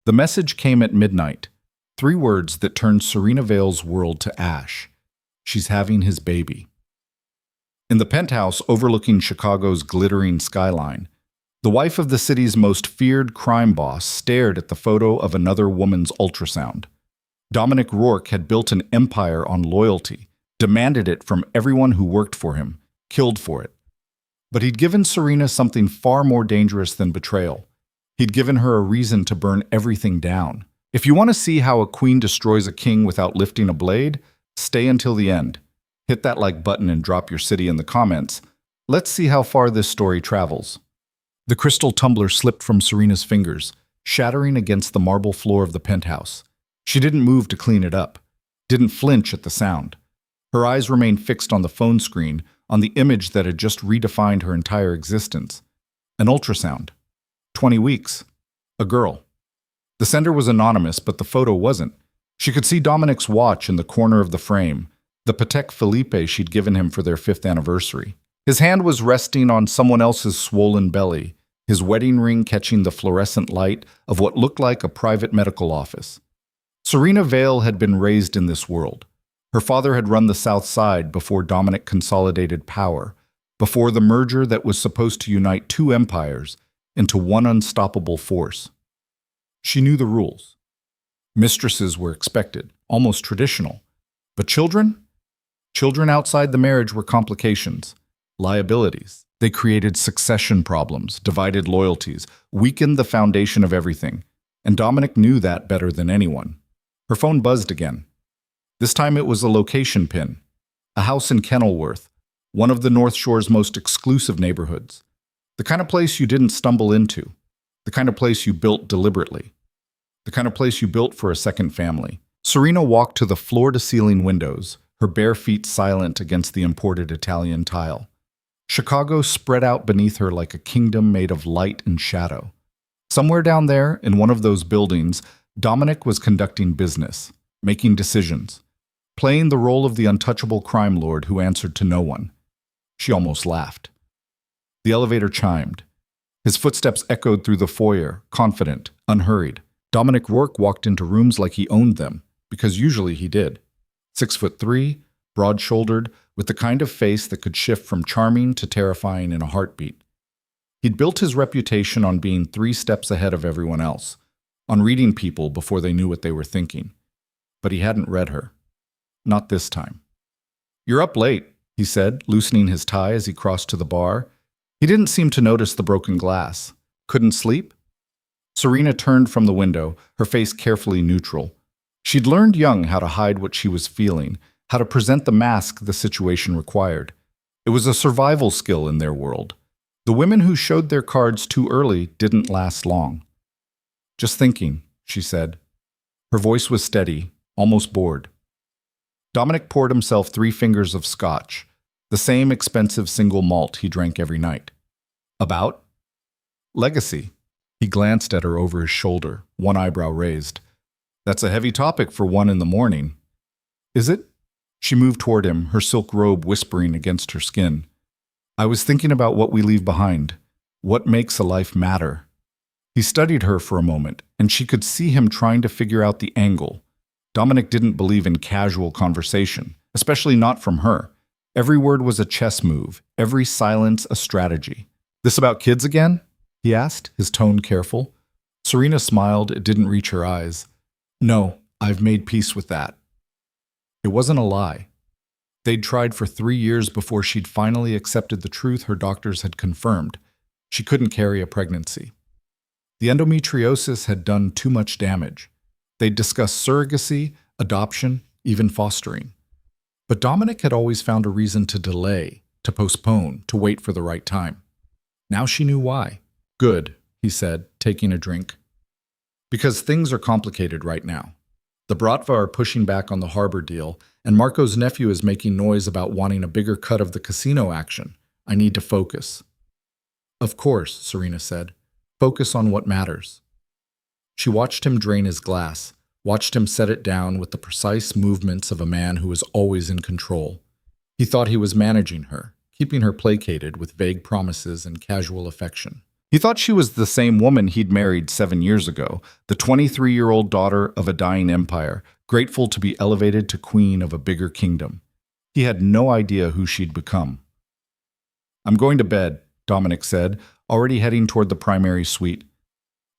The message came at midnight. 3 words that turned Serena Vale's world to ash. She's having his baby. In the penthouse overlooking Chicago's glittering skyline, the wife of the city's most feared crime boss stared at the photo of another woman's ultrasound. Dominic Rourke had built an empire on loyalty, demanded it from everyone who worked for him, killed for it. But he'd given Serena something far more dangerous than betrayal. He'd given her a reason to burn everything down. If you want to see how a queen destroys a king without lifting a blade, stay until the end. Hit that like button and drop your city in the comments. Let's see how far this story travels. The crystal tumbler slipped from Serena's fingers, shattering against the marble floor of the penthouse. She didn't move to clean it up, didn't flinch at the sound. Her eyes remained fixed on the phone screen, on the image that had just redefined her entire existence. An ultrasound. 20 weeks. A girl. The sender was anonymous, but the photo wasn't. She could see Dominic's watch in the corner of the frame, the Patek Philippe she'd given him for their 5th anniversary. His hand was resting on someone else's swollen belly, his wedding ring catching the fluorescent light of what looked like a private medical office. Serena Vale had been raised in this world. Her father had run the South Side before Dominic consolidated power, before the merger that was supposed to unite 2 empires into one unstoppable force. She knew the rules. Mistresses were expected, almost traditional. But children? Children outside the marriage were complications, liabilities. They created succession problems, divided loyalties, weakened the foundation of everything. And Dominic knew that better than anyone. Her phone buzzed again. This time it was a location pin. A house in Kenilworth, one of the North Shore's most exclusive neighborhoods. The kind of place you didn't stumble into. The kind of place you built deliberately. The kind of place you built for a second family. Serena walked to the floor-to-ceiling windows, her bare feet silent against the imported Italian tile. Chicago spread out beneath her like a kingdom made of light and shadow. Somewhere down there, in one of those buildings, Dominic was conducting business, making decisions, playing the role of the untouchable crime lord who answered to no one. She almost laughed. The elevator chimed. His footsteps echoed through the foyer, confident, unhurried. Dominic Rourke walked into rooms like he owned them, because usually he did. 6'3", broad-shouldered, with the kind of face that could shift from charming to terrifying in a heartbeat. He'd built his reputation on being 3 steps ahead of everyone else, on reading people before they knew what they were thinking. But he hadn't read her. Not this time. "You're up late," he said, loosening his tie as he crossed to the bar. He didn't seem to notice the broken glass. Couldn't sleep? Serena turned from the window, her face carefully neutral. She'd learned young how to hide what she was feeling, how to present the mask the situation required. It was a survival skill in their world. The women who showed their cards too early didn't last long. "Just thinking," she said. Her voice was steady, almost bored. Dominic poured himself 3 fingers of scotch, the same expensive single malt he drank every night. "About?" "Legacy." He glanced at her over his shoulder, one eyebrow raised. "That's a heavy topic for 1 in the morning." "Is it?" She moved toward him, her silk robe whispering against her skin. "I was thinking about what we leave behind. What makes a life matter?" He studied her for a moment, and she could see him trying to figure out the angle. Dominic didn't believe in casual conversation, especially not from her. Every word was a chess move, every silence a strategy. "This about kids again?" he asked, his tone careful. Serena smiled. It didn't reach her eyes. "No, I've made peace with that." It wasn't a lie. They'd tried for 3 years before she'd finally accepted the truth her doctors had confirmed. She couldn't carry a pregnancy. The endometriosis had done too much damage. They'd discussed surrogacy, adoption, even fostering. But Dominic had always found a reason to delay, to postpone, to wait for the right time. Now she knew why. "Good," he said, taking a drink. "Because things are complicated right now. The Bratva are pushing back on the harbor deal, and Marco's nephew is making noise about wanting a bigger cut of the casino action. I need to focus." "Of course," Serena said. "Focus on what matters." She watched him drain his glass, watched him set it down with the precise movements of a man who was always in control. He thought he was managing her, keeping her placated with vague promises and casual affection. He thought she was the same woman he'd married 7 years ago, the 23-year-old daughter of a dying empire, grateful to be elevated to queen of a bigger kingdom. He had no idea who she'd become. "I'm going to bed," Dominic said, already heading toward the primary suite.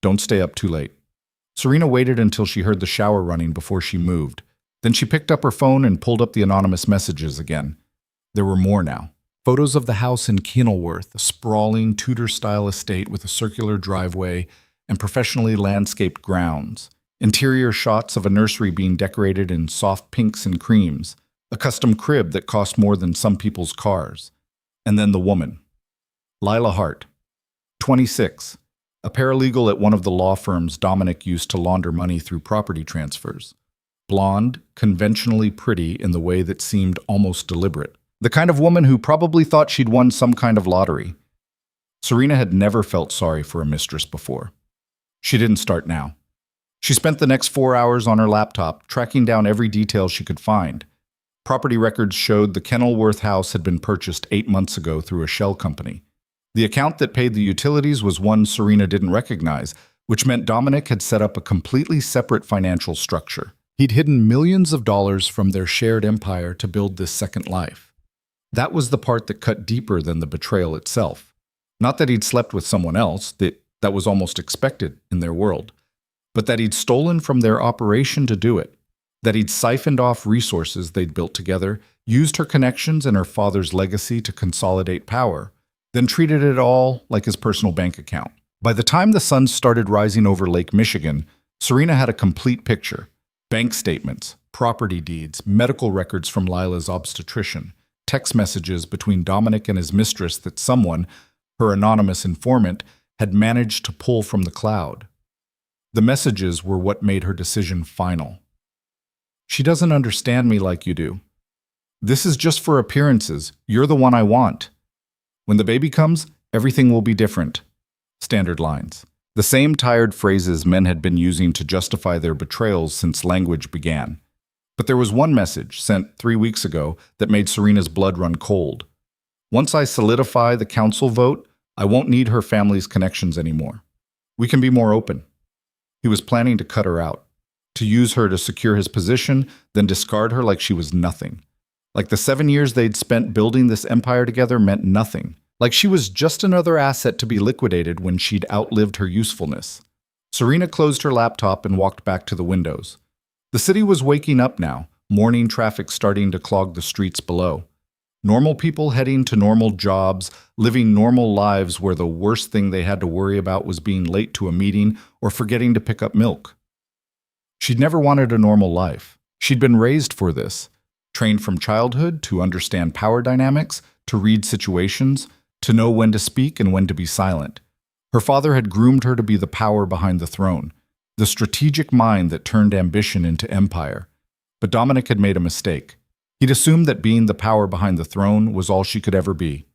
"Don't stay up too late." Serena waited until she heard the shower running before she moved. Then she picked up her phone and pulled up the anonymous messages again. There were more now. Photos of the house in Kenilworth, a sprawling Tudor-style estate with a circular driveway and professionally landscaped grounds. Interior shots of a nursery being decorated in soft pinks and creams. A custom crib that cost more than some people's cars. And then the woman. Lila Hart, 26, a paralegal at one of the law firms Dominic used to launder money through property transfers. Blonde, conventionally pretty in the way that seemed almost deliberate. The kind of woman who probably thought she'd won some kind of lottery. Serena had never felt sorry for a mistress before. She didn't start now. She spent the next 4 hours on her laptop, tracking down every detail she could find. Property records showed the Kenilworth house had been purchased 8 months ago through a shell company. The account that paid the utilities was one Serena didn't recognize, which meant Dominic had set up a completely separate financial structure. He'd hidden millions of dollars from their shared empire to build this second life. That was the part that cut deeper than the betrayal itself. Not that he'd slept with someone else, that was almost expected in their world, but that he'd stolen from their operation to do it, that he'd siphoned off resources they'd built together, used her connections and her father's legacy to consolidate power, then treated it all like his personal bank account. By the time the sun started rising over Lake Michigan, Serena had a complete picture. Bank statements, property deeds, medical records from Lila's obstetrician, text messages between Dominic and his mistress that someone, her anonymous informant, had managed to pull from the cloud. The messages were what made her decision final. "She doesn't understand me like you do. This is just for appearances. You're the one I want. When the baby comes, everything will be different." Standard lines. The same tired phrases men had been using to justify their betrayals since language began. But there was one message, sent 3 weeks ago, that made Serena's blood run cold. "Once I solidify the council vote, I won't need her family's connections anymore. We can be more open." He was planning to cut her out, to use her to secure his position, then discard her like she was nothing. Like the 7 years they'd spent building this empire together meant nothing. Like she was just another asset to be liquidated when she'd outlived her usefulness. Serena closed her laptop and walked back to the windows. The city was waking up now, morning traffic starting to clog the streets below. Normal people heading to normal jobs, living normal lives where the worst thing they had to worry about was being late to a meeting or forgetting to pick up milk. She'd never wanted a normal life. She'd been raised for this. Trained from childhood to understand power dynamics, to read situations, to know when to speak and when to be silent. Her father had groomed her to be the power behind the throne, the strategic mind that turned ambition into empire. But Dominic had made a mistake. He'd assumed that being the power behind the throne was all she could ever be,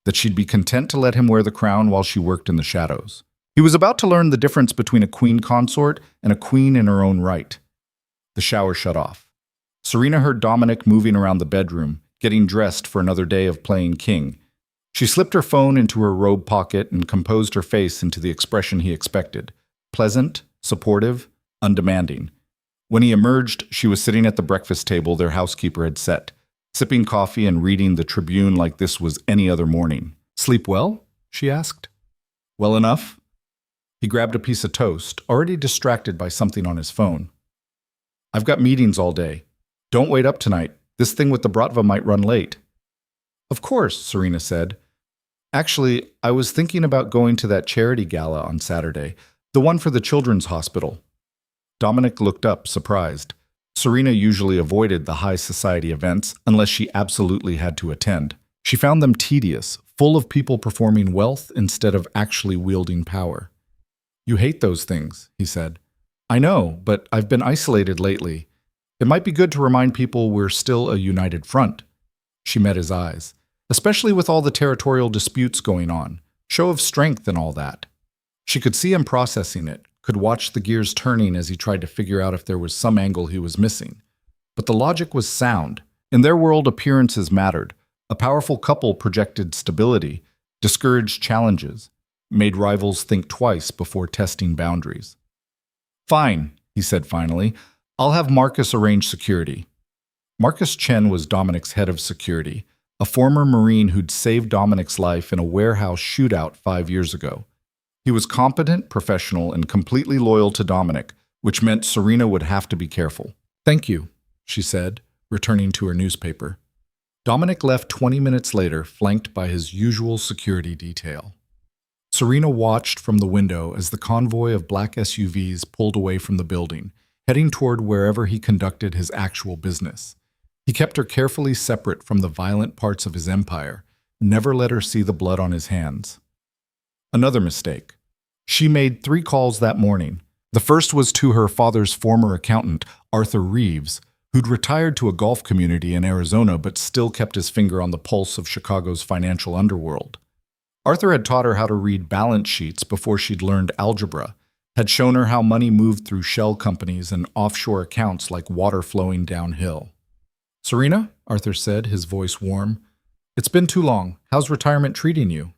that she'd be content to let him wear the crown while she worked in the shadows. He was about to learn the difference between a queen consort and a queen in her own right. The shower shut off. Serena heard Dominic moving around the bedroom, getting dressed for another day of playing king. She slipped her phone into her robe pocket and composed her face into the expression he expected. Pleasant, supportive, undemanding. When he emerged, she was sitting at the breakfast table their housekeeper had set, sipping coffee and reading the Tribune like this was any other morning. "Sleep well?" she asked. "Well enough?" He grabbed a piece of toast, already distracted by something on his phone. "I've got meetings all day. Don't wait up tonight. This thing with the Bratva might run late." "Of course," Serena said. "Actually, I was thinking about going to that charity gala on Saturday, the one for the children's hospital." Dominic looked up, surprised. Serena usually avoided the high society events unless she absolutely had to attend. She found them tedious, full of people performing wealth instead of actually wielding power. "You hate those things," he said. "I know, but I've been isolated lately. It might be good to remind people we're still a united front." She met his eyes. "Especially with all the territorial disputes going on. Show of strength and all that." She could see him processing it, could watch the gears turning as he tried to figure out if there was some angle he was missing. But the logic was sound. In their world, appearances mattered. A powerful couple projected stability, discouraged challenges. made rivals think twice before testing boundaries. Fine, he said finally. I'll have Marcus arrange security. Marcus Chen was Dominic's head of security, a former Marine who'd saved Dominic's life in a warehouse shootout 5 years ago. He was competent, professional, and completely loyal to Dominic, which meant Serena would have to be careful. Thank you, she said, returning to her newspaper. Dominic left 20 minutes later, flanked by his usual security detail. Serena watched from the window as the convoy of black SUVs pulled away from the building, heading toward wherever he conducted his actual business. He kept her carefully separate from the violent parts of his empire, never let her see the blood on his hands. Another mistake. She made 3 calls that morning. The first was to her father's former accountant, Arthur Reeves, who'd retired to a golf community in Arizona but still kept his finger on the pulse of Chicago's financial underworld. Arthur had taught her how to read balance sheets before she'd learned algebra, had shown her how money moved through shell companies and offshore accounts like water flowing downhill. "Serena," Arthur said, his voice warm, "it's been too long. How's retirement treating you?"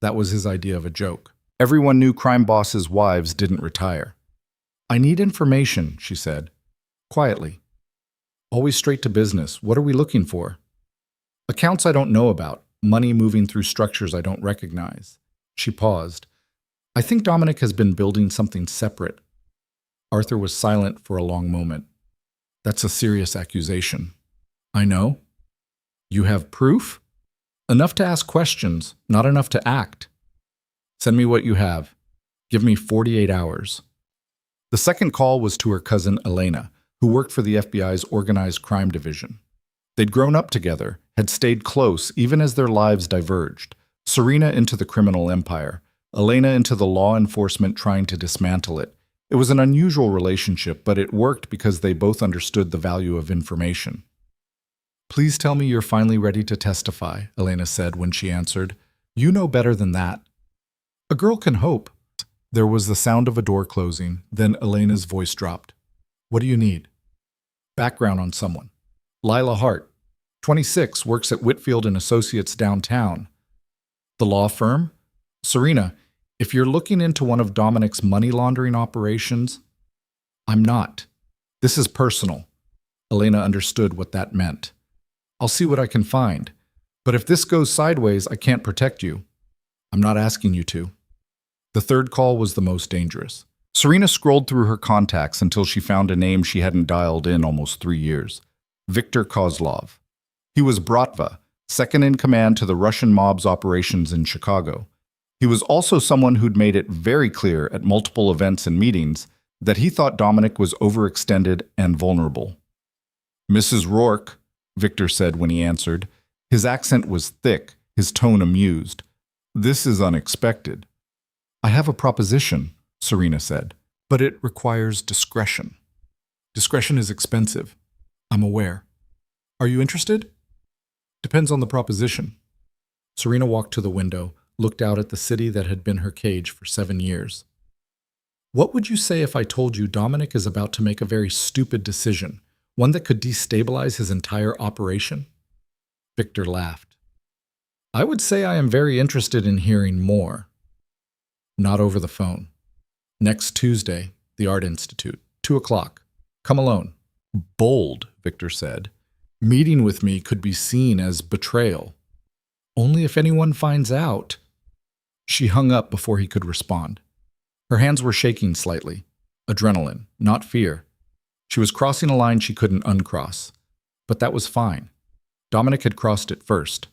That was his idea of a joke. Everyone knew crime bosses' wives didn't retire. "I need information," she said, quietly. "Always straight to business. What are we looking for?" "Accounts I don't know about. Money moving through structures I don't recognize." She paused. "I think Dominic has been building something separate." Arthur was silent for a long moment. "That's a serious accusation." "I know." "You have proof?" "Enough to ask questions, not enough to act." "Send me what you have. Give me 48 hours. The second call was to her cousin Elena, who worked for the FBI's Organized Crime Division. They'd grown up together, had stayed close even as their lives diverged. Serena into the criminal empire, Elena into the law enforcement trying to dismantle it. It was an unusual relationship, but it worked because they both understood the value of information. "Please tell me you're finally ready to testify," Elena said when she answered. "You know better than that." "A girl can hope." There was the sound of a door closing, then Elena's voice dropped. "What do you need?" "Background on someone." "Lila Hart, 26, works at Whitfield and Associates downtown." "The law firm?" "Serena, if you're looking into one of Dominic's money laundering operations..." "I'm not. This is personal." Elena understood what that meant. "I'll see what I can find. But if this goes sideways, I can't protect you." "I'm not asking you to." The third call was the most dangerous. Serena scrolled through her contacts until she found a name she hadn't dialed in almost 3 years. Viktor Kozlov. He was Bratva, second in command to the Russian mob's operations in Chicago. He was also someone who'd made it very clear at multiple events and meetings that he thought Dominic was overextended and vulnerable. "Mrs. Rourke," Victor said when he answered. His accent was thick, his tone amused. "This is unexpected." "I have a proposition," Serena said, "but it requires discretion." "Discretion is expensive. I'm aware. Are you interested?" "Depends on the proposition." Serena walked to the window, looked out at the city that had been her cage for 7 years. "What would you say if I told you Dominic is about to make a very stupid decision, one that could destabilize his entire operation?" Victor laughed. "I would say I am very interested in hearing more." "Not over the phone. Next Tuesday, the Art Institute, 2 o'clock. Come alone." "Bold," Victor said. "Meeting with me could be seen as betrayal." "Only if anyone finds out." She hung up before he could respond. Her hands were shaking slightly. Adrenaline, not fear. She was crossing a line she couldn't uncross. But that was fine. Dominic had crossed it first.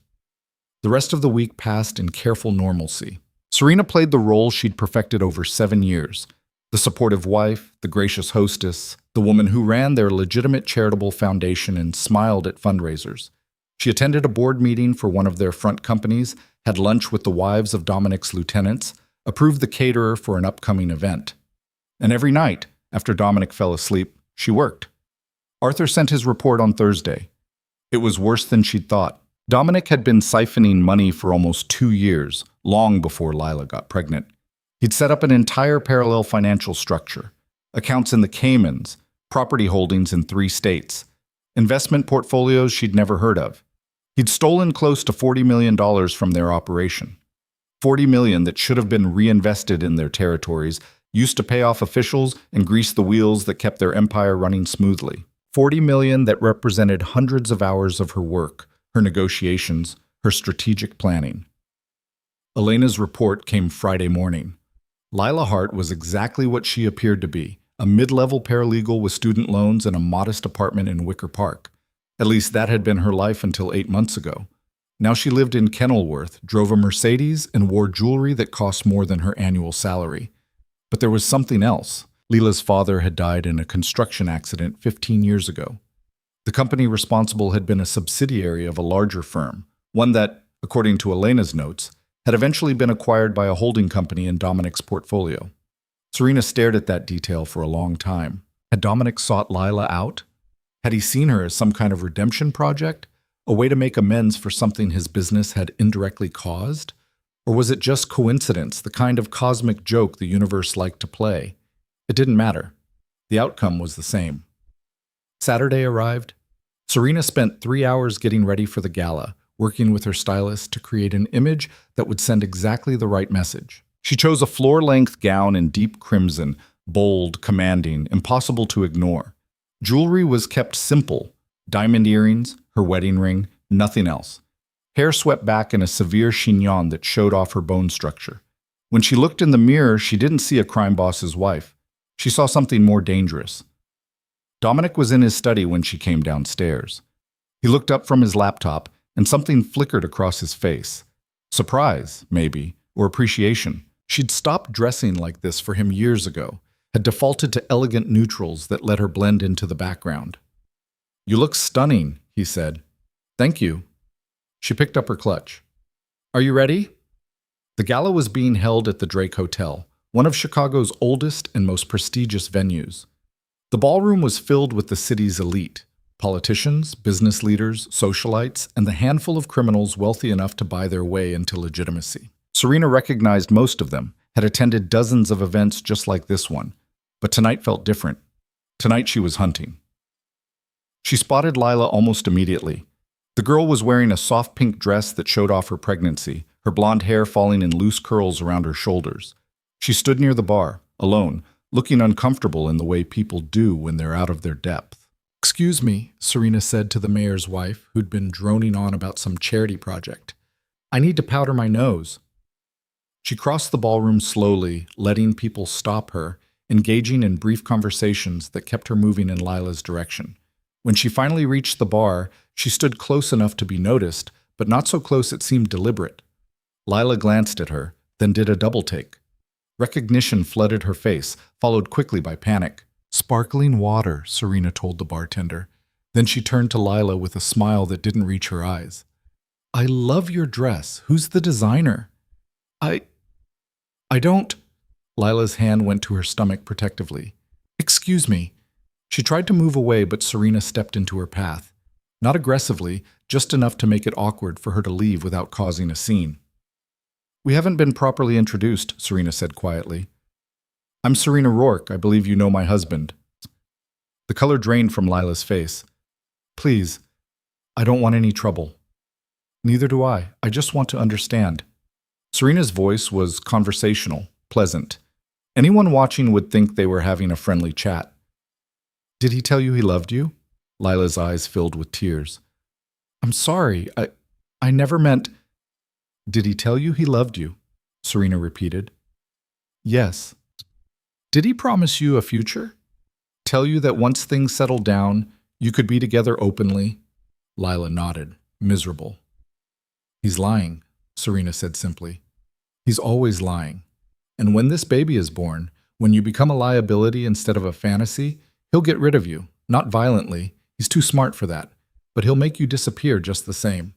The rest of the week passed in careful normalcy. Serena played the role she'd perfected over 7 years. The supportive wife, the gracious hostess, the woman who ran their legitimate charitable foundation and smiled at fundraisers. She attended a board meeting for one of their front companies, had lunch with the wives of Dominic's lieutenants, approved the caterer for an upcoming event. And every night, after Dominic fell asleep, she worked. Arthur sent his report on Thursday. It was worse than she'd thought. Dominic had been siphoning money for almost 2 years, long before Lila got pregnant. He'd set up an entire parallel financial structure, accounts in the Caymans, property holdings in 3 states, investment portfolios she'd never heard of. He'd stolen close to $40 million from their operation. $40 million that should have been reinvested in their territories, used to pay off officials and grease the wheels that kept their empire running smoothly. $40 million that represented hundreds of hours of her work, her negotiations, her strategic planning. Elena's report came Friday morning. Lila Hart was exactly what she appeared to be, a mid-level paralegal with student loans and a modest apartment in Wicker Park. At least that had been her life until 8 months ago. Now she lived in Kenilworth, drove a Mercedes, and wore jewelry that cost more than her annual salary. But there was something else. Lila's father had died in a construction accident 15 years ago. The company responsible had been a subsidiary of a larger firm, one that, according to Elena's notes, had eventually been acquired by a holding company in Dominic's portfolio. Serena stared at that detail for a long time. Had Dominic sought Lila out? Had he seen her as some kind of redemption project? A way to make amends for something his business had indirectly caused? Or was it just coincidence, the kind of cosmic joke the universe liked to play? It didn't matter. The outcome was the same. Saturday arrived. Serena spent 3 hours getting ready for the gala, working with her stylist to create an image that would send exactly the right message. She chose a floor-length gown in deep crimson, bold, commanding, impossible to ignore. Jewelry was kept simple. Diamond earrings, her wedding ring, nothing else. Hair swept back in a severe chignon that showed off her bone structure. When she looked in the mirror, she didn't see a crime boss's wife. She saw something more dangerous. Dominic was in his study when she came downstairs. He looked up from his laptop, and something flickered across his face. Surprise, maybe, or appreciation. She'd stopped dressing like this for him years ago, had defaulted to elegant neutrals that let her blend into the background. "You look stunning," he said. "Thank you." She picked up her clutch. "Are you ready?" The gala was being held at the Drake Hotel, one of Chicago's oldest and most prestigious venues. The ballroom was filled with the city's elite, politicians, business leaders, socialites, and the handful of criminals wealthy enough to buy their way into legitimacy. Serena recognized most of them, had attended dozens of events just like this one, but tonight felt different. Tonight she was hunting. She spotted Lila almost immediately. The girl was wearing a soft pink dress that showed off her pregnancy, her blonde hair falling in loose curls around her shoulders. She stood near the bar, alone, looking uncomfortable in the way people do when they're out of their depth. "Excuse me," Serena said to the mayor's wife, who'd been droning on about some charity project. "I need to powder my nose." She crossed the ballroom slowly, letting people stop her, engaging in brief conversations that kept her moving in Lila's direction. When she finally reached the bar, she stood close enough to be noticed, but not so close it seemed deliberate. Lila glanced at her, then did a double take. Recognition flooded her face, followed quickly by panic. "Sparkling water," Serena told the bartender. Then she turned to Lila with a smile that didn't reach her eyes. "I love your dress. Who's the designer?" I don't." Lila's hand went to her stomach protectively. "Excuse me." She tried to move away, but Serena stepped into her path. Not aggressively, just enough to make it awkward for her to leave without causing a scene. "We haven't been properly introduced," Serena said quietly. "I'm Serena Rourke. I believe you know my husband." The color drained from Lila's face. "Please, I don't want any trouble." "Neither do I. I just want to understand." Serena's voice was conversational, pleasant. Anyone watching would think they were having a friendly chat. "Did he tell you he loved you?" Lila's eyes filled with tears. "I'm sorry. I never meant—" "Did he tell you he loved you?" Serena repeated. "Yes." "Did he promise you a future? Tell you that once things settled down, you could be together openly?" Lila nodded, miserable. "He's lying," Serena said simply. "He's always lying. And when this baby is born, when you become a liability instead of a fantasy, he'll get rid of you, not violently. He's too smart for that, but he'll make you disappear just the same."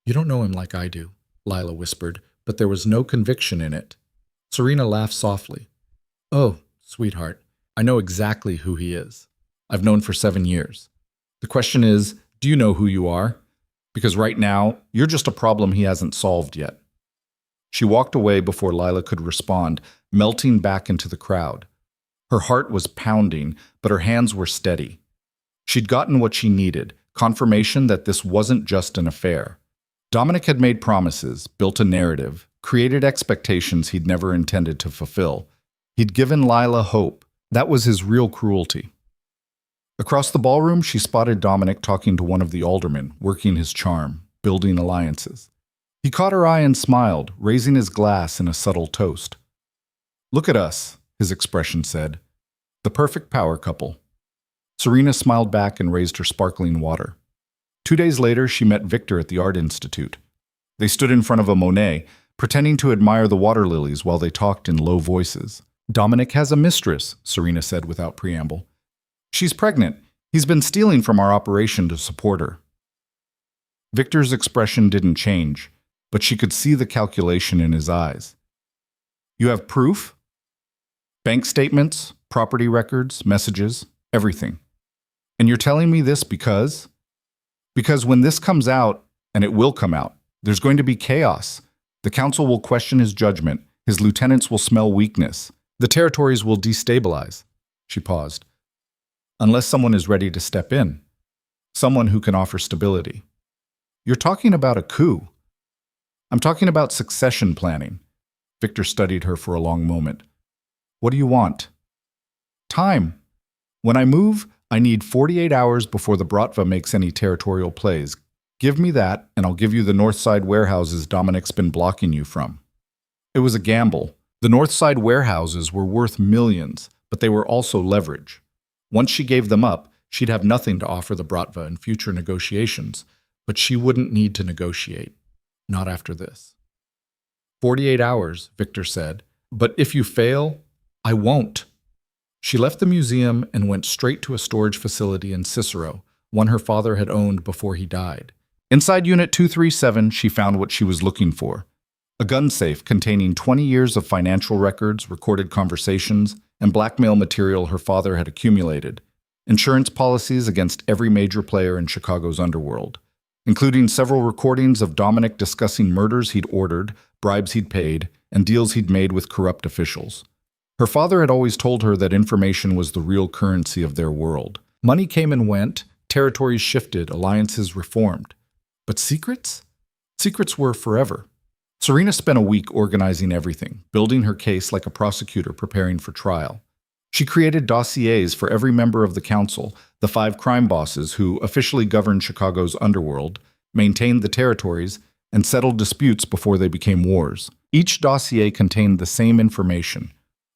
"You don't know him like I do," Lila whispered, but there was no conviction in it. Serena laughed softly. "Oh, sweetheart, I know exactly who he is. I've known for 7 years. The question is, do you know who you are? Because right now, you're just a problem he hasn't solved yet." She walked away before Lila could respond, melting back into the crowd. Her heart was pounding, but her hands were steady. She'd gotten what she needed, confirmation that this wasn't just an affair. Dominic had made promises, built a narrative, created expectations he'd never intended to fulfill. He'd given Lila hope. That was his real cruelty. Across the ballroom, she spotted Dominic talking to one of the aldermen, working his charm, building alliances. He caught her eye and smiled, raising his glass in a subtle toast. "Look at us," his expression said. "The perfect power couple." Serena smiled back and raised her sparkling water. 2 days later, she met Victor at the Art Institute. They stood in front of a Monet, pretending to admire the water lilies while they talked in low voices. "Dominic has a mistress," Serena said without preamble. "She's pregnant. He's been stealing from our operation to support her." Victor's expression didn't change, but she could see the calculation in his eyes. "You have proof?" "Bank statements, property records, messages, everything. And you're telling me this because? Because when this comes out, and it will come out, there's going to be chaos. The council will question his judgment. His lieutenants will smell weakness. The territories will destabilize." She paused. "Unless someone is ready to step in. Someone who can offer stability." "You're talking about a coup." "I'm talking about succession planning." Victor studied her for a long moment. "What do you want?" "Time. When I move, I need 48 hours before the Bratva makes any territorial plays. Give me that, and I'll give you the Northside warehouses Dominic's been blocking you from." It was a gamble. The Northside warehouses were worth millions, but they were also leverage. Once she gave them up, she'd have nothing to offer the Bratva in future negotiations, but she wouldn't need to negotiate. Not after this. 48 hours, Victor said. "But if you fail, I won't." She left the museum and went straight to a storage facility in Cicero, one her father had owned before he died. Inside Unit 237, she found what she was looking for. A gun safe containing 20 years of financial records, recorded conversations, and blackmail material her father had accumulated. Insurance policies against every major player in Chicago's underworld, including several recordings of Dominic discussing murders he'd ordered, bribes he'd paid, and deals he'd made with corrupt officials. Her father had always told her that information was the real currency of their world. Money came and went, territories shifted, alliances reformed. But secrets? Secrets were forever. Serena spent a week organizing everything, building her case like a prosecutor preparing for trial. She created dossiers for every member of the council, the 5 crime bosses who officially governed Chicago's underworld, maintained the territories, and settled disputes before they became wars. Each dossier contained the same information: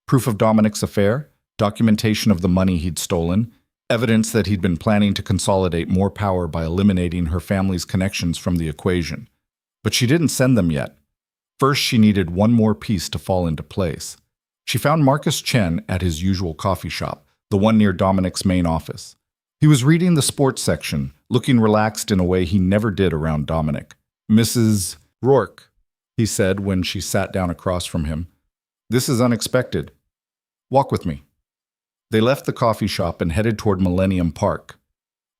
proof of Dominic's affair, documentation of the money he'd stolen, evidence that he'd been planning to consolidate more power by eliminating her family's connections from the equation. But she didn't send them yet. First, she needed one more piece to fall into place. She found Marcus Chen at his usual coffee shop, the one near Dominic's main office. He was reading the sports section, looking relaxed in a way he never did around Dominic. "Mrs. Rourke," he said when she sat down across from him. "This is unexpected. Walk with me." They left the coffee shop and headed toward Millennium Park.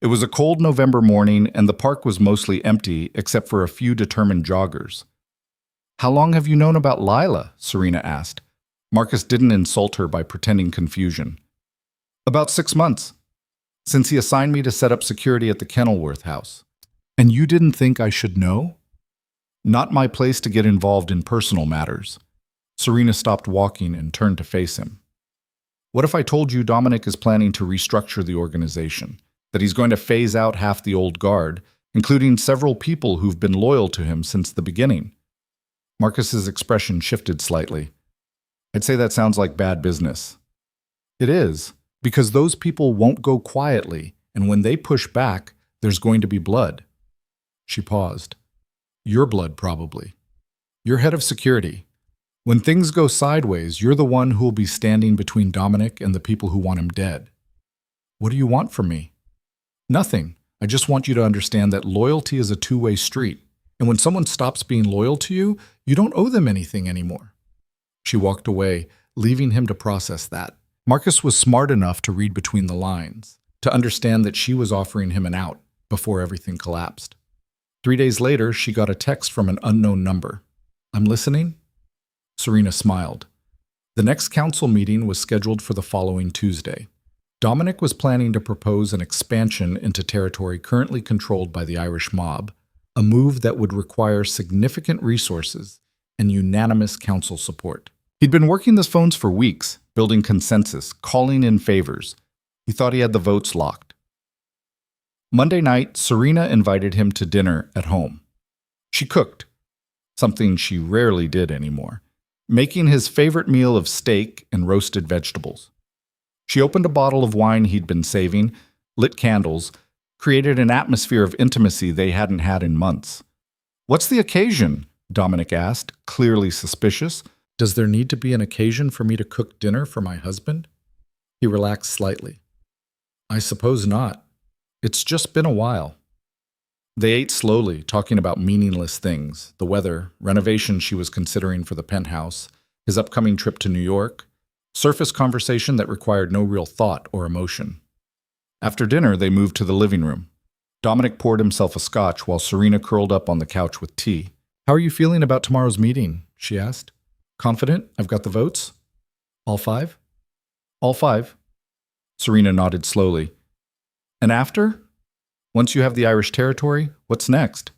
It was a cold November morning, and the park was mostly empty except for a few determined joggers. "How long have you known about Lila?" Serena asked. Marcus didn't insult her by pretending confusion. "About 6 months, since he assigned me to set up security at the Kenilworth house." "And you didn't think I should know?" "Not my place to get involved in personal matters." Serena stopped walking and turned to face him. "What if I told you Dominic is planning to restructure the organization, that he's going to phase out half the old guard, including several people who've been loyal to him since the beginning?" Marcus's expression shifted slightly. "I'd say that sounds like bad business." "It is, because those people won't go quietly, and when they push back, there's going to be blood." She paused. "Your blood, probably. You're head of security. When things go sideways, you're the one who'll be standing between Dominic and the people who want him dead." "What do you want from me?" "Nothing. I just want you to understand that loyalty is a two-way street, and when someone stops being loyal to you, you don't owe them anything anymore." She walked away, leaving him to process that. Marcus was smart enough to read between the lines, to understand that she was offering him an out before everything collapsed. 3 days later, she got a text from an unknown number. "I'm listening?" Serena smiled. The next council meeting was scheduled for the following Tuesday. Dominic was planning to propose an expansion into territory currently controlled by the Irish mob, a move that would require significant resources, and unanimous council support. He'd been working those phones for weeks, building consensus, calling in favors. He thought he had the votes locked. Monday night, Serena invited him to dinner at home. She cooked, something she rarely did anymore, making his favorite meal of steak and roasted vegetables. She opened a bottle of wine he'd been saving, lit candles, created an atmosphere of intimacy they hadn't had in months. "What's the occasion?" Dominic asked, clearly suspicious. "Does there need to be an occasion for me to cook dinner for my husband?" He relaxed slightly. "I suppose not. It's just been a while." They ate slowly, talking about meaningless things, the weather, renovations she was considering for the penthouse, his upcoming trip to New York, surface conversation that required no real thought or emotion. After dinner, they moved to the living room. Dominic poured himself a scotch while Serena curled up on the couch with tea. "How are you feeling about tomorrow's meeting?" she asked. "Confident I've got the votes?" "All 5? "All 5. Serena nodded slowly. "And after? Once you have the Irish territory, what's next?"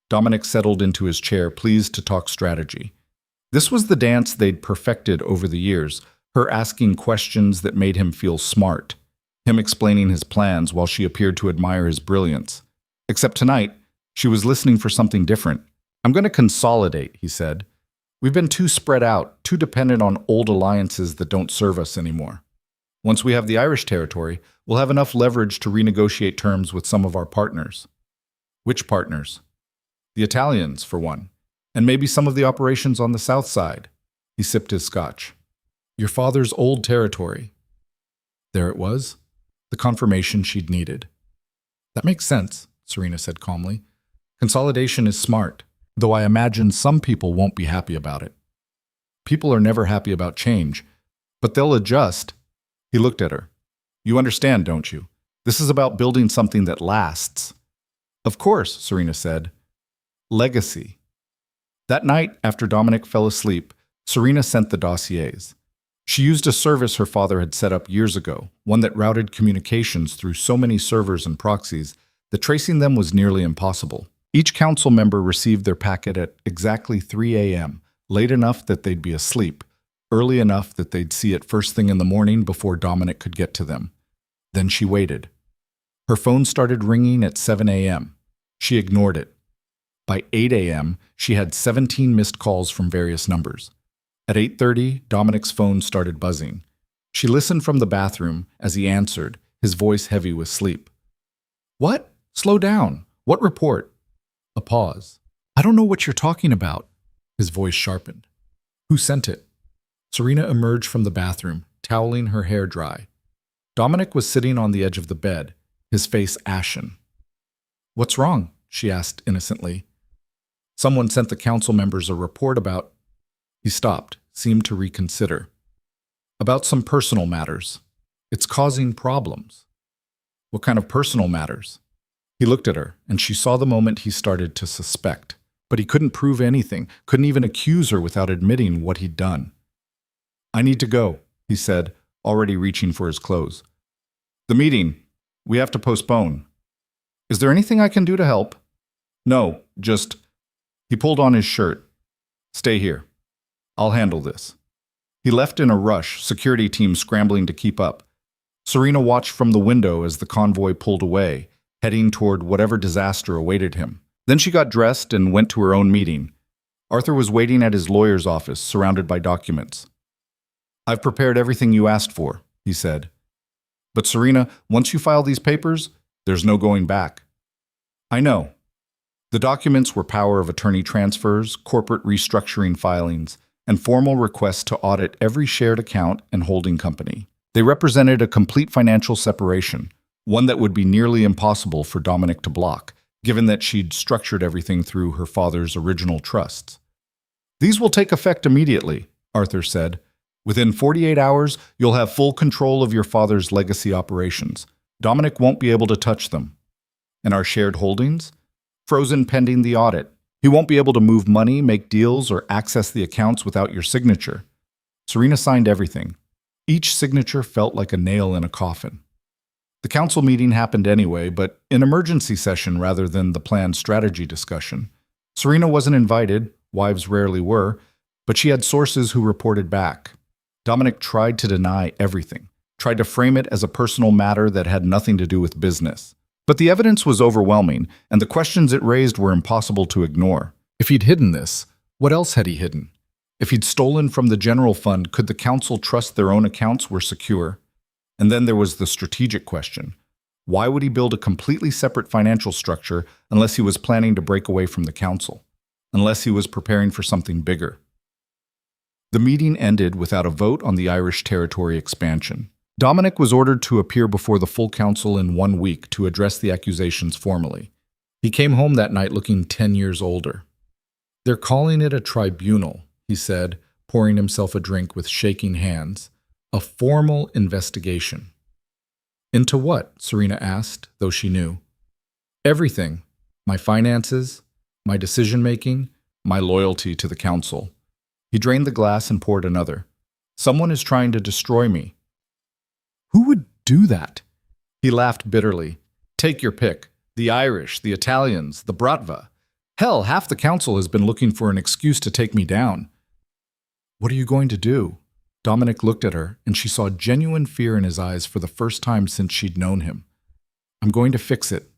Dominic settled into his chair, pleased to talk strategy. This was the dance they'd perfected over the years, her asking questions that made him feel smart, him explaining his plans while she appeared to admire his brilliance. Except tonight, she was listening for something different. "I'm going to consolidate," he said. "We've been too spread out, too dependent on old alliances that don't serve us anymore. Once we have the Irish territory, we'll have enough leverage to renegotiate terms with some of our partners." "Which partners?" "The Italians, for one, and maybe some of the operations on the south side." He sipped his scotch. "Your father's old territory." There it was, the confirmation she'd needed. "That makes sense," Serena said calmly. "Consolidation is smart, though I imagine some people won't be happy about it." "People are never happy about change, but they'll adjust." He looked at her. "You understand, don't you? This is about building something that lasts." "Of course," Serena said. "Legacy." That night, after Dominic fell asleep, Serena sent the dossiers. She used a service her father had set up years ago, one that routed communications through so many servers and proxies that tracing them was nearly impossible. Each council member received their packet at exactly 3 a.m., late enough that they'd be asleep, early enough that they'd see it first thing in the morning before Dominic could get to them. Then she waited. Her phone started ringing at 7 a.m. She ignored it. By 8 a.m., she had 17 missed calls from various numbers. At 8:30, Dominic's phone started buzzing. She listened from the bathroom as he answered, his voice heavy with sleep. "What? Slow down. What report?" A pause. "I don't know what you're talking about." His voice sharpened. "Who sent it?" Serena emerged from the bathroom, toweling her hair dry. Dominic was sitting on the edge of the bed, his face ashen. "What's wrong?" she asked innocently. "Someone sent the council members a report about—" He stopped, seemed to reconsider. "About some personal matters. It's causing problems." "What kind of personal matters?" He looked at her, and she saw the moment he started to suspect. But he couldn't prove anything, couldn't even accuse her without admitting what he'd done. "I need to go," he said, already reaching for his clothes. "The meeting. We have to postpone." "Is there anything I can do to help?" "No, just—" He pulled on his shirt. "Stay here. I'll handle this." He left in a rush, security team scrambling to keep up. Serena watched from the window as the convoy pulled away, heading toward whatever disaster awaited him. Then she got dressed and went to her own meeting. Arthur was waiting at his lawyer's office, surrounded by documents. "I've prepared everything you asked for," he said. "But Serena, once you file these papers, there's no going back." "I know." The documents were power of attorney transfers, corporate restructuring filings, and formal requests to audit every shared account and holding company. They represented a complete financial separation, one that would be nearly impossible for Dominic to block, given that she'd structured everything through her father's original trusts. "These will take effect immediately," Arthur said. "Within 48 hours, you'll have full control of your father's legacy operations. Dominic won't be able to touch them. And our shared holdings? Frozen pending the audit. He won't be able to move money, make deals, or access the accounts without your signature." Serena signed everything. Each signature felt like a nail in a coffin. The council meeting happened anyway, but an emergency session rather than the planned strategy discussion. Serena wasn't invited, Wives rarely were, but she had sources who reported back. Dominic tried to deny everything, tried to frame it as a personal matter that had nothing to do with business. But the evidence was overwhelming, and the questions it raised were impossible to ignore. If he'd hidden this, what else had he hidden? If he'd stolen from the general fund, could the council trust their own accounts were secure? And then there was the strategic question. Why would he build a completely separate financial structure unless he was planning to break away from the council? Unless he was preparing for something bigger? The meeting ended without a vote on the Irish territory expansion. Dominic was ordered to appear before the full council in 1 week to address the accusations formally. He came home that night looking 10 years older. "They're calling it a tribunal," he said, pouring himself a drink with shaking hands. "A formal investigation." "Into what?" Serena asked, though she knew. "Everything. My finances, my decision-making, my loyalty to the council." He drained the glass and poured another. "Someone is trying to destroy me." "Who would do that?" He laughed bitterly. "Take your pick. The Irish, the Italians, the Bratva. Hell, half the council has been looking for an excuse to take me down." "What are you going to do?" Dominic looked at her, and she saw genuine fear in his eyes for the first time since she'd known him. "I'm going to fix it.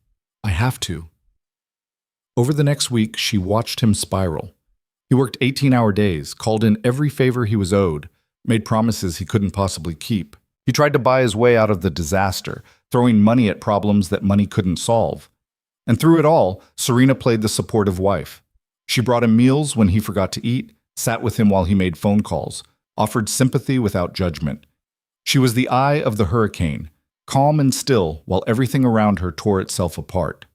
I have to." Over the next week, she watched him spiral. He worked 18-hour days, called in every favor he was owed, made promises he couldn't possibly keep. He tried to buy his way out of the disaster, throwing money at problems that money couldn't solve. And through it all, Serena played the supportive wife. She brought him meals when he forgot to eat, sat with him while he made phone calls, offered sympathy without judgment. She was the eye of the hurricane, calm and still while everything around her tore itself apart.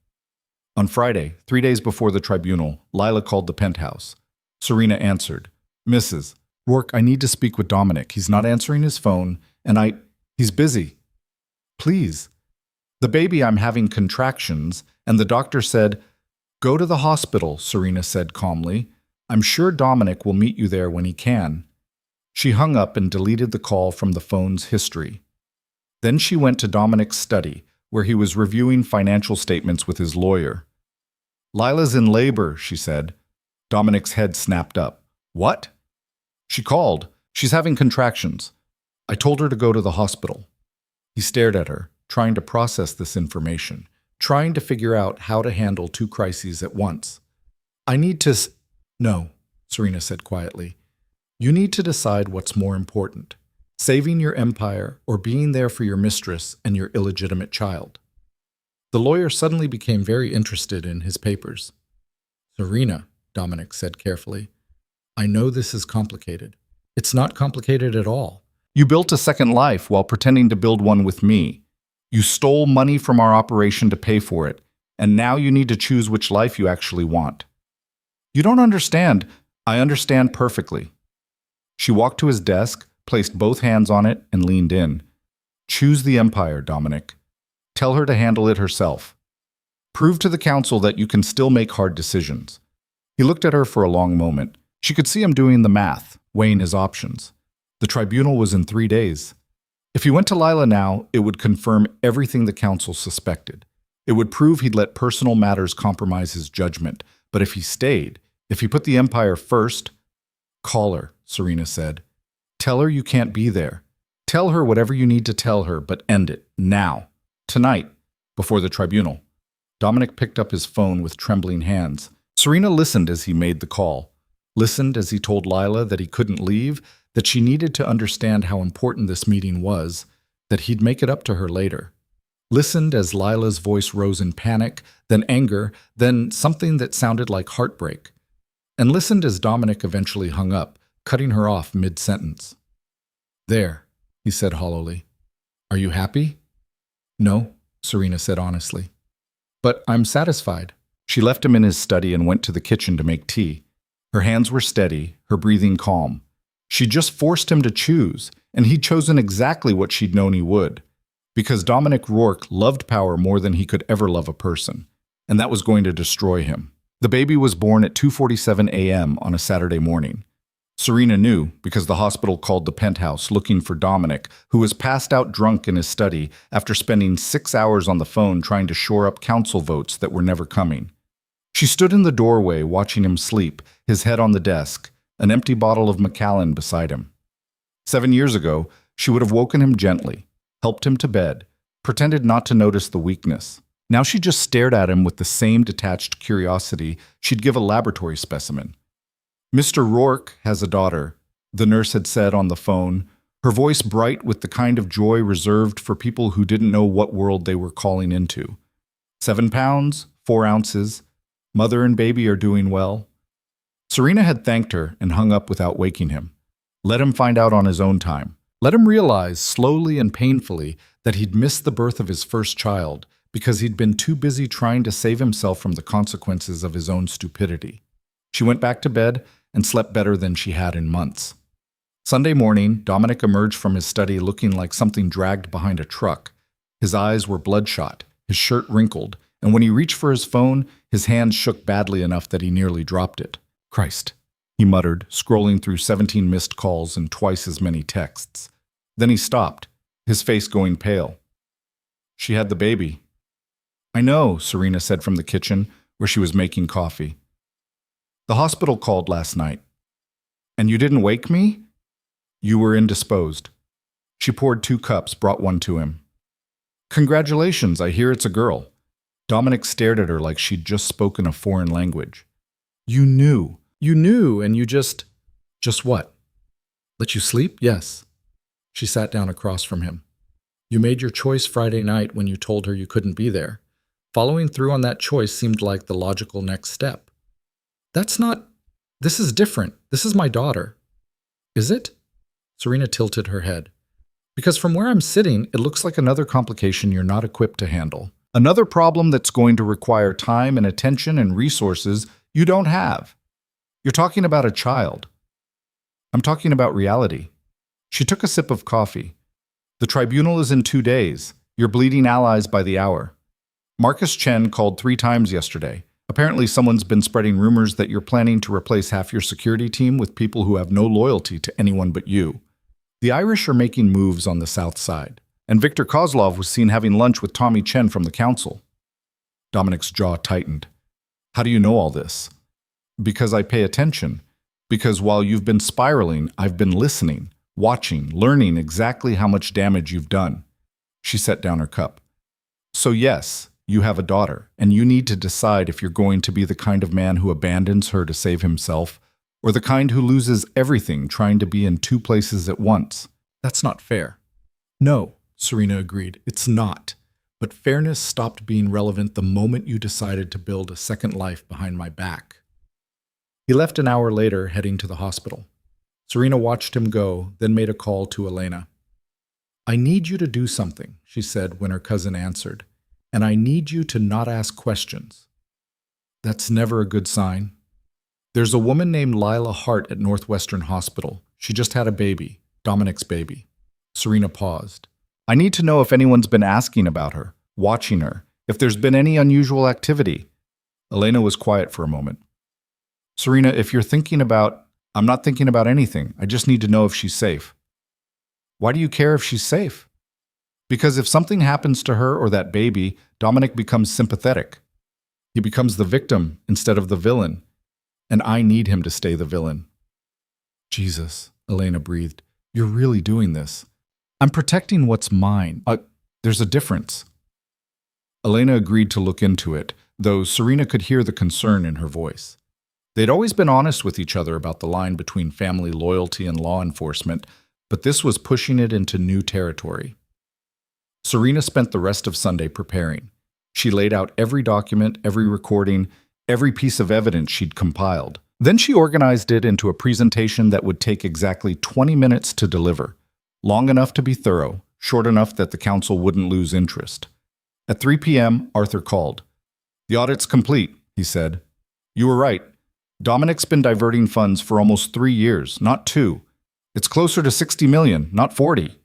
On Friday, 3 days before the tribunal, Lila called the penthouse. Serena answered. "Mrs. Rourke, I need to speak with Dominic. He's not answering his phone, and he's busy. Please. The baby, I'm having contractions, and the doctor said." "Go to the hospital," Serena said calmly. "I'm sure Dominic will meet you there when he can." She hung up and deleted the call from the phone's history. Then she went to Dominic's study, where he was reviewing financial statements with his lawyer. "Lila's in labor," she said. Dominic's head snapped up. "What?" "She called. She's having contractions. I told her to go to the hospital." He stared at her, trying to process this information, trying to figure out how to handle two crises at once. "I need to No," Serena said quietly. "You need to decide what's more important, saving your empire or being there for your mistress and your illegitimate child." The lawyer suddenly became very interested in his papers. "Serena," Dominic said carefully, "I know this is complicated. It's not complicated at all. You built a second life while pretending to build one with me. You stole money from our operation to pay for it, and now you need to choose which life you actually want." "You don't understand." "I understand perfectly." She walked to his desk, placed both hands on it, and leaned in. "Choose the empire, Dominic. Tell her to handle it herself. Prove to the council that you can still make hard decisions." He looked at her for a long moment. She could see him doing the math, weighing his options. The tribunal was in 3 days. If he went to Lila now, it would confirm everything the council suspected. It would prove he'd let personal matters compromise his judgment. But if he stayed, if he put the empire first— "Call her," Serena said. "Tell her you can't be there. Tell her whatever you need to tell her, but end it, now. Tonight, before the tribunal." Dominic picked up his phone with trembling hands. Serena listened as he made the call. Listened as he told Lila that he couldn't leave, that she needed to understand how important this meeting was, that he'd make it up to her later. Listened as Lila's voice rose in panic, then anger, then something that sounded like heartbreak. And listened as Dominic eventually hung up, cutting her off mid-sentence. "There," he said hollowly. "Are you happy?" "No," Serena said honestly. "But I'm satisfied." She left him in his study and went to the kitchen to make tea. Her hands were steady, her breathing calm. She just forced him to choose, and he'd chosen exactly what she'd known he would. Because Dominic Rourke loved power more than he could ever love a person, and that was going to destroy him. The baby was born at 2:47 a.m. on a Saturday morning. Serena knew because the hospital called the penthouse looking for Dominic, who was passed out drunk in his study after spending 6 hours on the phone trying to shore up council votes that were never coming. She stood in the doorway watching him sleep, his head on the desk, an empty bottle of Macallan beside him. 7 years ago, she would have woken him gently, helped him to bed, pretended not to notice the weakness. Now she just stared at him with the same detached curiosity she'd give a laboratory specimen. "Mr. Rourke has a daughter," the nurse had said on the phone, her voice bright with the kind of joy reserved for people who didn't know what world they were calling into. 7 pounds, 4 ounces. Mother and baby are doing well. Serena had thanked her and hung up without waking him. Let him find out on his own time. Let him realize, slowly and painfully, that he'd missed the birth of his first child because he'd been too busy trying to save himself from the consequences of his own stupidity. She went back to bed and slept better than she had in months. Sunday morning, Dominic emerged from his study looking like something dragged behind a truck. His eyes were bloodshot, his shirt wrinkled, and when he reached for his phone, his hands shook badly enough that he nearly dropped it. "Christ," he muttered, scrolling through 17 missed calls and twice as many texts. Then he stopped, his face going pale. "She had the baby." "I know," Serena said from the kitchen, where she was making coffee. "The hospital called last night." "And you didn't wake me?" "You were indisposed." She poured 2 cups, brought one to him. "Congratulations, I hear it's a girl." Dominic stared at her like she'd just spoken a foreign language. You knew, and you just what? Let you sleep? Yes." She sat down across from him. "You made your choice Friday night when you told her you couldn't be there. Following through on that choice seemed like the logical next step." This is different. This is my daughter." "Is it?" Serena tilted her head. "Because from where I'm sitting, it looks like another complication you're not equipped to handle. Another problem that's going to require time and attention and resources you don't have. You're talking about a child. I'm talking about reality." She took a sip of coffee. "The tribunal is in 2 days. You're bleeding allies by the hour. Marcus Chen called 3 times yesterday. Apparently someone's been spreading rumors that you're planning to replace half your security team with people who have no loyalty to anyone but you. The Irish are making moves on the south side, and Viktor Kozlov was seen having lunch with Tommy Chen from the council." Dominic's jaw tightened. "How do you know all this?" "Because I pay attention. Because while you've been spiraling, I've been listening, watching, learning exactly how much damage you've done." She set down her cup. "So yes, you have a daughter, and you need to decide if you're going to be the kind of man who abandons her to save himself, or the kind who loses everything trying to be in 2 places at once. That's not fair." "No," Serena agreed, "it's not. But fairness stopped being relevant the moment you decided to build a second life behind my back." He left an hour later, heading to the hospital. Serena watched him go, then made a call to Elena. "I need you to do something," she said when her cousin answered. "And I need you to not ask questions." "That's never a good sign." "There's a woman named Lila Hart at Northwestern Hospital. She just had a baby, Dominic's baby." Serena paused. "I need to know if anyone's been asking about her, watching her, if there's been any unusual activity." Elena was quiet for a moment. "Serena, if you're thinking about... I'm not thinking about anything. I just need to know if she's safe." "Why do you care if she's safe?" "Because if something happens to her or that baby, Dominic becomes sympathetic. He becomes the victim instead of the villain. And I need him to stay the villain." "Jesus," Elena breathed. "You're really doing this." "I'm protecting what's mine. There's a difference." Elena agreed to look into it, though Serena could hear the concern in her voice. They'd always been honest with each other about the line between family loyalty and law enforcement, but this was pushing it into new territory. Serena spent the rest of Sunday preparing. She laid out every document, every recording, every piece of evidence she'd compiled. Then she organized it into a presentation that would take exactly 20 minutes to deliver, long enough to be thorough, short enough that the council wouldn't lose interest. At 3 p.m., Arthur called. "The audit's complete," he said. "You were right. Dominic's been diverting funds for almost 3 years, not 2. It's closer to 60 million, not 40.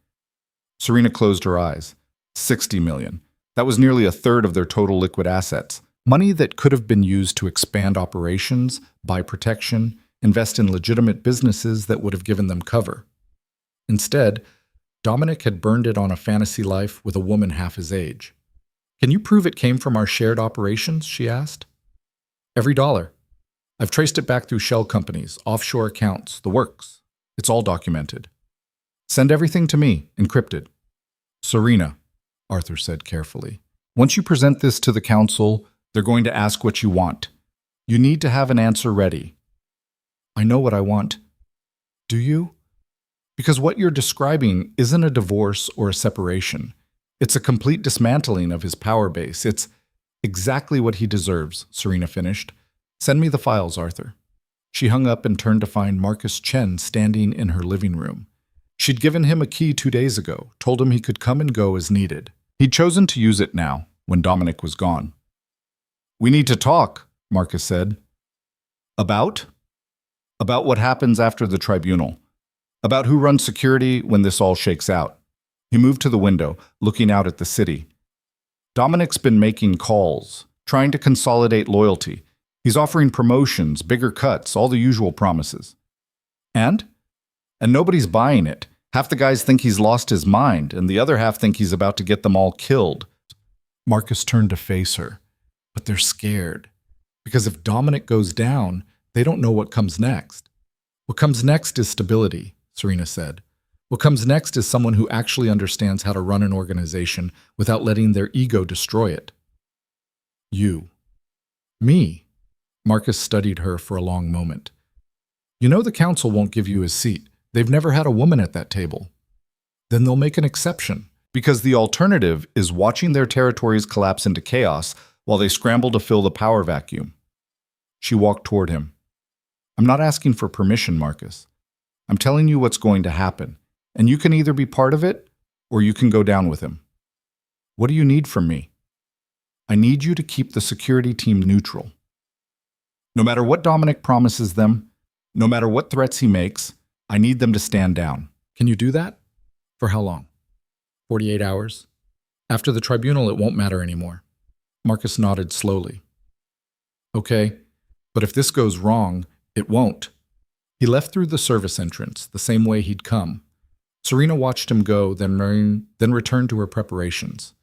Serena closed her eyes. 60 million. That was nearly a third of their total liquid assets. Money that could have been used to expand operations, buy protection, invest in legitimate businesses that would have given them cover. Instead, Dominic had burned it on a fantasy life with a woman half his age. "Can you prove it came from our shared operations?" she asked. Every dollar. I've traced it back through shell companies, offshore accounts, the works. It's all documented. Send everything to me, encrypted. Serena, Arthur said carefully. Once you present this to the council, they're going to ask what you want. You need to have an answer ready. I know what I want. Do you? Because what you're describing isn't a divorce or a separation. It's a complete dismantling of his power base. It's exactly what he deserves, Serena finished. Send me the files, Arthur. She hung up and turned to find Marcus Chen standing in her living room. She'd given him a key 2 days ago, told him he could come and go as needed. He'd chosen to use it now, when Dominic was gone. We need to talk, Marcus said. About? About what happens after the tribunal. About who runs security when this all shakes out. He moved to the window, looking out at the city. Dominic's been making calls, trying to consolidate loyalty. He's offering promotions, bigger cuts, all the usual promises. And nobody's buying it. Half the guys think he's lost his mind, and the other half think he's about to get them all killed. Marcus turned to face her, but they're scared. Because if Dominic goes down, they don't know what comes next. What comes next is stability, Serena said. What comes next is someone who actually understands how to run an organization without letting their ego destroy it. You. Me. Marcus studied her for a long moment. You know the council won't give you his seat. They've never had a woman at that table. Then they'll make an exception, because the alternative is watching their territories collapse into chaos while they scramble to fill the power vacuum. She walked toward him. I'm not asking for permission, Marcus. I'm telling you what's going to happen, and you can either be part of it or you can go down with him. What do you need from me? I need you to keep the security team neutral. No matter what Dominic promises them, no matter what threats he makes, I need them to stand down. Can you do that? For how long? 48 hours? After the tribunal, it won't matter anymore. Marcus nodded slowly. Okay, but if this goes wrong, it won't. He left through the service entrance, the same way he'd come. Serena watched him go, then returned to her preparations.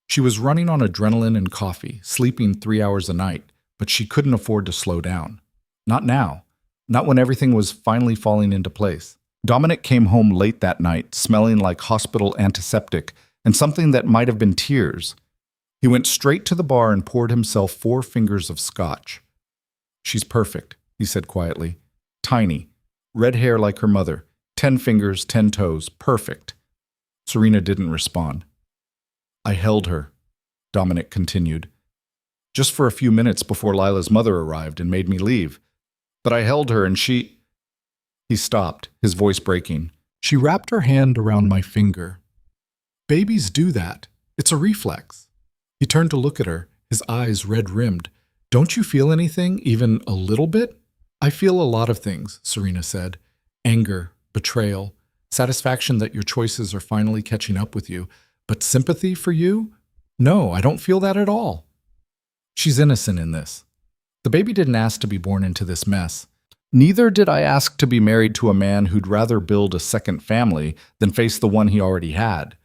She was running on adrenaline and coffee, sleeping 3 hours a night, but she couldn't afford to slow down. Not now. Not when everything was finally falling into place. Dominic came home late that night, smelling like hospital antiseptic and something that might have been tears. He went straight to the bar and poured himself 4 fingers of scotch. She's perfect, he said quietly. Tiny. Red hair like her mother. 10 fingers, 10 toes. Perfect. Serena didn't respond. I held her, Dominic continued. Just for a few minutes before Lila's mother arrived and made me leave. But I held her and she... He stopped, his voice breaking. She wrapped her hand around my finger. Babies do that. It's a reflex. He turned to look at her, his eyes red-rimmed. Don't you feel anything, even a little bit? I feel a lot of things, Serena said. Anger, betrayal, satisfaction that your choices are finally catching up with you. But sympathy for you? No, I don't feel that at all. She's innocent in this. The baby didn't ask to be born into this mess. Neither did I ask to be married to a man who'd rather build a second family than face the one he already had.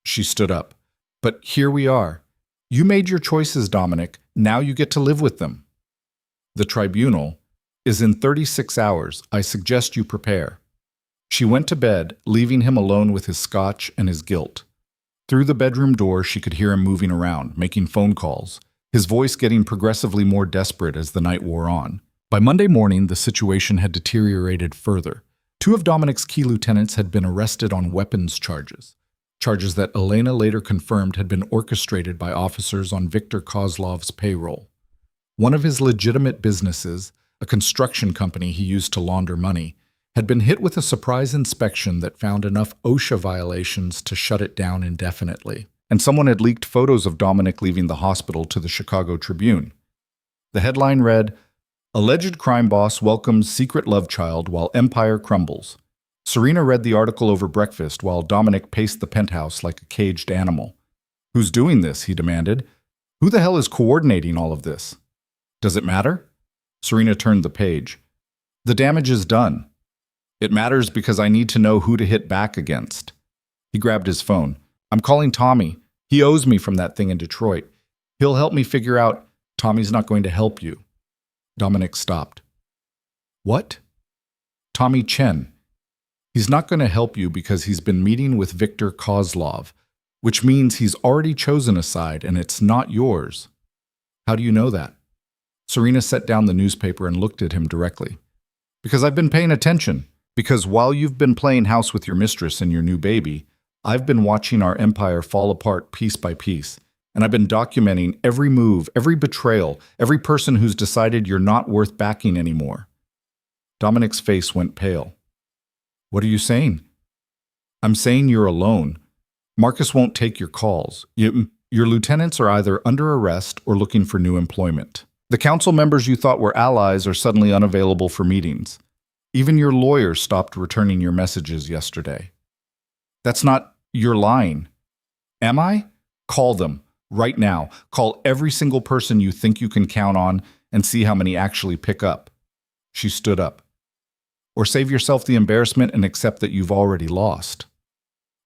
She stood up. But here we are. You made your choices, Dominic. Now you get to live with them. The tribunal is in 36 hours. I suggest you prepare. She went to bed, leaving him alone with his scotch and his guilt. Through the bedroom door, she could hear him moving around, making phone calls, his voice getting progressively more desperate as the night wore on. By Monday morning, the situation had deteriorated further. 2 of Dominic's key lieutenants had been arrested on weapons charges that Elena later confirmed had been orchestrated by officers on Viktor Kozlov's payroll. One of his legitimate businesses, a construction company he used to launder money, had been hit with a surprise inspection that found enough OSHA violations to shut it down indefinitely. And someone had leaked photos of Dominic leaving the hospital to the Chicago Tribune. The headline read, Alleged crime boss welcomes secret love child while empire crumbles. Serena read the article over breakfast while Dominic paced the penthouse like a caged animal. Who's doing this? He demanded. Who the hell is coordinating all of this? Does it matter? Serena turned the page. The damage is done. It matters because I need to know who to hit back against. He grabbed his phone. I'm calling Tommy. He owes me from that thing in Detroit. He'll help me figure out. Tommy's not going to help you. Dominic stopped. What? Tommy Chen. He's not going to help you because he's been meeting with Viktor Kozlov, which means he's already chosen a side and it's not yours. How do you know that? Serena set down the newspaper and looked at him directly. Because I've been paying attention. Because while you've been playing house with your mistress and your new baby, I've been watching our empire fall apart piece by piece. And I've been documenting every move, every betrayal, every person who's decided you're not worth backing anymore. Dominic's face went pale. What are you saying? I'm saying you're alone. Marcus won't take your calls. Your lieutenants are either under arrest or looking for new employment. The council members you thought were allies are suddenly unavailable for meetings. Even your lawyer stopped returning your messages yesterday. That's not... You're lying. Am I? Call them. Right now. Call every single person you think you can count on and see how many actually pick up. She stood up. Or save yourself the embarrassment and accept that you've already lost.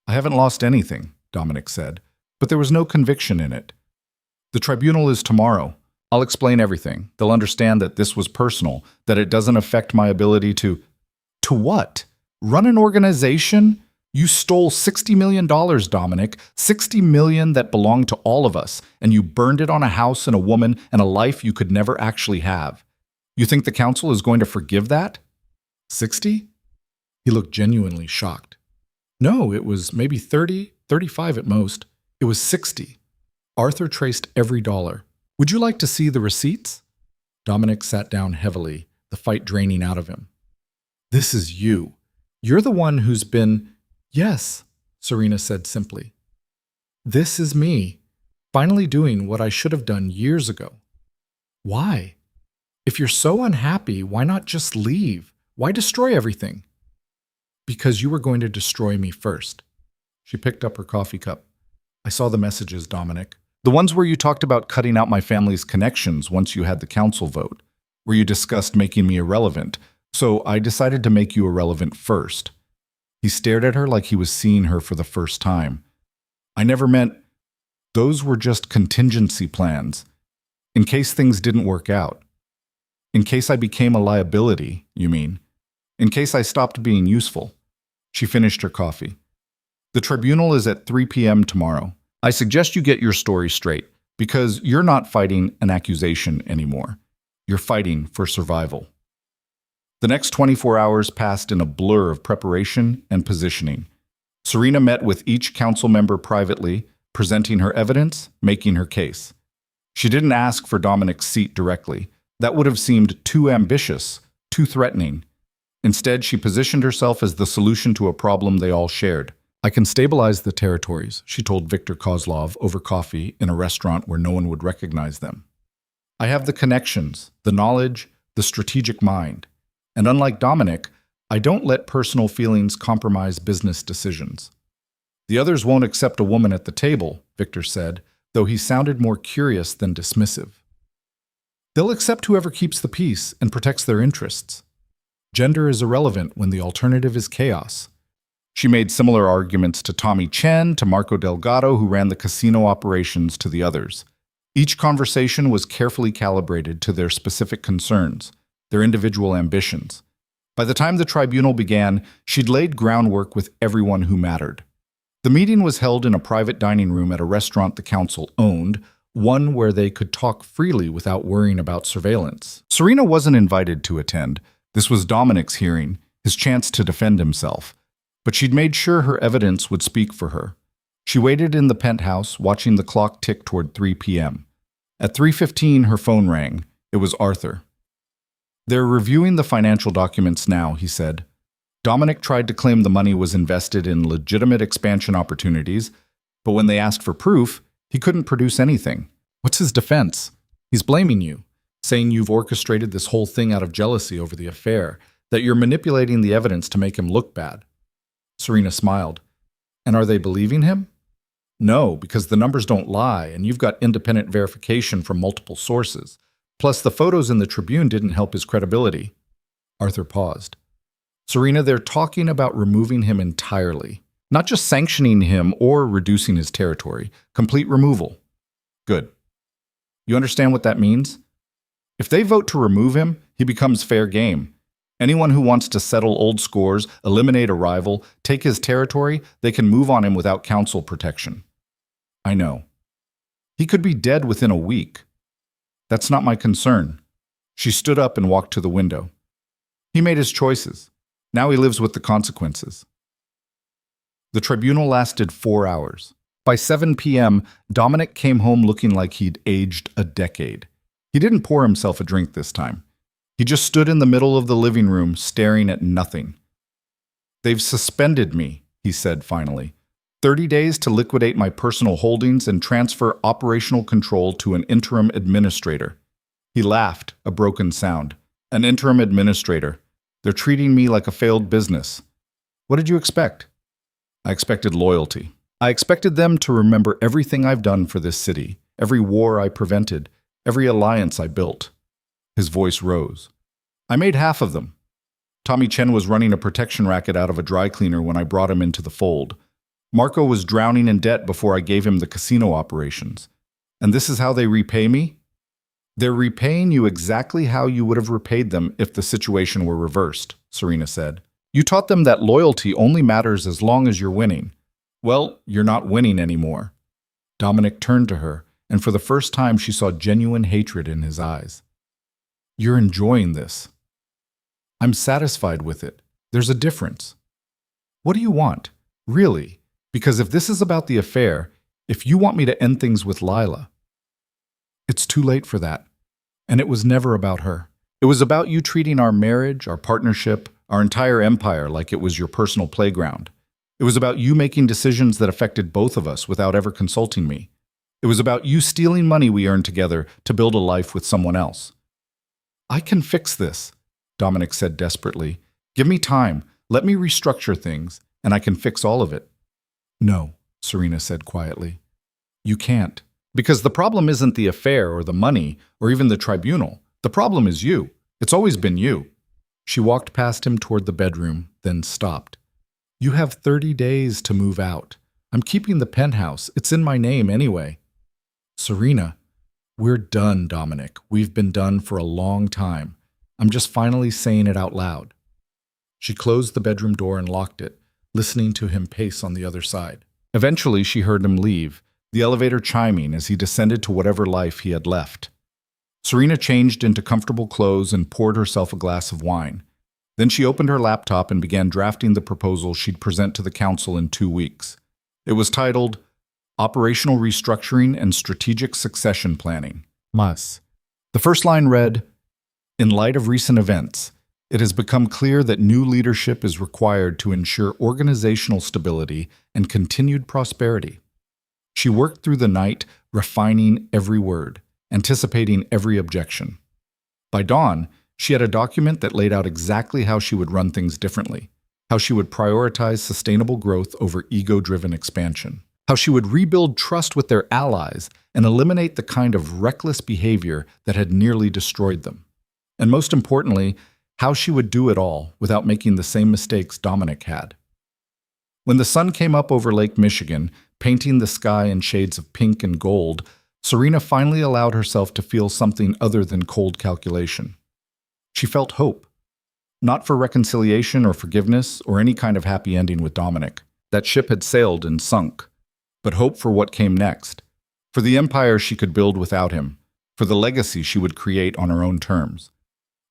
I haven't lost anything, Dominic said, but there was no conviction in it. The tribunal is tomorrow. I'll explain everything. They'll understand that this was personal, that it doesn't affect my ability to... To what? Run an organization? You stole $60 million, Dominic. $60 million that belonged to all of us, and you burned it on a house and a woman and a life you could never actually have. You think the council is going to forgive that? 60? He looked genuinely shocked. No, it was maybe 30, 35 at most. It was 60. Arthur traced every dollar. Would you like to see the receipts? Dominic sat down heavily, the fight draining out of him. This is you. You're the one who's been... Yes, Serena said simply. This is me, finally doing what I should have done years ago. Why? If you're so unhappy, why not just leave? Why destroy everything? Because you were going to destroy me first. She picked up her coffee cup. I saw the messages, Dominic. The ones where you talked about cutting out my family's connections once you had the council vote, where you discussed making me irrelevant, so I decided to make you irrelevant first. He stared at her like he was seeing her for the first time. I never meant... Those were just contingency plans. In case things didn't work out. In case I became a liability, you mean. In case I stopped being useful. She finished her coffee. The tribunal is at 3 p.m. tomorrow. I suggest you get your story straight, because you're not fighting an accusation anymore. You're fighting for survival. The next 24 hours passed in a blur of preparation and positioning. Serena met with each council member privately, presenting her evidence, making her case. She didn't ask for Dominic's seat directly. That would have seemed too ambitious, too threatening. Instead, she positioned herself as the solution to a problem they all shared. I can stabilize the territories, she told Viktor Kozlov over coffee in a restaurant where no one would recognize them. I have the connections, the knowledge, the strategic mind. And unlike Dominic, I don't let personal feelings compromise business decisions. The others won't accept a woman at the table, Viktor said, though he sounded more curious than dismissive. They'll accept whoever keeps the peace and protects their interests. Gender is irrelevant when the alternative is chaos. She made similar arguments to Tommy Chen, to Marco Delgado, who ran the casino operations, to the others. Each conversation was carefully calibrated to their specific concerns, their individual ambitions. By the time the tribunal began, she'd laid groundwork with everyone who mattered. The meeting was held in a private dining room at a restaurant the council owned, one where they could talk freely without worrying about surveillance. Serena wasn't invited to attend. This was Dominic's hearing, his chance to defend himself. But she'd made sure her evidence would speak for her. She waited in the penthouse, watching the clock tick toward 3 p.m. At 3:15, her phone rang. It was Arthur. They're reviewing the financial documents now, he said. Dominic tried to claim the money was invested in legitimate expansion opportunities, but when they asked for proof, he couldn't produce anything. What's his defense? He's blaming you, saying you've orchestrated this whole thing out of jealousy over the affair, that you're manipulating the evidence to make him look bad. Serena smiled. And are they believing him? No, because the numbers don't lie, and you've got independent verification from multiple sources. Plus, the photos in the Tribune didn't help his credibility. Arthur paused. Serena, they're talking about removing him entirely. Not just sanctioning him or reducing his territory. Complete removal. Good. You understand what that means? If they vote to remove him, he becomes fair game. Anyone who wants to settle old scores, eliminate a rival, take his territory, they can move on him without council protection. I know. He could be dead within a week. That's not my concern. She stood up and walked to the window. He made his choices. Now he lives with the consequences. The tribunal lasted 4 hours. By 7 p.m., Dominic came home looking like he'd aged a decade. He didn't pour himself a drink this time. He just stood in the middle of the living room, staring at nothing. "They've suspended me," he said finally. 30 days to liquidate my personal holdings and transfer operational control to an interim administrator. He laughed, a broken sound. An interim administrator. They're treating me like a failed business. What did you expect? I expected loyalty. I expected them to remember everything I've done for this city, every war I prevented, every alliance I built. His voice rose. I made half of them. Tommy Chen was running a protection racket out of a dry cleaner when I brought him into the fold. Marco was drowning in debt before I gave him the casino operations. And this is how they repay me? They're repaying you exactly how you would have repaid them if the situation were reversed, Serena said. You taught them that loyalty only matters as long as you're winning. Well, you're not winning anymore. Dominic turned to her, and for the first time she saw genuine hatred in his eyes. You're enjoying this. I'm satisfied with it. There's a difference. What do you want? Really? Because if this is about the affair, if you want me to end things with Lila, it's too late for that. And it was never about her. It was about you treating our marriage, our partnership, our entire empire like it was your personal playground. It was about you making decisions that affected both of us without ever consulting me. It was about you stealing money we earned together to build a life with someone else. I can fix this, Dominic said desperately. Give me time. Let me restructure things, and I can fix all of it. No, Serena said quietly. You can't. Because the problem isn't the affair or the money or even the tribunal. The problem is you. It's always been you. She walked past him toward the bedroom, then stopped. You have 30 days to move out. I'm keeping the penthouse. It's in my name anyway. Serena, we're done, Dominic. We've been done for a long time. I'm just finally saying it out loud. She closed the bedroom door and locked it, listening to him pace on the other side. Eventually, she heard him leave, the elevator chiming as he descended to whatever life he had left. Serena changed into comfortable clothes and poured herself a glass of wine. Then she opened her laptop and began drafting the proposal she'd present to the council in 2 weeks. It was titled, Operational Restructuring and Strategic Succession Planning. MUS. The first line read, In light of recent events, it has become clear that new leadership is required to ensure organizational stability and continued prosperity. She worked through the night, refining every word, anticipating every objection. By dawn, she had a document that laid out exactly how she would run things differently, how she would prioritize sustainable growth over ego-driven expansion, how she would rebuild trust with their allies and eliminate the kind of reckless behavior that had nearly destroyed them. And most importantly, how she would do it all without making the same mistakes Dominic had. When the sun came up over Lake Michigan, painting the sky in shades of pink and gold, Serena finally allowed herself to feel something other than cold calculation. She felt hope. Not for reconciliation or forgiveness or any kind of happy ending with Dominic. That ship had sailed and sunk. But hope for what came next. For the empire she could build without him. For the legacy she would create on her own terms.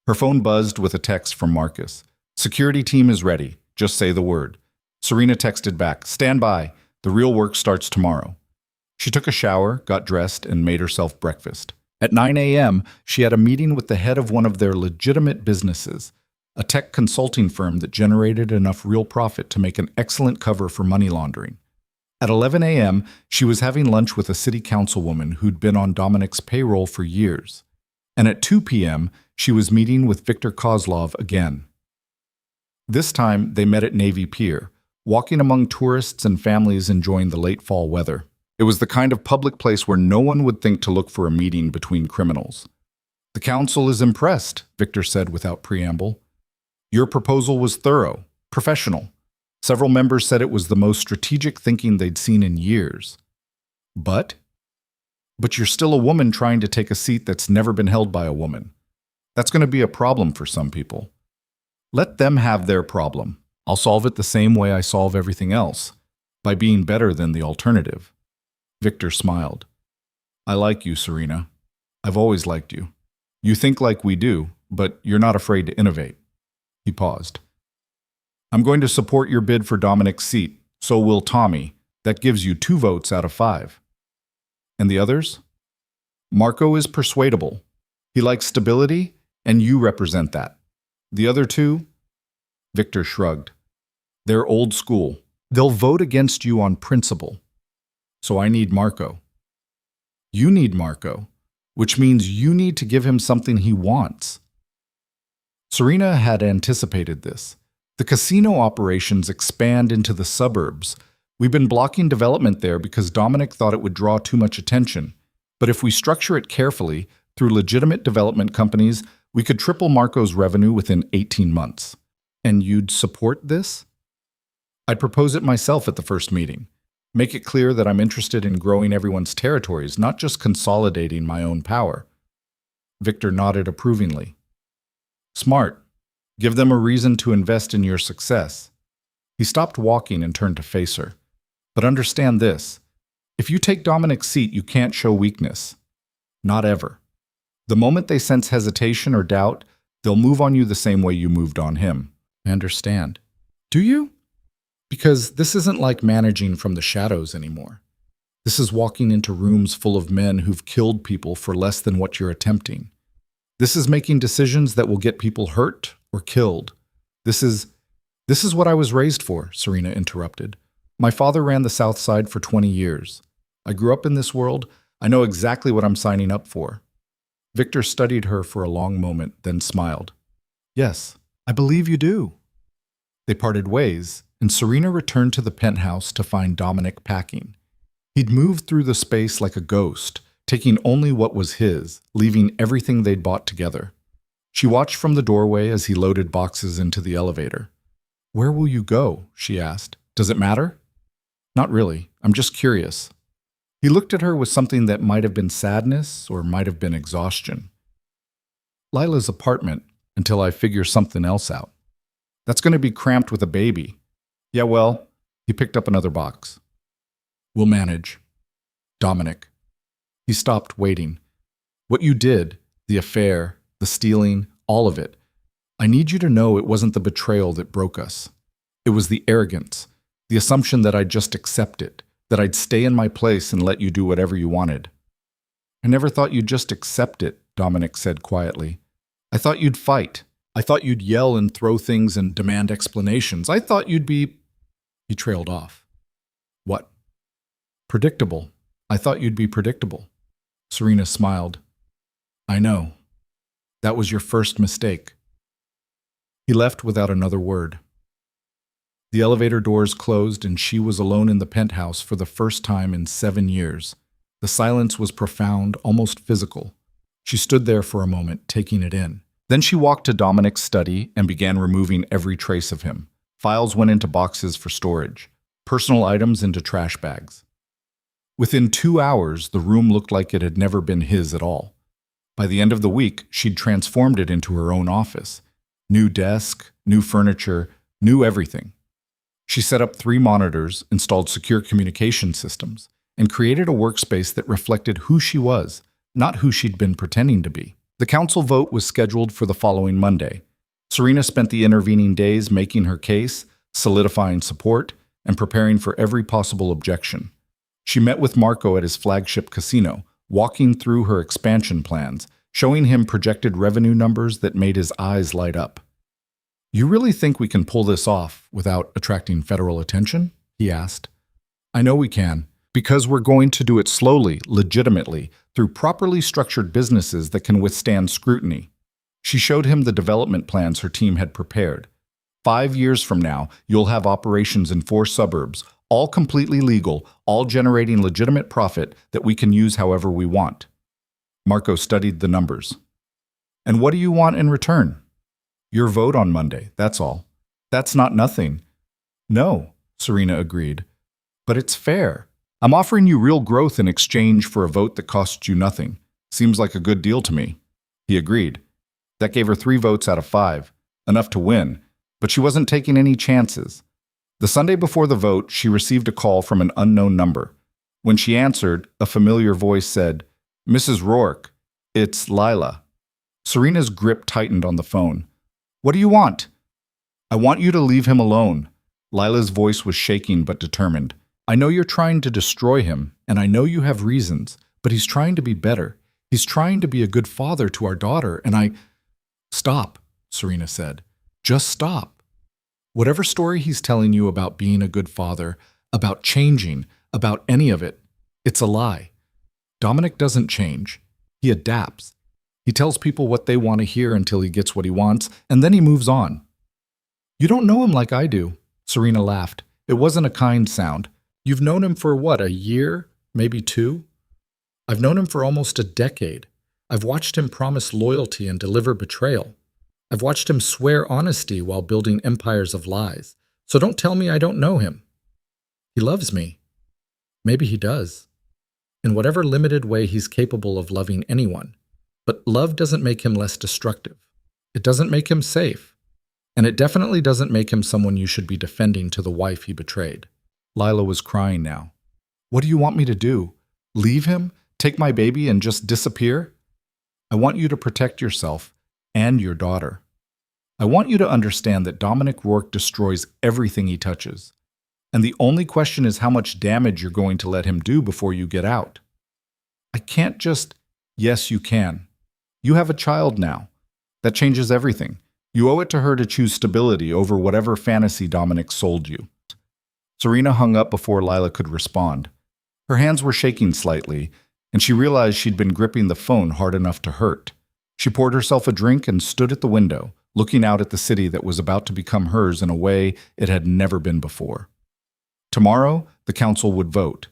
Her phone buzzed with a text from Marcus. Security team is ready. Just say the word. Serena texted back, Stand by. The real work starts tomorrow. She took a shower, got dressed, and made herself breakfast. At 9 a.m., she had a meeting with the head of one of their legitimate businesses, a tech consulting firm that generated enough real profit to make an excellent cover for money laundering. At 11 a.m., she was having lunch with a city councilwoman who'd been on Dominic's payroll for years. And at 2 p.m., she was meeting with Victor Kozlov again. This time, they met at Navy Pier, walking among tourists and families enjoying the late fall weather. It was the kind of public place where no one would think to look for a meeting between criminals. The council is impressed, Victor said without preamble. Your proposal was thorough, professional. Several members said it was the most strategic thinking they'd seen in years. But But you're still a woman trying to take a seat that's never been held by a woman. That's going to be a problem for some people. Let them have their problem. I'll solve it the same way I solve everything else, by being better than the alternative. Victor smiled. I like you, Serena. I've always liked you. You think like we do, but you're not afraid to innovate. He paused. I'm going to support your bid for Dominic's seat. So will Tommy. That gives you 2 votes out of 5. And the others? Marco is persuadable. He likes stability, and you represent that. The other 2? Victor shrugged. They're old school. They'll vote against you on principle. So I need Marco. You need Marco, which means you need to give him something he wants. Serena had anticipated this. The casino operations expand into the suburbs. We've been blocking development there because Dominic thought it would draw too much attention. But if we structure it carefully, through legitimate development companies, we could triple Marco's revenue within 18 months. And you'd support this? I'd propose it myself at the first meeting. Make it clear that I'm interested in growing everyone's territories, not just consolidating my own power. Victor nodded approvingly. Smart. Give them a reason to invest in your success. He stopped walking and turned to face her. But understand this. If you take Dominic's seat, you can't show weakness. Not ever. The moment they sense hesitation or doubt, they'll move on you the same way you moved on him. I understand. Do you? Because this isn't like managing from the shadows anymore. This is walking into rooms full of men who've killed people for less than what you're attempting. This is making decisions that will get people hurt or killed. This is what I was raised for, Serena interrupted. My father ran the South Side for 20 years. I grew up in this world. I know exactly what I'm signing up for. Victor studied her for a long moment, then smiled. Yes, I believe you do. They parted ways, and Serena returned to the penthouse to find Dominic packing. He'd moved through the space like a ghost, taking only what was his, leaving everything they'd bought together. She watched from the doorway as he loaded boxes into the elevator. Where will you go? She asked. Does it matter? Not really. I'm just curious. He looked at her with something that might have been sadness or might have been exhaustion. Lila's apartment, until I figure something else out. That's going to be cramped with a baby. Yeah, well, he picked up another box. We'll manage. Dominic. He stopped, waiting. What you did, the affair, the stealing, all of it, I need you to know it wasn't the betrayal that broke us. It was the arrogance, the assumption that I'd just accept it, that I'd stay in my place and let you do whatever you wanted. I never thought you'd just accept it, Dominic said quietly. I thought you'd fight. I thought you'd yell and throw things and demand explanations. I thought you'd be... He trailed off. What? Predictable. I thought you'd be predictable. Serena smiled. I know. That was your first mistake. He left without another word. The elevator doors closed and she was alone in the penthouse for the first time in 7 years. The silence was profound, almost physical. She stood there for a moment, taking it in. Then she walked to Dominic's study and began removing every trace of him. Files went into boxes for storage, personal items into trash bags. Within 2 hours, the room looked like it had never been his at all. By the end of the week, she'd transformed it into her own office. New desk, new furniture, new everything. She set up 3 monitors, installed secure communication systems, and created a workspace that reflected who she was, not who she'd been pretending to be. The council vote was scheduled for the following Monday. Serena spent the intervening days making her case, solidifying support, and preparing for every possible objection. She met with Marco at his flagship casino, walking through her expansion plans, showing him projected revenue numbers that made his eyes light up. You really think we can pull this off without attracting federal attention? He asked. I know we can, because we're going to do it slowly, legitimately, through properly structured businesses that can withstand scrutiny. She showed him the development plans her team had prepared. 5 years from now, you'll have operations in 4 suburbs, all completely legal, all generating legitimate profit that we can use however we want. Marco studied the numbers. And what do you want in return? Your vote on Monday, that's all. That's not nothing. No, Serena agreed. But it's fair. I'm offering you real growth in exchange for a vote that costs you nothing. Seems like a good deal to me." He agreed. That gave her 3 votes out of 5, enough to win, but she wasn't taking any chances. The Sunday before the vote, she received a call from an unknown number. When she answered, a familiar voice said, "Mrs. Rourke, it's Lila." Serena's grip tightened on the phone. "What do you want?" "I want you to leave him alone." Lila's voice was shaking but determined. "I know you're trying to destroy him, and I know you have reasons, but he's trying to be better. He's trying to be a good father to our daughter, and I—" "Stop," Serena said. "Just stop. Whatever story he's telling you about being a good father, about changing, about any of it, it's a lie. Dominic doesn't change. He adapts. He tells people what they want to hear until he gets what he wants, and then he moves on." "You don't know him like I do," Serena laughed. It wasn't a kind sound. "You've known him for what, a year? Maybe 2? I've known him for almost a decade. I've watched him promise loyalty and deliver betrayal. I've watched him swear honesty while building empires of lies. So don't tell me I don't know him. He loves me. Maybe he does. In whatever limited way he's capable of loving anyone. But love doesn't make him less destructive. It doesn't make him safe. And it definitely doesn't make him someone you should be defending to the wife he betrayed." Lila was crying now. "What do you want me to do? Leave him? Take my baby and just disappear? I want you to protect yourself and your daughter. I want you to understand that Dominic Rourke destroys everything he touches. And the only question is how much damage you're going to let him do before you get out. I can't just—" "Yes, you can. You have a child now. That changes everything. You owe it to her to choose stability over whatever fantasy Dominic sold you." Serena hung up before Lila could respond. Her hands were shaking slightly, and she realized she'd been gripping the phone hard enough to hurt. She poured herself a drink and stood at the window, looking out at the city that was about to become hers in a way it had never been before. Tomorrow, the council would vote,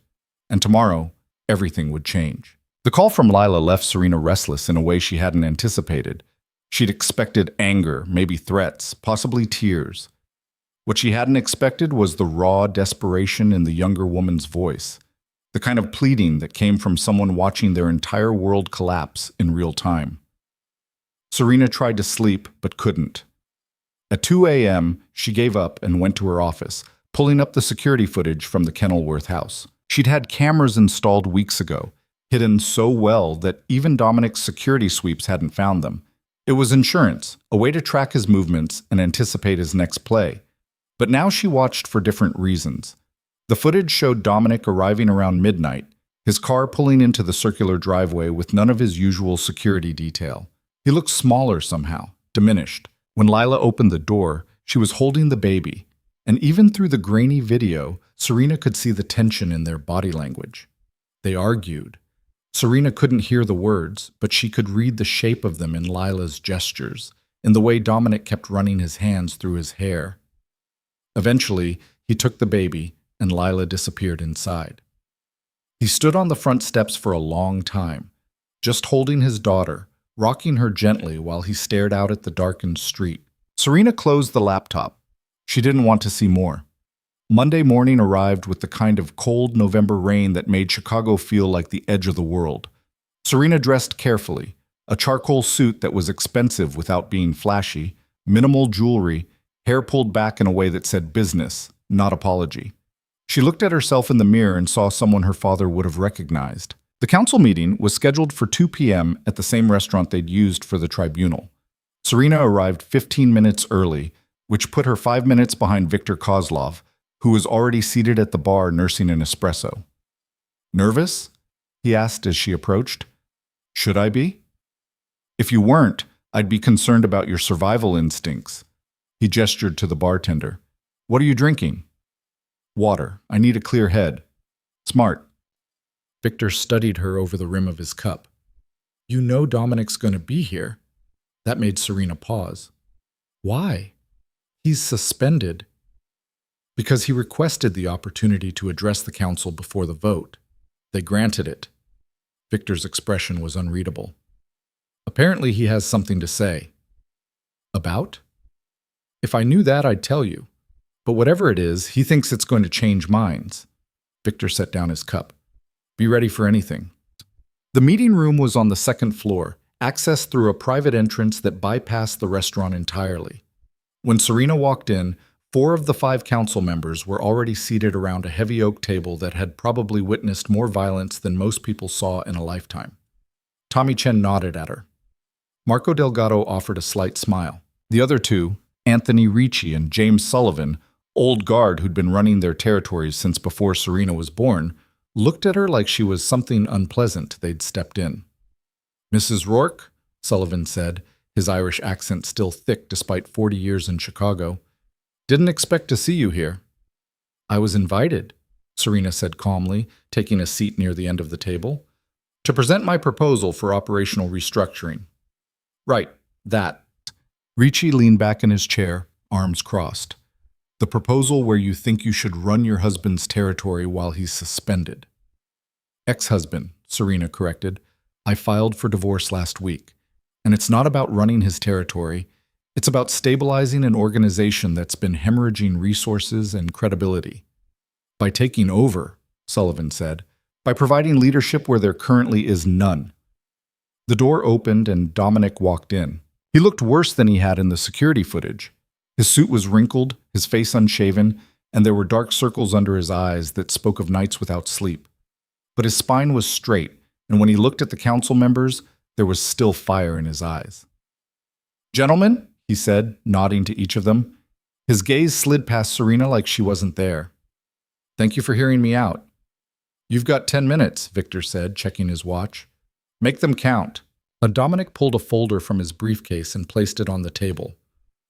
and tomorrow, everything would change. The call from Lila left Serena restless in a way she hadn't anticipated. She'd expected anger, maybe threats, possibly tears. What she hadn't expected was the raw desperation in the younger woman's voice, the kind of pleading that came from someone watching their entire world collapse in real time. Serena tried to sleep, but couldn't. At 2 a.m., she gave up and went to her office, pulling up the security footage from the Kenilworth house. She'd had cameras installed weeks ago, hidden so well that even Dominic's security sweeps hadn't found them. It was insurance, a way to track his movements and anticipate his next play. But now she watched for different reasons. The footage showed Dominic arriving around midnight, his car pulling into the circular driveway with none of his usual security detail. He looked smaller somehow, diminished. When Lila opened the door, she was holding the baby, and even through the grainy video, Serena could see the tension in their body language. They argued. Serena couldn't hear the words, but she could read the shape of them in Lila's gestures, in the way Dominic kept running his hands through his hair. Eventually, he took the baby, and Lila disappeared inside. He stood on the front steps for a long time, just holding his daughter, rocking her gently while he stared out at the darkened street. Serena closed the laptop. She didn't want to see more. Monday morning arrived with the kind of cold November rain that made Chicago feel like the edge of the world. Serena dressed carefully, a charcoal suit that was expensive without being flashy, minimal jewelry, hair pulled back in a way that said business, not apology. She looked at herself in the mirror and saw someone her father would have recognized. The council meeting was scheduled for 2 p.m. at the same restaurant they'd used for the tribunal. Serena arrived 15 minutes early, which put her 5 minutes behind Victor Kozlov, who was already seated at the bar nursing an espresso. "Nervous?" he asked as she approached. "Should I be?" "If you weren't, I'd be concerned about your survival instincts." He gestured to the bartender. "What are you drinking?" "Water. I need a clear head." "Smart." Victor studied her over the rim of his cup. "You know Dominic's going to be here." That made Serena pause. "Why?" "He's suspended." "Because he requested the opportunity to address the council before the vote. They granted it." Victor's expression was unreadable. "Apparently he has something to say." "About?" "If I knew that, I'd tell you. But whatever it is, he thinks it's going to change minds." Victor set down his cup. Be ready for anything. The meeting room was on the second floor, accessed through a private entrance that bypassed the restaurant entirely. When Serena walked in, 4 of the 5 council members were already seated around a heavy oak table that had probably witnessed more violence than most people saw in a lifetime. Tommy Chen nodded at her. Marco Delgado offered a slight smile. The other 2, Anthony Ricci and James Sullivan, old guard who'd been running their territories since before Serena was born, looked at her like she was something unpleasant they'd stepped in. Mrs. Rourke, Sullivan said, his Irish accent still thick despite 40 years in Chicago. Didn't expect to see you here. I was invited, Serena said calmly, taking a seat near the end of the table, to present my proposal for operational restructuring. Right, that. Ricci leaned back in his chair, arms crossed. The proposal where you think you should run your husband's territory while he's suspended. Ex-husband, Serena corrected. I filed for divorce last week. And it's not about running his territory. It's about stabilizing an organization that's been hemorrhaging resources and credibility. By taking over, Sullivan said, by providing leadership where there currently is none. The door opened and Dominic walked in. He looked worse than he had in the security footage. His suit was wrinkled, his face unshaven, and there were dark circles under his eyes that spoke of nights without sleep. But his spine was straight, and when he looked at the council members, there was still fire in his eyes. Gentlemen, he said, nodding to each of them. His gaze slid past Serena like she wasn't there. Thank you for hearing me out. You've got 10 minutes, Victor said, checking his watch. Make them count. Dominic pulled a folder from his briefcase and placed it on the table.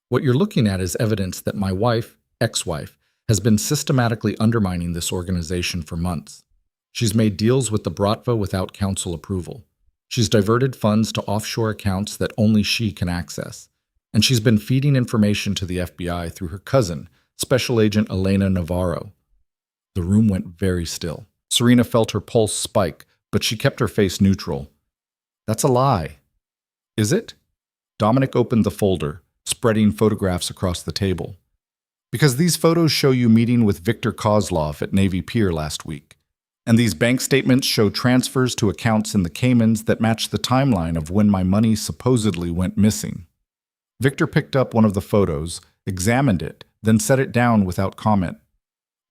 What you're looking at is evidence that my wife, ex-wife, has been systematically undermining this organization for months. She's made deals with the Bratva without council approval. She's diverted funds to offshore accounts that only she can access. And she's been feeding information to the FBI through her cousin, Special Agent Elena Navarro. The room went very still. Serena felt her pulse spike, but she kept her face neutral. That's a lie. Is it? Dominic opened the folder, spreading photographs across the table. Because these photos show you meeting with Victor Kozlov at Navy Pier last week. And these bank statements show transfers to accounts in the Caymans that match the timeline of when my money supposedly went missing. Victor picked up one of the photos, examined it, then set it down without comment.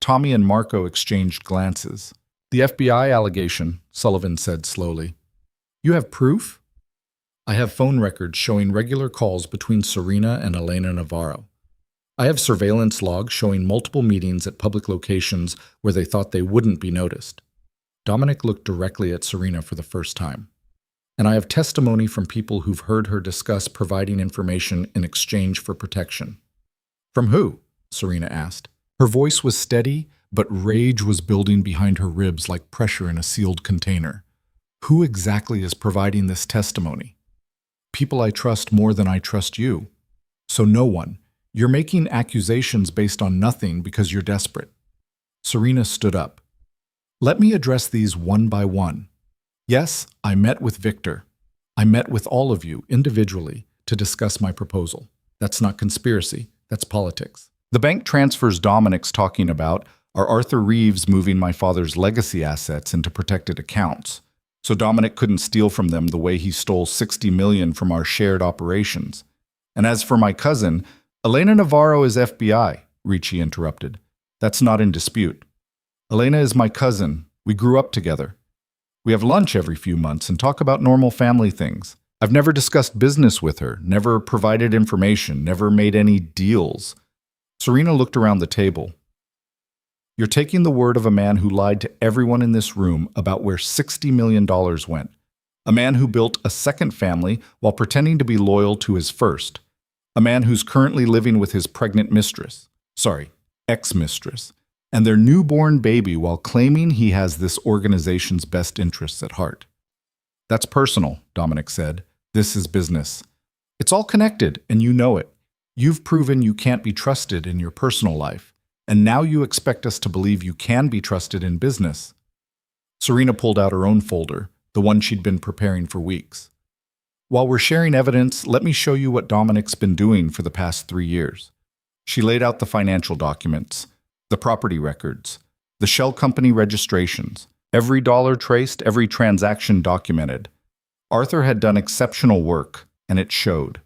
Tommy and Marco exchanged glances. The FBI allegation, Sullivan said slowly. You have proof? I have phone records showing regular calls between Serena and Elena Navarro. I have surveillance logs showing multiple meetings at public locations where they thought they wouldn't be noticed. Dominic looked directly at Serena for the first time. And I have testimony from people who've heard her discuss providing information in exchange for protection. From who? Serena asked. Her voice was steady, but rage was building behind her ribs like pressure in a sealed container. Who exactly is providing this testimony? People I trust more than I trust you. So no one. You're making accusations based on nothing because you're desperate. Serena stood up. Let me address these one by one. Yes, I met with Victor. I met with all of you individually to discuss my proposal. That's not conspiracy, that's politics. The bank transfers Dominic's talking about are Arthur Reeves moving my father's legacy assets into protected accounts. So Dominic couldn't steal from them the way he stole $60 million from our shared operations. And as for my cousin, Elena Navarro is FBI, Ricci interrupted. That's not in dispute. Elena is my cousin. We grew up together. We have lunch every few months and talk about normal family things. I've never discussed business with her, never provided information, never made any deals. Serena looked around the table. You're taking the word of a man who lied to everyone in this room about where $60 million went. A man who built a second family while pretending to be loyal to his first. A man who's currently living with his pregnant ex-mistress, and their newborn baby while claiming he has this organization's best interests at heart. That's personal, Dominic said. This is business. It's all connected, and you know it. You've proven you can't be trusted in your personal life, and now you expect us to believe you can be trusted in business. Serena pulled out her own folder, the one she'd been preparing for weeks. While we're sharing evidence, let me show you what Dominic's been doing for the past 3 years. She laid out the financial documents, the property records, The shell company registrations. Every dollar traced, every transaction documented. Arthur had done exceptional work, and it showed.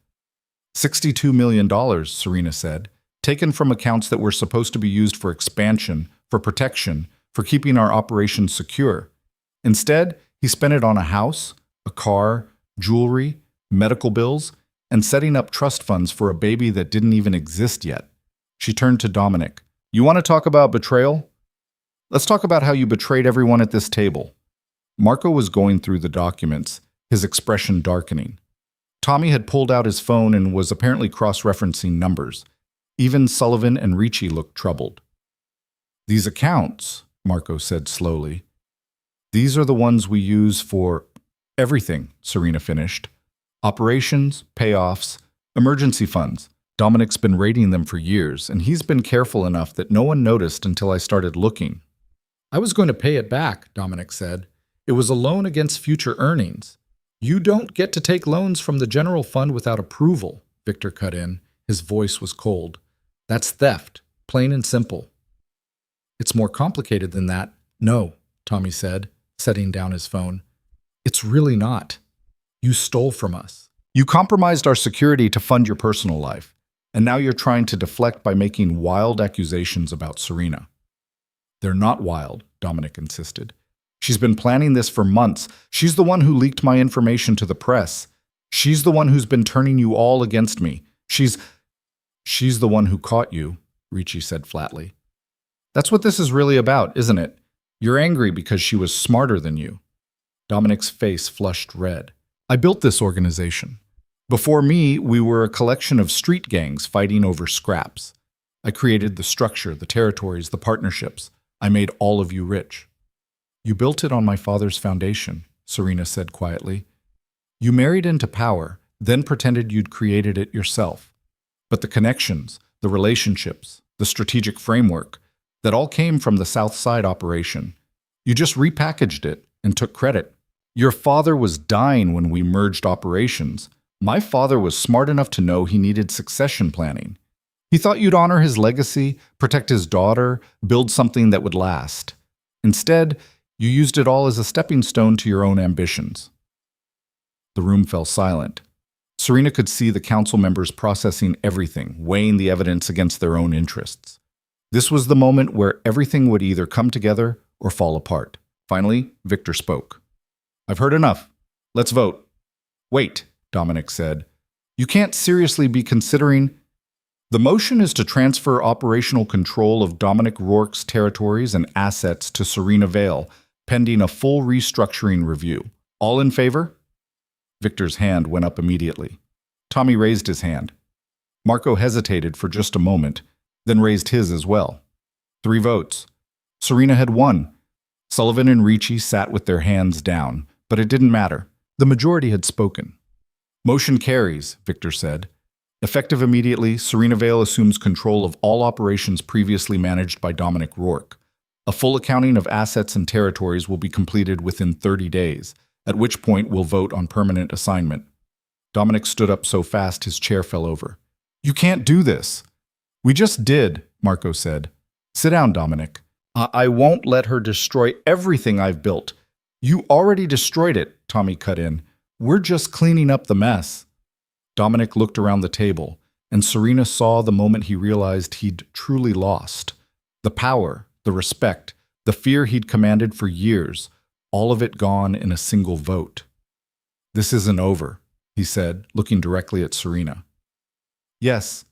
$62 million, Serena said, taken from accounts that were supposed to be used for expansion, for protection, for keeping our operations secure. Instead, he spent it on a house, a car, jewelry, medical bills, and setting up trust funds for a baby that didn't even exist yet. She turned to Dominic. You want to talk about betrayal? Let's talk about how you betrayed everyone at this table. Marco was going through the documents, his expression darkening. Tommy had pulled out his phone and was apparently cross-referencing numbers. Even Sullivan and Ricci looked troubled. These accounts, Marco said slowly, these are the ones we use for everything, Serena finished. Operations, payoffs, emergency funds. Dominic's been raiding them for years, and he's been careful enough that no one noticed until I started looking. I was going to pay it back, Dominic said. It was a loan against future earnings. You don't get to take loans from the general fund without approval, Victor cut in. His voice was cold. That's theft, plain and simple. It's more complicated than that. No, Tommy said, setting down his phone. It's really not. You stole from us. You compromised our security to fund your personal life, and now you're trying to deflect by making wild accusations about Serena. They're not wild, Dominic insisted. She's been planning this for months. She's the one who leaked my information to the press. She's the one who's been turning you all against me. She's the one who caught you, Ricci said flatly. That's what this is really about, isn't it? You're angry because she was smarter than you. Dominic's face flushed red. I built this organization. Before me, we were a collection of street gangs fighting over scraps. I created the structure, the territories, the partnerships. I made all of you rich. You built it on my father's foundation, Serena said quietly. You married into power, then pretended you'd created it yourself. But the connections, the relationships, the strategic framework, that all came from the South Side operation. You just repackaged it and took credit. Your father was dying when we merged operations. My father was smart enough to know he needed succession planning. He thought you'd honor his legacy, protect his daughter, build something that would last. Instead, you used it all as a stepping stone to your own ambitions. The room fell silent. Serena could see the council members processing everything, weighing the evidence against their own interests. This was the moment where everything would either come together or fall apart. Finally, Victor spoke. I've heard enough. Let's vote. Wait, Dominic said. You can't seriously be considering... The motion is to transfer operational control of Dominic Rourke's territories and assets to Serena Vale, pending a full restructuring review. All in favor? Victor's hand went up immediately. Tommy raised his hand. Marco hesitated for just a moment, then raised his as well. 3 votes. Serena had won. Sullivan and Ricci sat with their hands down, but it didn't matter. The majority had spoken. Motion carries, Victor said. Effective immediately, Serena Vale assumes control of all operations previously managed by Dominic Rourke. A full accounting of assets and territories will be completed within 30 days, at which point we'll vote on permanent assignment. Dominic stood up so fast his chair fell over. You can't do this. We just did, Marco said. Sit down, Dominic. I won't let her destroy everything I've built. You already destroyed it, Tommy cut in. We're just cleaning up the mess. Dominic looked around the table, and Serena saw the moment he realized he'd truly lost. The power, the respect, the fear he'd commanded for years, all of it gone in a single vote. This isn't over, he said, looking directly at Serena. Yes,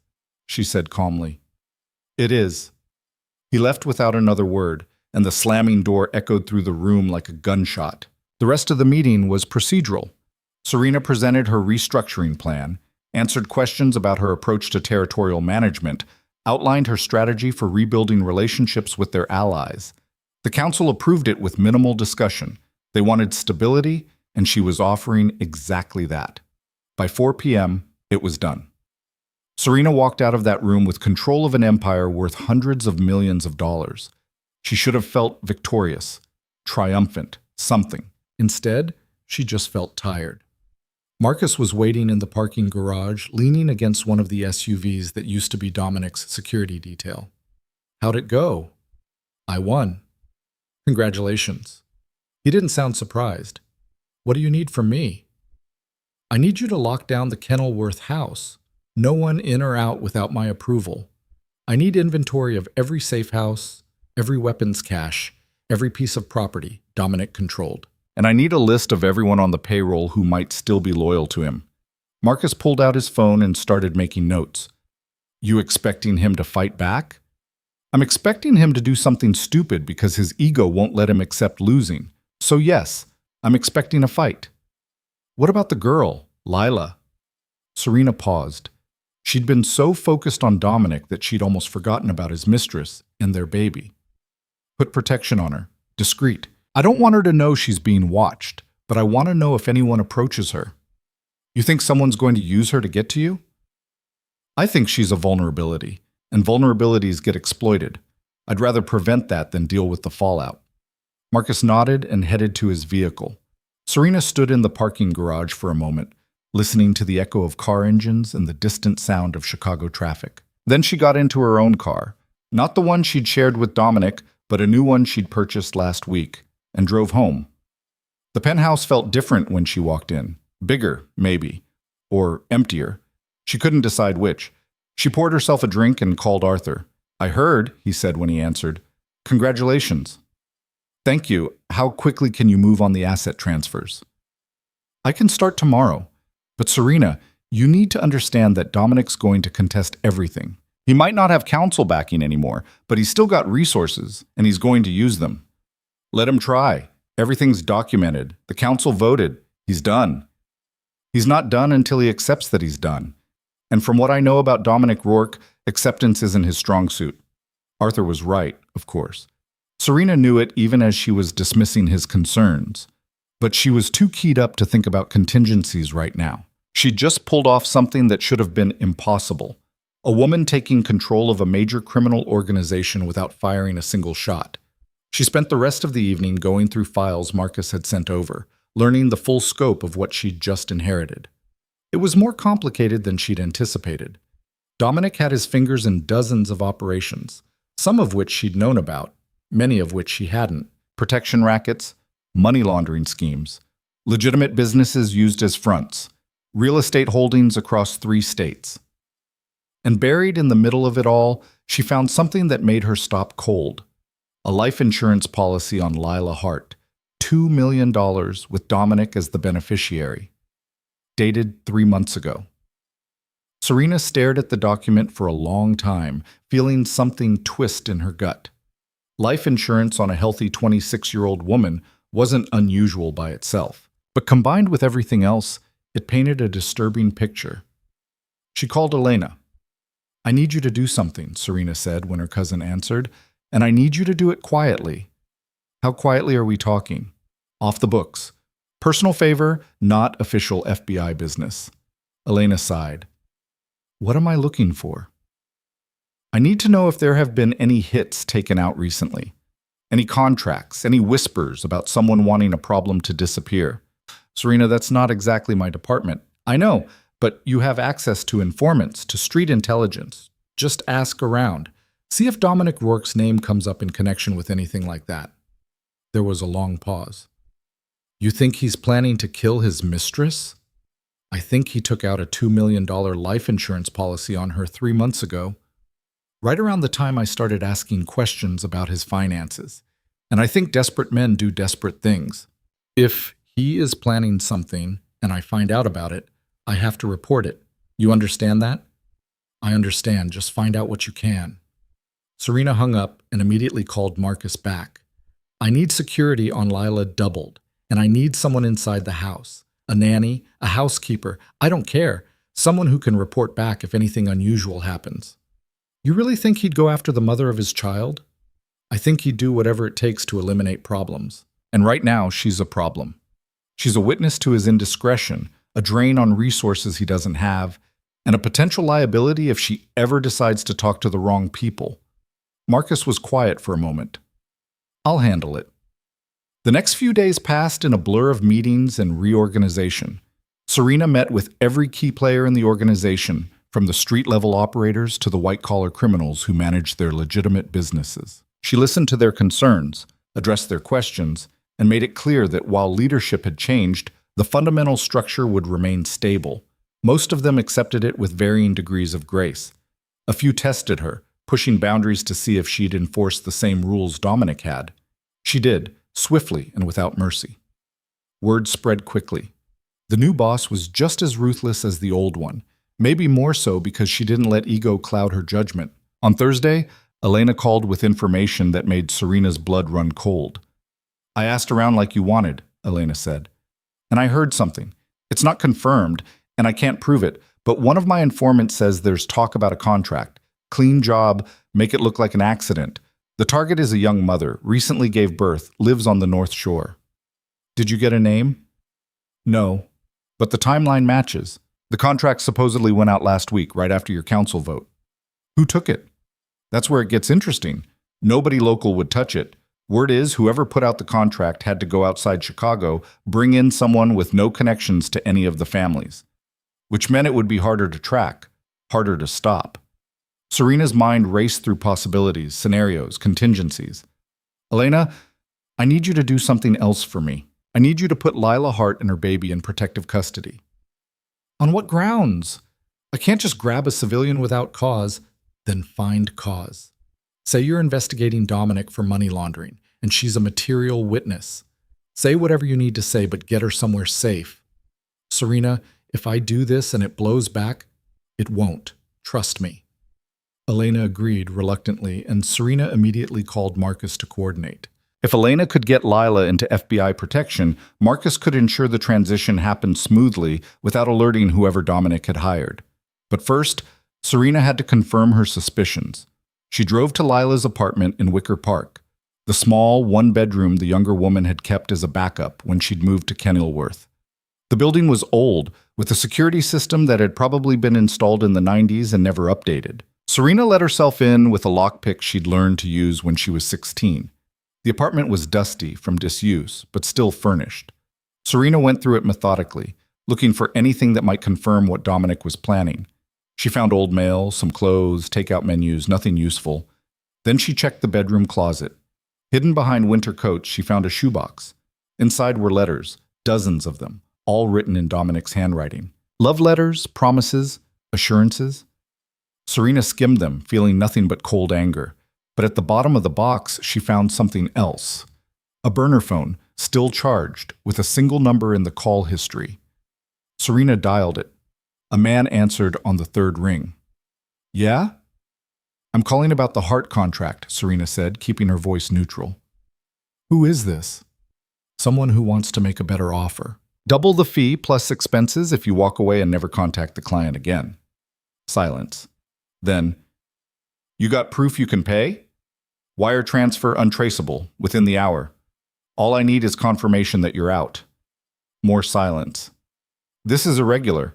she said calmly. It is. He left without another word, and the slamming door echoed through the room like a gunshot. The rest of the meeting was procedural. Serena presented her restructuring plan, answered questions about her approach to territorial management, outlined her strategy for rebuilding relationships with their allies. The council approved it with minimal discussion. They wanted stability, and she was offering exactly that. By 4 p.m., it was done. Serena walked out of that room with control of an empire worth hundreds of millions of dollars. She should have felt victorious, triumphant, something. Instead, she just felt tired. Marcus was waiting in the parking garage, leaning against one of the SUVs that used to be Dominic's security detail. How'd it go? I won, Congratulations. He didn't sound surprised. What do you need from me? I need you to lock down the Kenilworth house. No one in or out without my approval. I need inventory of every safe house, every weapons cache, every piece of property Dominic controlled. And I need a list of everyone on the payroll who might still be loyal to him. Marcus pulled out his phone and started making notes. You expecting him to fight back? I'm expecting him to do something stupid because his ego won't let him accept losing. So yes, I'm expecting a fight. What about the girl, Lila? Serena paused. She'd been so focused on Dominic that she'd almost forgotten about his mistress and their baby. Put protection on her. Discreet. I don't want her to know she's being watched, but I want to know if anyone approaches her. You think someone's going to use her to get to you? I think she's a vulnerability, and vulnerabilities get exploited. I'd rather prevent that than deal with the fallout. Marcus nodded and headed to his vehicle. Serena stood in the parking garage for a moment, listening to the echo of car engines and the distant sound of Chicago traffic. Then she got into her own car, not the one she'd shared with Dominic, but a new one she'd purchased last week, and drove home. The penthouse felt different when she walked in. Bigger, maybe, or emptier. She couldn't decide which. She poured herself a drink and called Arthur. I heard, he said when he answered. Congratulations. Thank you. How quickly can you move on the asset transfers? I can start tomorrow. But Serena, you need to understand that Dominic's going to contest everything. He might not have council backing anymore, but he's still got resources, and he's going to use them. Let him try. Everything's documented. The council voted. He's done. He's not done until he accepts that he's done. And from what I know about Dominic Rourke, acceptance isn't his strong suit. Arthur was right, of course. Serena knew it even as she was dismissing his concerns. But she was too keyed up to think about contingencies right now. She'd just pulled off something that should have been impossible. A woman taking control of a major criminal organization without firing a single shot. She spent the rest of the evening going through files Marcus had sent over, learning the full scope of what she'd just inherited. It was more complicated than she'd anticipated. Dominic had his fingers in dozens of operations, some of which she'd known about, many of which she hadn't. Protection rackets, money laundering schemes, legitimate businesses used as fronts, real estate holdings across 3 states. And buried in the middle of it all, she found something that made her stop cold. A life insurance policy on Lila Hart, $2 million with Dominic as the beneficiary. Dated 3 months ago. Serena stared at the document for a long time, feeling something twist in her gut. Life insurance on a healthy 26-year-old woman wasn't unusual by itself, but combined with everything else, it painted a disturbing picture. She called Elena. I need you to do something, Serena said when her cousin answered, and I need you to do it quietly. How quietly are we talking? Off the books. Personal favor, not official FBI business. Elena sighed. What am I looking for? I need to know if there have been any hits taken out recently. Any contracts, any whispers about someone wanting a problem to disappear. Serena, that's not exactly my department. I know, but you have access to informants, to street intelligence. Just ask around. See if Dominic Rourke's name comes up in connection with anything like that. There was a long pause. You think he's planning to kill his mistress? I think he took out a $2 million life insurance policy on her 3 months ago, right around the time I started asking questions about his finances. And I think desperate men do desperate things. If he is planning something and I find out about it, I have to report it. You understand that? I understand. Just find out what you can. Serena hung up and immediately called Marcus back. I need security on Lila doubled, and I need someone inside the house. A nanny, a housekeeper, I don't care. Someone who can report back if anything unusual happens. You really think he'd go after the mother of his child? I think he'd do whatever it takes to eliminate problems. And right now, she's a problem. She's a witness to his indiscretion, a drain on resources he doesn't have, and a potential liability if she ever decides to talk to the wrong people. Marcus was quiet for a moment. I'll handle it. The next few days passed in a blur of meetings and reorganization. Serena met with every key player in the organization, from the street-level operators to the white-collar criminals who managed their legitimate businesses. She listened to their concerns, addressed their questions, and made it clear that while leadership had changed, the fundamental structure would remain stable. Most of them accepted it with varying degrees of grace. A few tested her, pushing boundaries to see if she'd enforce the same rules Dominic had. She did, swiftly and without mercy. Word spread quickly. The new boss was just as ruthless as the old one, maybe more so because she didn't let ego cloud her judgment. On Thursday, Elena called with information that made Serena's blood run cold. "I asked around like you wanted," Elena said. "And I heard something. It's not confirmed, and I can't prove it, but one of my informants says there's talk about a contract. Clean job, make it look like an accident. The target is a young mother, recently gave birth, lives on the North Shore." "Did you get a name?" "No, but the timeline matches. The contract supposedly went out last week, right after your council vote." "Who took it?" "That's where it gets interesting. Nobody local would touch it. Word is whoever put out the contract had to go outside Chicago, bring in someone with no connections to any of the families. Which meant it would be harder to track, harder to stop." Serena's mind raced through possibilities, scenarios, contingencies. "Elena, I need you to do something else for me. I need you to put Lila Hart and her baby in protective custody." "On what grounds? I can't just grab a civilian without cause." "Then find cause. Say you're investigating Dominic for money laundering, and she's a material witness. Say whatever you need to say, but get her somewhere safe." "Serena, if I do this and it blows back, it won't. Trust me." Elena agreed reluctantly, and Serena immediately called Marcus to coordinate. If Elena could get Lila into FBI protection, Marcus could ensure the transition happened smoothly without alerting whoever Dominic had hired. But first, Serena had to confirm her suspicions. She drove to Lila's apartment in Wicker Park, the small one-bedroom the younger woman had kept as a backup when she'd moved to Kenilworth. The building was old, with a security system that had probably been installed in the 90s and never updated. Serena let herself in with a lockpick she'd learned to use when she was 16. The apartment was dusty from disuse, but still furnished. Serena went through it methodically, looking for anything that might confirm what Dominic was planning. She found old mail, some clothes, takeout menus, nothing useful. Then she checked the bedroom closet. Hidden behind winter coats, she found a shoebox. Inside were letters, dozens of them, all written in Dominic's handwriting. Love letters, promises, assurances. Serena skimmed them, feeling nothing but cold anger. But at the bottom of the box, she found something else. A burner phone, still charged, with a single number in the call history. Serena dialed it. A man answered on the third ring. "Yeah?" "I'm calling about the Hart contract," Serena said, keeping her voice neutral. "Who is this?" "Someone who wants to make a better offer. Double the fee plus expenses if you walk away and never contact the client again." Silence. Then, "You got proof you can pay?" "Wire transfer untraceable, within the hour. All I need is confirmation that you're out." More silence. "This is irregular.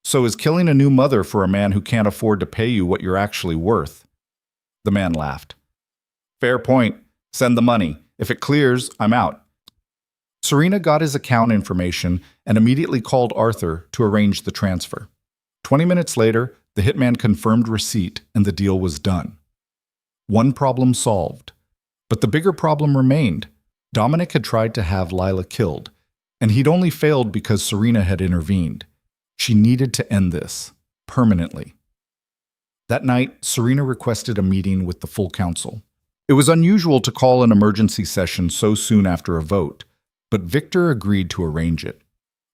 So is killing a new mother for a man who can't afford to pay you what you're actually worth." The man laughed. "Fair point. Send the money. If it clears, I'm out." Serena got his account information and immediately called Arthur to arrange the transfer. 20 minutes later, the hitman confirmed receipt and the deal was done. One problem solved. But the bigger problem remained. Dominic had tried to have Lila killed, and he'd only failed because Serena had intervened. She needed to end this, permanently. That night, Serena requested a meeting with the full council. It was unusual to call an emergency session so soon after a vote, but Victor agreed to arrange it.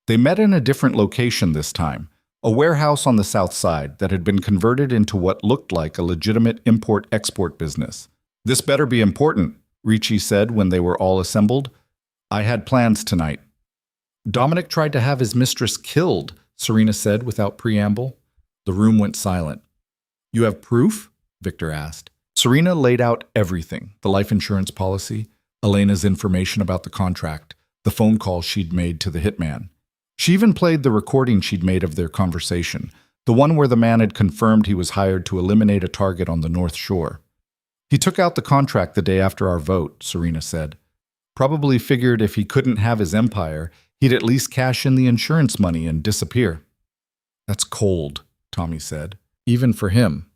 They met in a different location this time, a warehouse on the south side that had been converted into what looked like a legitimate import-export business. "This better be important," Ricci said when they were all assembled. "I had plans tonight." "Dominic tried to have his mistress killed," Serena said without preamble. The room went silent. "You have proof?" Victor asked. Serena laid out everything: the life insurance policy, Elena's information about the contract, the phone call she'd made to the hitman. She even played the recording she'd made of their conversation, the one where the man had confirmed he was hired to eliminate a target on the North Shore. "He took out the contract the day after our vote," Serena said. "Probably figured if he couldn't have his empire, he'd at least cash in the insurance money and disappear." "That's cold," Tommy said. "Even for him."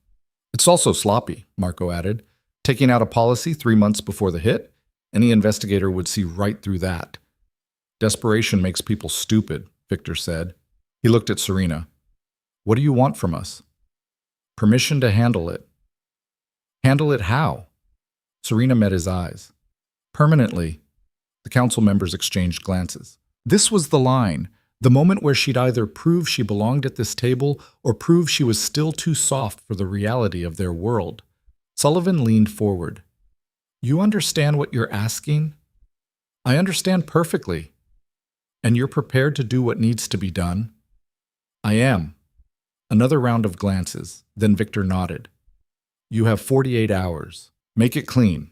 "It's also sloppy," Marco added. "Taking out a policy 3 months before the hit? Any investigator would see right through that. Desperation makes people stupid, Victor said. He looked at Serena. What do you want from us? Permission to handle it. Handle it how? Serena met his eyes. Permanently. The council members exchanged glances. This was the line, the moment where she'd either prove she belonged at this table or prove she was still too soft for the reality of their world. Sullivan leaned forward. You understand what you're asking? I understand perfectly. And you're prepared to do what needs to be done? I am. Another round of glances, then Victor nodded. You have 48 hours. Make it clean.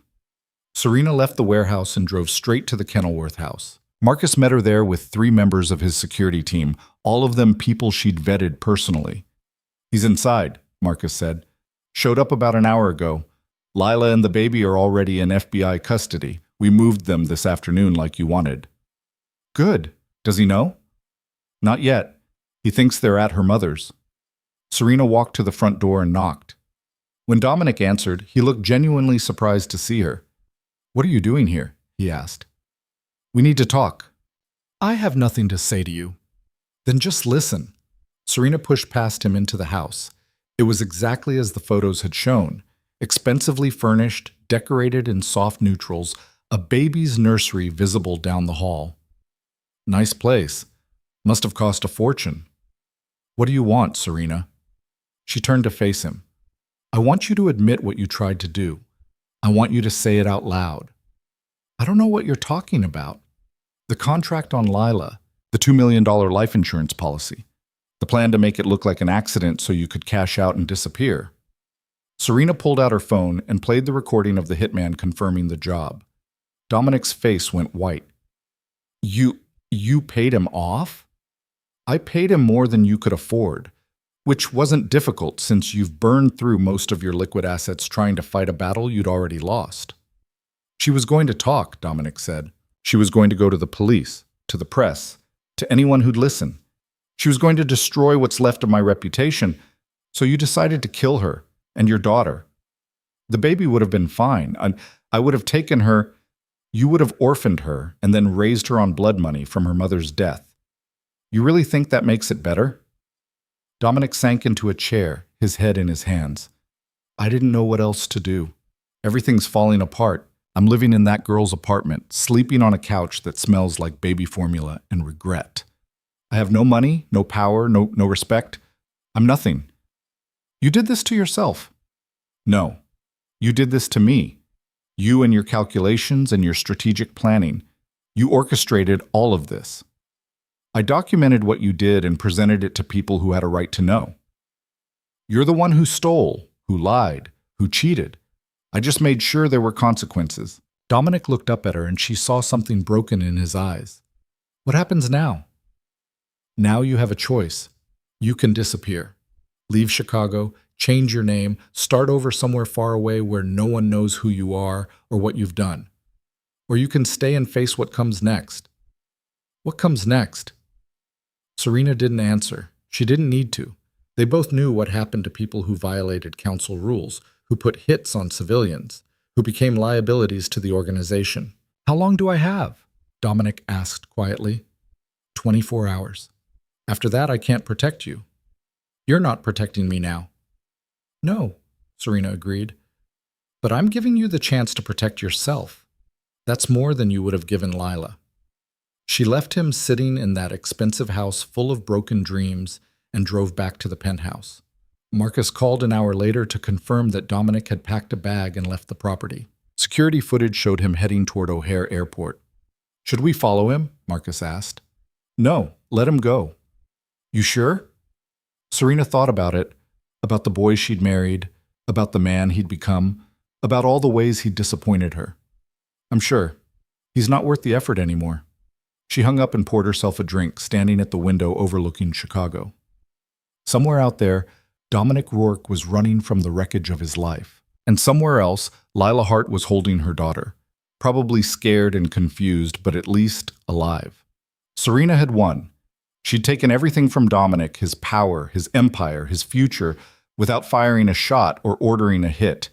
Serena left the warehouse and drove straight to the Kenilworth house. Marcus met her there with 3 members of his security team, all of them people she'd vetted personally. He's inside, Marcus said. Showed up about an hour ago. Lila and the baby are already in FBI custody. We moved them this afternoon like you wanted. Good. Does he know? Not yet. He thinks they're at her mother's. Serena walked to the front door and knocked. When Dominic answered, he looked genuinely surprised to see her. What are you doing here? He asked. We need to talk. I have nothing to say to you. Then just listen. Serena pushed past him into the house. It was exactly as the photos had shown. Expensively furnished, decorated in soft neutrals, a baby's nursery visible down the hall. Nice place. Must have cost a fortune. What do you want, Serena? She turned to face him. I want you to admit what you tried to do. I want you to say it out loud. I don't know what you're talking about. The contract on Lila, the $2 million life insurance policy, the plan to make it look like an accident so you could cash out and disappear. Serena pulled out her phone and played the recording of the hitman confirming the job. Dominic's face went white. You paid him off? I paid him more than you could afford, which wasn't difficult since you've burned through most of your liquid assets trying to fight a battle you'd already lost. She was going to talk, Dominic said. She was going to go to the police, to the press, to anyone who'd listen. She was going to destroy what's left of my reputation, so you decided to kill her and your daughter. The baby would have been fine. I would have taken her. You would have orphaned her and then raised her on blood money from her mother's death. You really think that makes it better? Dominic sank into a chair, his head in his hands. I didn't know what else to do. Everything's falling apart. I'm living in that girl's apartment, sleeping on a couch that smells like baby formula and regret. I have no money, no power, no respect. I'm nothing. You did this to yourself. No, you did this to me. You and your calculations and your strategic planning. You orchestrated all of this. I documented what you did and presented it to people who had a right to know. You're the one who stole, who lied, who cheated. I just made sure there were consequences. Dominic looked up at her and she saw something broken in his eyes. What happens now? Now you have a choice. You can disappear. Leave Chicago, change your name, start over somewhere far away where no one knows who you are or what you've done. Or you can stay and face what comes next. What comes next? Serena didn't answer. She didn't need to. They both knew what happened to people who violated council rules, who put hits on civilians, who became liabilities to the organization. How long do I have? Dominic asked quietly. 24 hours. After that, I can't protect you. You're not protecting me now. No, Serena agreed. But I'm giving you the chance to protect yourself. That's more than you would have given Lila. She left him sitting in that expensive house full of broken dreams and drove back to the penthouse. Marcus called an hour later to confirm that Dominic had packed a bag and left the property. Security footage showed him heading toward O'Hare Airport. Should we follow him? Marcus asked. No, let him go. You sure? Serena thought about it, about the boy she'd married, about the man he'd become, about all the ways he'd disappointed her. I'm sure. He's not worth the effort anymore. She hung up and poured herself a drink, standing at the window overlooking Chicago. Somewhere out there, Dominic Rourke was running from the wreckage of his life. And somewhere else, Lila Hart was holding her daughter, probably scared and confused, but at least alive. Serena had won. She'd taken everything from Dominic, his power, his empire, his future, without firing a shot or ordering a hit.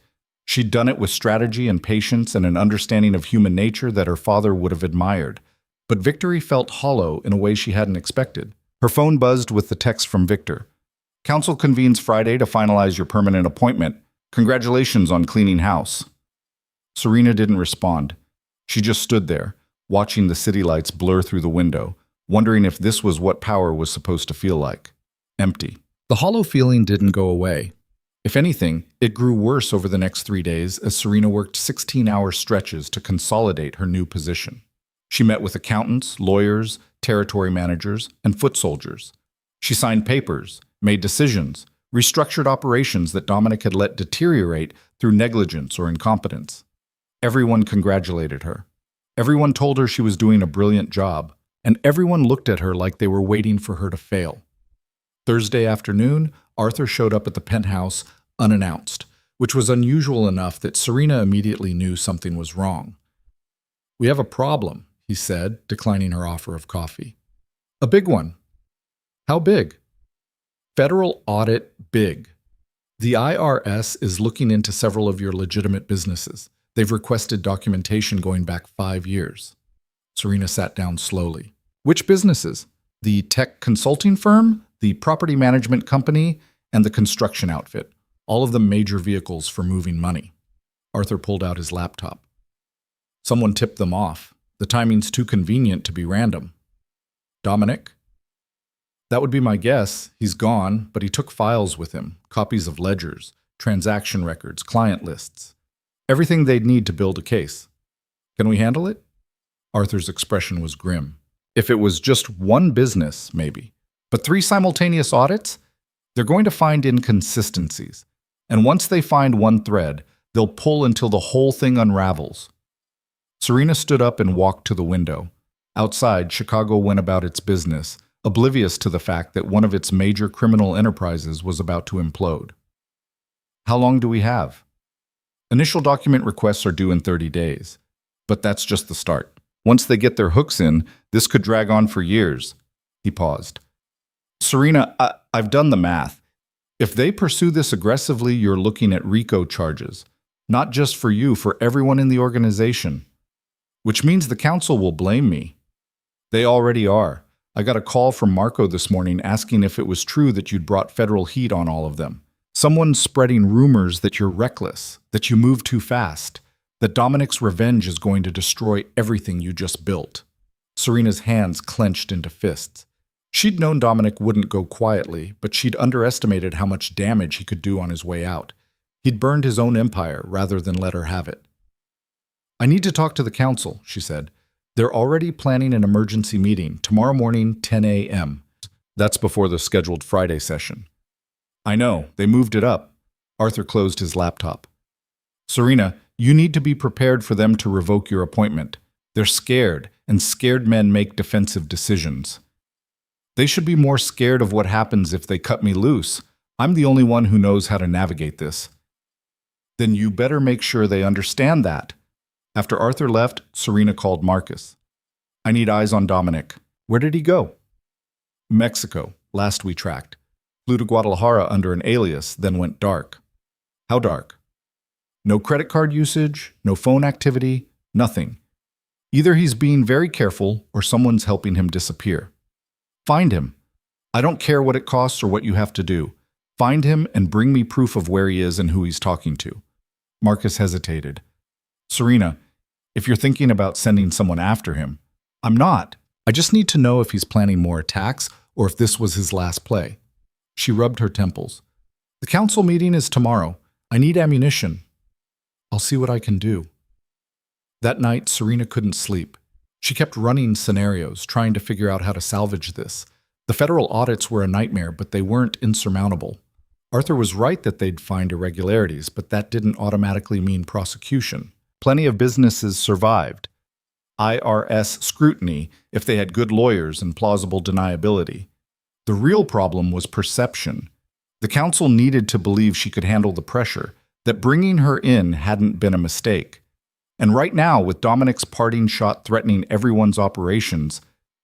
She'd done it with strategy and patience and an understanding of human nature that her father would have admired. But victory felt hollow in a way she hadn't expected. Her phone buzzed with the text from Victor. Council convenes Friday to finalize your permanent appointment. Congratulations on cleaning house. Serena didn't respond. She just stood there, watching the city lights blur through the window, wondering if this was what power was supposed to feel like. Empty. The hollow feeling didn't go away. If anything, it grew worse over the next 3 days as Serena worked 16-hour stretches to consolidate her new position. She met with accountants, lawyers, territory managers, and foot soldiers. She signed papers, made decisions, restructured operations that Dominic had let deteriorate through negligence or incompetence. Everyone congratulated her. Everyone told her she was doing a brilliant job, and everyone looked at her like they were waiting for her to fail. Thursday afternoon, Arthur showed up at the penthouse unannounced, which was unusual enough that Serena immediately knew something was wrong. "We have a problem," he said, declining her offer of coffee. "A big one." "How big?" "Federal audit big. The IRS is looking into several of your legitimate businesses. They've requested documentation going back 5 years. Serena sat down slowly. "Which businesses?" "The tech consulting firm, the property management company, and the construction outfit. All of them major vehicles for moving money." Arthur pulled out his laptop. "Someone tipped them off. The timing's too convenient to be random." "Dominic?" "That would be my guess. He's gone, but he took files with him, copies of ledgers, transaction records, client lists. Everything they'd need to build a case. Can we handle it?" Arthur's expression was grim. "If it was just one business, maybe. But 3 simultaneous audits? They're going to find inconsistencies. And once they find one thread, they'll pull until the whole thing unravels." Serena stood up and walked to the window. Outside, Chicago went about its business, oblivious to the fact that one of its major criminal enterprises was about to implode. "How long do we have?" "Initial document requests are due in 30 days. But that's just the start. Once they get their hooks in, this could drag on for years." He paused. "Serena, I've done the math. If they pursue this aggressively, you're looking at RICO charges. Not just for you, for everyone in the organization. Which means the council will blame me." "They already are. I got a call from Marco this morning asking if it was true that you'd brought federal heat on all of them. Someone's spreading rumors that you're reckless, that you move too fast, that Dominic's revenge is going to destroy everything you just built." Serena's hands clenched into fists. She'd known Dominic wouldn't go quietly, but she'd underestimated how much damage he could do on his way out. He'd burned his own empire rather than let her have it. "I need to talk to the council," she said. "They're already planning an emergency meeting, tomorrow morning, 10 a.m. That's before the scheduled Friday session." "I know, they moved it up." Arthur closed his laptop. "Serena, you need to be prepared for them to revoke your appointment. They're scared, and scared men make defensive decisions. They should be more scared of what happens if they cut me loose. I'm the only one who knows how to navigate this." "Then you better make sure they understand that." After Arthur left, Serena called Marcus. "I need eyes on Dominic. Where did he go?" "Mexico, last we tracked. Flew to Guadalajara under an alias, then went dark." "How dark?" "No credit card usage, no phone activity, nothing. Either he's being very careful or someone's helping him disappear. Find him. I don't care what it costs or what you have to do. Find him and bring me proof of where he is and who he's talking to." Marcus hesitated. "Serena, if you're thinking about sending someone after him..." "I'm not. I just need to know if he's planning more attacks or if this was his last play." She rubbed her temples. "The council meeting is tomorrow. I need ammunition." "I'll see what I can do." That night, Serena couldn't sleep. She kept running scenarios, trying to figure out how to salvage this. The federal audits were a nightmare, but they weren't insurmountable. Arthur was right that they'd find irregularities, but that didn't automatically mean prosecution. Plenty of businesses survived IRS scrutiny if they had good lawyers and plausible deniability. The real problem was perception. The council needed to believe she could handle the pressure, that bringing her in hadn't been a mistake. And right now, with Dominic's parting shot threatening everyone's operations,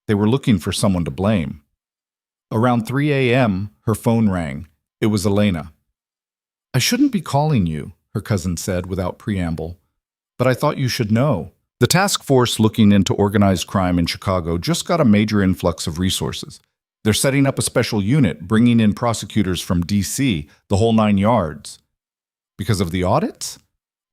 they were looking for someone to blame. Around 3 a.m., her phone rang. It was Elena. "I shouldn't be calling you." her cousin said without preamble. But I thought you should know. The task force looking into organized crime in Chicago just got a major influx of resources. They're setting up a special unit, bringing in prosecutors from D.C., the whole 9 yards. Because of the audits?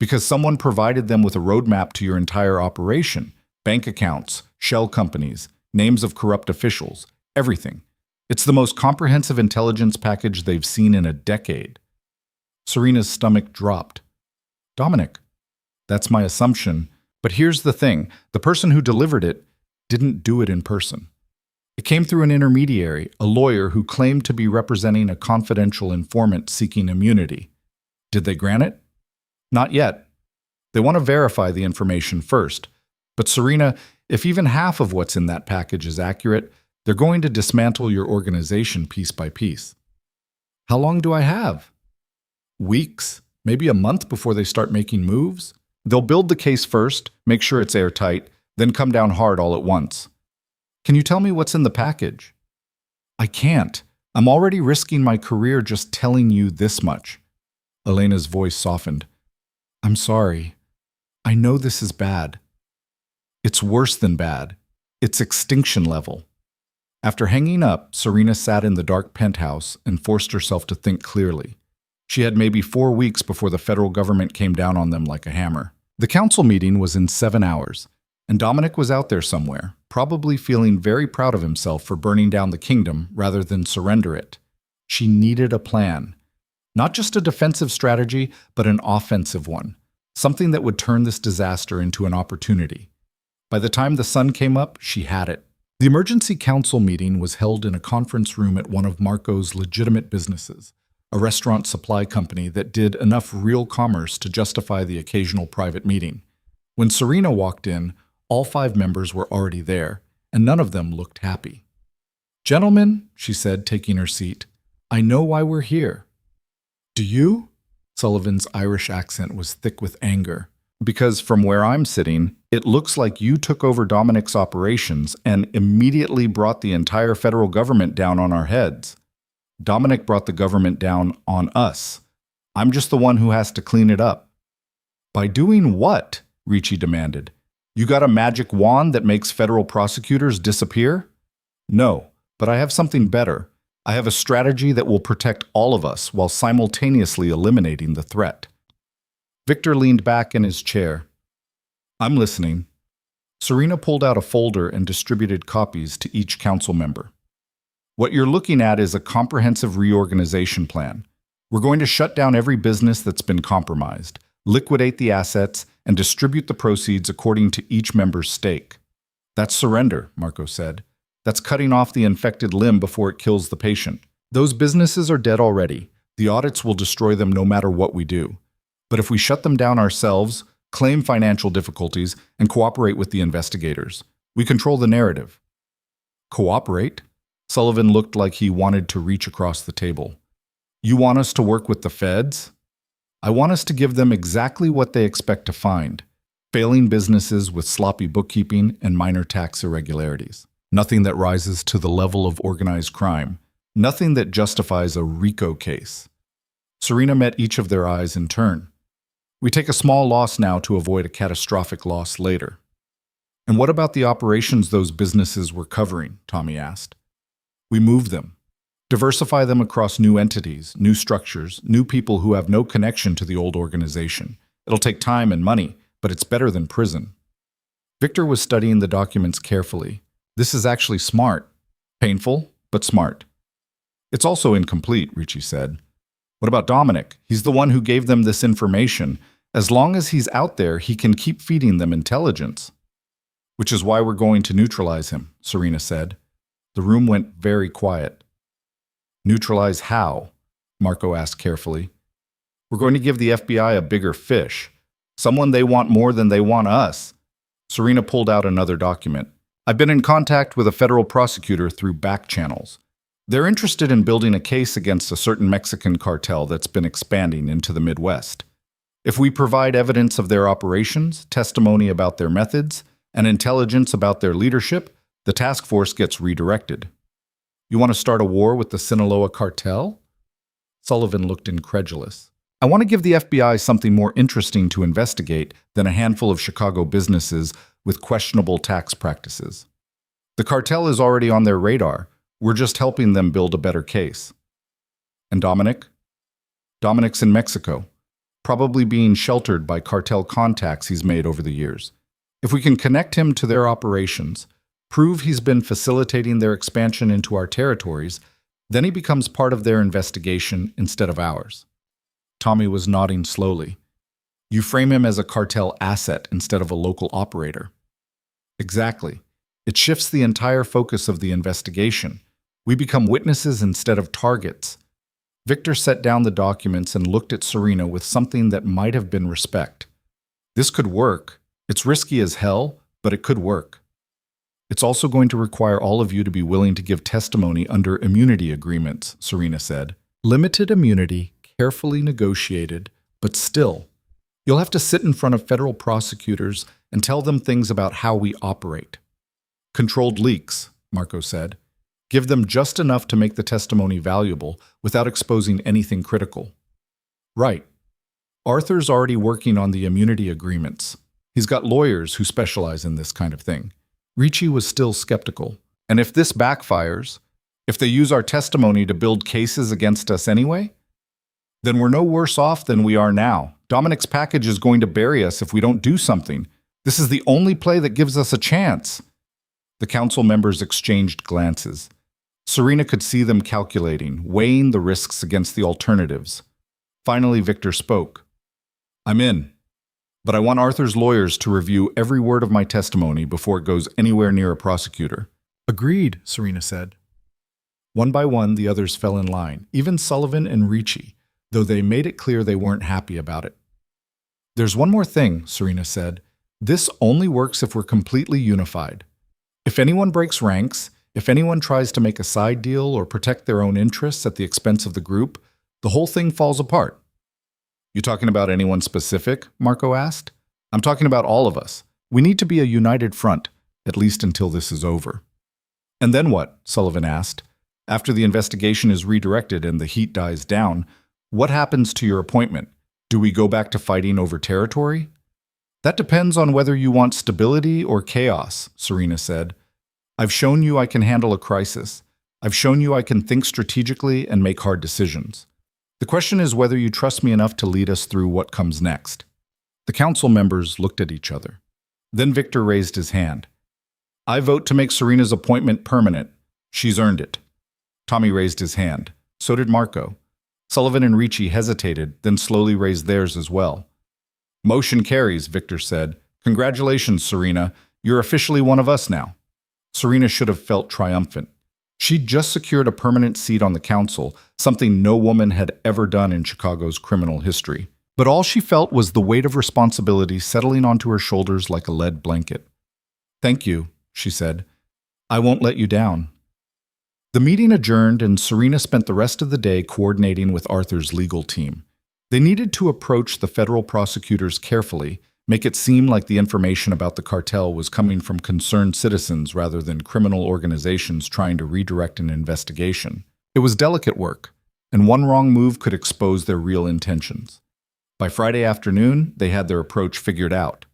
Because someone provided them with a roadmap to your entire operation. Bank accounts, shell companies, names of corrupt officials, everything. It's the most comprehensive intelligence package they've seen in a decade. Serena's stomach dropped. Dominic, that's my assumption. But here's the thing. The person who delivered it didn't do it in person. It came through an intermediary, a lawyer who claimed to be representing a confidential informant seeking immunity. Did they grant it? Not yet. They want to verify the information first. But Serena, if even half of what's in that package is accurate, they're going to dismantle your organization piece by piece. How long do I have? Weeks, maybe a month before they start making moves? They'll build the case first, make sure it's airtight, then come down hard all at once. Can you tell me what's in the package? I can't. I'm already risking my career just telling you this much. Elena's voice softened. I'm sorry. I know this is bad. It's worse than bad. It's extinction level. After hanging up, Serena sat in the dark penthouse and forced herself to think clearly. She had maybe 4 weeks before the federal government came down on them like a hammer. The council meeting was in 7 hours, and Dominic was out there somewhere, probably feeling very proud of himself for burning down the kingdom rather than surrender it. She needed a plan. Not just a defensive strategy, but an offensive one. Something that would turn this disaster into an opportunity. By the time the sun came up, she had it. The emergency council meeting was held in a conference room at one of Marco's legitimate businesses, a restaurant supply company that did enough real commerce to justify the occasional private meeting. When Serena walked in, all 5 members were already there, and none of them looked happy. Gentlemen, she said, taking her seat, I know why we're here. Do you? Sullivan's Irish accent was thick with anger. Because from where I'm sitting, it looks like you took over Dominic's operations and immediately brought the entire federal government down on our heads. Dominic brought the government down on us. I'm just the one who has to clean it up. By doing what? Ricci demanded. You got a magic wand that makes federal prosecutors disappear? No, but I have something better. I have a strategy that will protect all of us while simultaneously eliminating the threat. Victor leaned back in his chair. I'm listening. Serena pulled out a folder and distributed copies to each council member. What you're looking at is a comprehensive reorganization plan. We're going to shut down every business that's been compromised, liquidate the assets, and distribute the proceeds according to each member's stake. That's surrender, Marco said. That's cutting off the infected limb before it kills the patient. Those businesses are dead already. The audits will destroy them no matter what we do. But if we shut them down ourselves, claim financial difficulties, and cooperate with the investigators, we control the narrative. Cooperate? Sullivan looked like he wanted to reach across the table. You want us to work with the feds? I want us to give them exactly what they expect to find. Failing businesses with sloppy bookkeeping and minor tax irregularities. Nothing that rises to the level of organized crime. Nothing that justifies a RICO case. Serena met each of their eyes in turn. We take a small loss now to avoid a catastrophic loss later. And what about the operations those businesses were covering? Tommy asked. We move them. Diversify them across new entities, new structures, new people who have no connection to the old organization. It'll take time and money, but it's better than prison. Victor was studying the documents carefully. This is actually smart. Painful, but smart. It's also incomplete, Ricci said. What about Dominic? He's the one who gave them this information. As long as he's out there, he can keep feeding them intelligence. Which is why we're going to neutralize him, Serena said. The room went very quiet. Neutralize how? Marco asked carefully. We're going to give the FBI a bigger fish. Someone they want more than they want us. Serena pulled out another document. I've been in contact with a federal prosecutor through back channels. They're interested in building a case against a certain Mexican cartel that's been expanding into the Midwest. If we provide evidence of their operations, testimony about their methods, and intelligence about their leadership, the task force gets redirected. You want to start a war with the Sinaloa cartel? Sullivan looked incredulous. I want to give the FBI something more interesting to investigate than a handful of Chicago businesses with questionable tax practices. The cartel is already on their radar. We're just helping them build a better case. And Dominic? Dominic's in Mexico, probably being sheltered by cartel contacts he's made over the years. If we can connect him to their operations, prove he's been facilitating their expansion into our territories, then he becomes part of their investigation instead of ours. Tommy was nodding slowly. You frame him as a cartel asset instead of a local operator. Exactly. It shifts the entire focus of the investigation. We become witnesses instead of targets. Victor set down the documents and looked at Serena with something that might have been respect. This could work. It's risky as hell, but it could work. It's also going to require all of you to be willing to give testimony under immunity agreements, Serena said. Limited immunity, carefully negotiated, but still. You'll have to sit in front of federal prosecutors and tell them things about how we operate. Controlled leaks, Marco said. Give them just enough to make the testimony valuable without exposing anything critical. Right. Arthur's already working on the immunity agreements. He's got lawyers who specialize in this kind of thing. Ricci was still skeptical. And if this backfires, if they use our testimony to build cases against us anyway, then we're no worse off than we are now. Dominic's package is going to bury us if we don't do something. This is the only play that gives us a chance. The council members exchanged glances. Serena could see them calculating, weighing the risks against the alternatives. Finally, Victor spoke. I'm in, but I want Arthur's lawyers to review every word of my testimony before it goes anywhere near a prosecutor. Agreed, Serena said. One by one, the others fell in line, even Sullivan and Ricci, though they made it clear they weren't happy about it. There's one more thing, Serena said. This only works if we're completely unified. If anyone breaks ranks, if anyone tries to make a side deal or protect their own interests at the expense of the group, the whole thing falls apart. You talking about anyone specific? Marco asked. I'm talking about all of us. We need to be a united front, at least until this is over. And then what? Sullivan asked. After the investigation is redirected and the heat dies down, what happens to your appointment? Do we go back to fighting over territory? That depends on whether you want stability or chaos, Serena said. I've shown you I can handle a crisis. I've shown you I can think strategically and make hard decisions. The question is whether you trust me enough to lead us through what comes next. The council members looked at each other. Then Victor raised his hand. I vote to make Serena's appointment permanent. She's earned it. Tommy raised his hand. So did Marco. Sullivan and Ricci hesitated, then slowly raised theirs as well. Motion carries, Victor said. Congratulations, Serena. You're officially one of us now. Serena should have felt triumphant. She'd just secured a permanent seat on the council, something no woman had ever done in Chicago's criminal history. But all she felt was the weight of responsibility settling onto her shoulders like a lead blanket. Thank you, she said. I won't let you down. The meeting adjourned, and Serena spent the rest of the day coordinating with Arthur's legal team. They needed to approach the federal prosecutors carefully, make it seem like the information about the cartel was coming from concerned citizens rather than criminal organizations trying to redirect an investigation. It was delicate work, and one wrong move could expose their real intentions. By Friday afternoon, they had their approach figured out.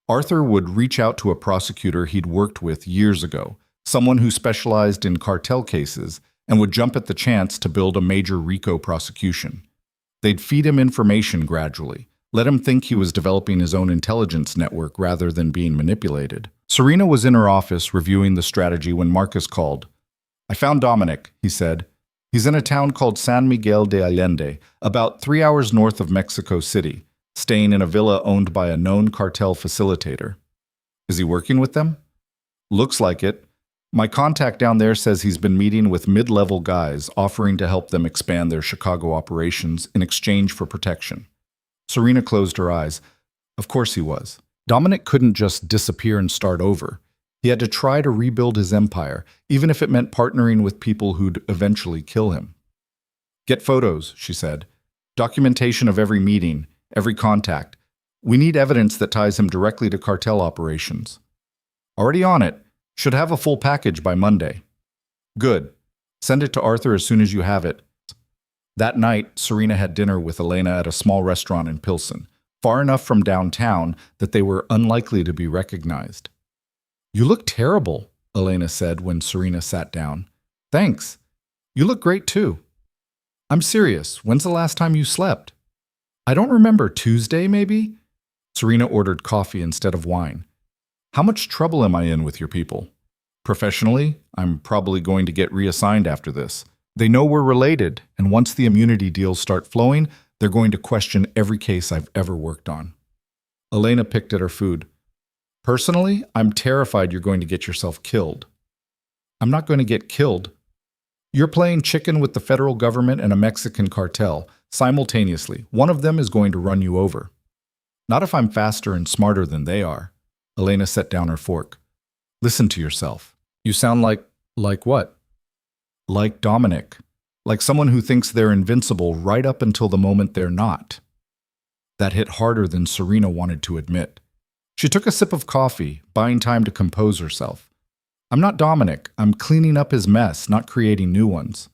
Arthur would reach out to a prosecutor he'd worked with years ago, someone who specialized in cartel cases, and would jump at the chance to build a major RICO prosecution. They'd feed him information gradually, let him think he was developing his own intelligence network rather than being manipulated. Serena was in her office reviewing the strategy when Marcus called. I found Dominic, he said. He's in a town called San Miguel de Allende, about 3 hours north of Mexico City, staying in a villa owned by a known cartel facilitator. Is he working with them? Looks like it. My contact down there says he's been meeting with mid-level guys, offering to help them expand their Chicago operations in exchange for protection. Serena closed her eyes. Of course he was. Dominic couldn't just disappear and start over. He had to try to rebuild his empire, even if it meant partnering with people who'd eventually kill him. Get photos, she said. Documentation of every meeting, every contact. We need evidence that ties him directly to cartel operations. Already on it. Should have a full package by Monday. Good. Send it to Arthur as soon as you have it. That night, Serena had dinner with Elena at a small restaurant in Pilsen, far enough from downtown that they were unlikely to be recognized. "You look terrible," Elena said when Serena sat down. "Thanks. You look great too." "I'm serious. When's the last time you slept?" "I don't remember. Tuesday, maybe?" Serena ordered coffee instead of wine. "How much trouble am I in with your people?" "Professionally, I'm probably going to get reassigned after this. They know we're related, and once the immunity deals start flowing, they're going to question every case I've ever worked on." Elena picked at her food. "Personally, I'm terrified you're going to get yourself killed." "I'm not going to get killed. You're playing chicken with the federal government and a Mexican cartel. Simultaneously, one of them is going to run you over." "Not if I'm faster and smarter than they are." Elena set down her fork. "Listen to yourself. You sound like what?" "Like Dominic. Like someone who thinks they're invincible right up until the moment they're not." That hit harder than Serena wanted to admit. She took a sip of coffee, buying time to compose herself. "I'm not Dominic. I'm cleaning up his mess, not creating new ones."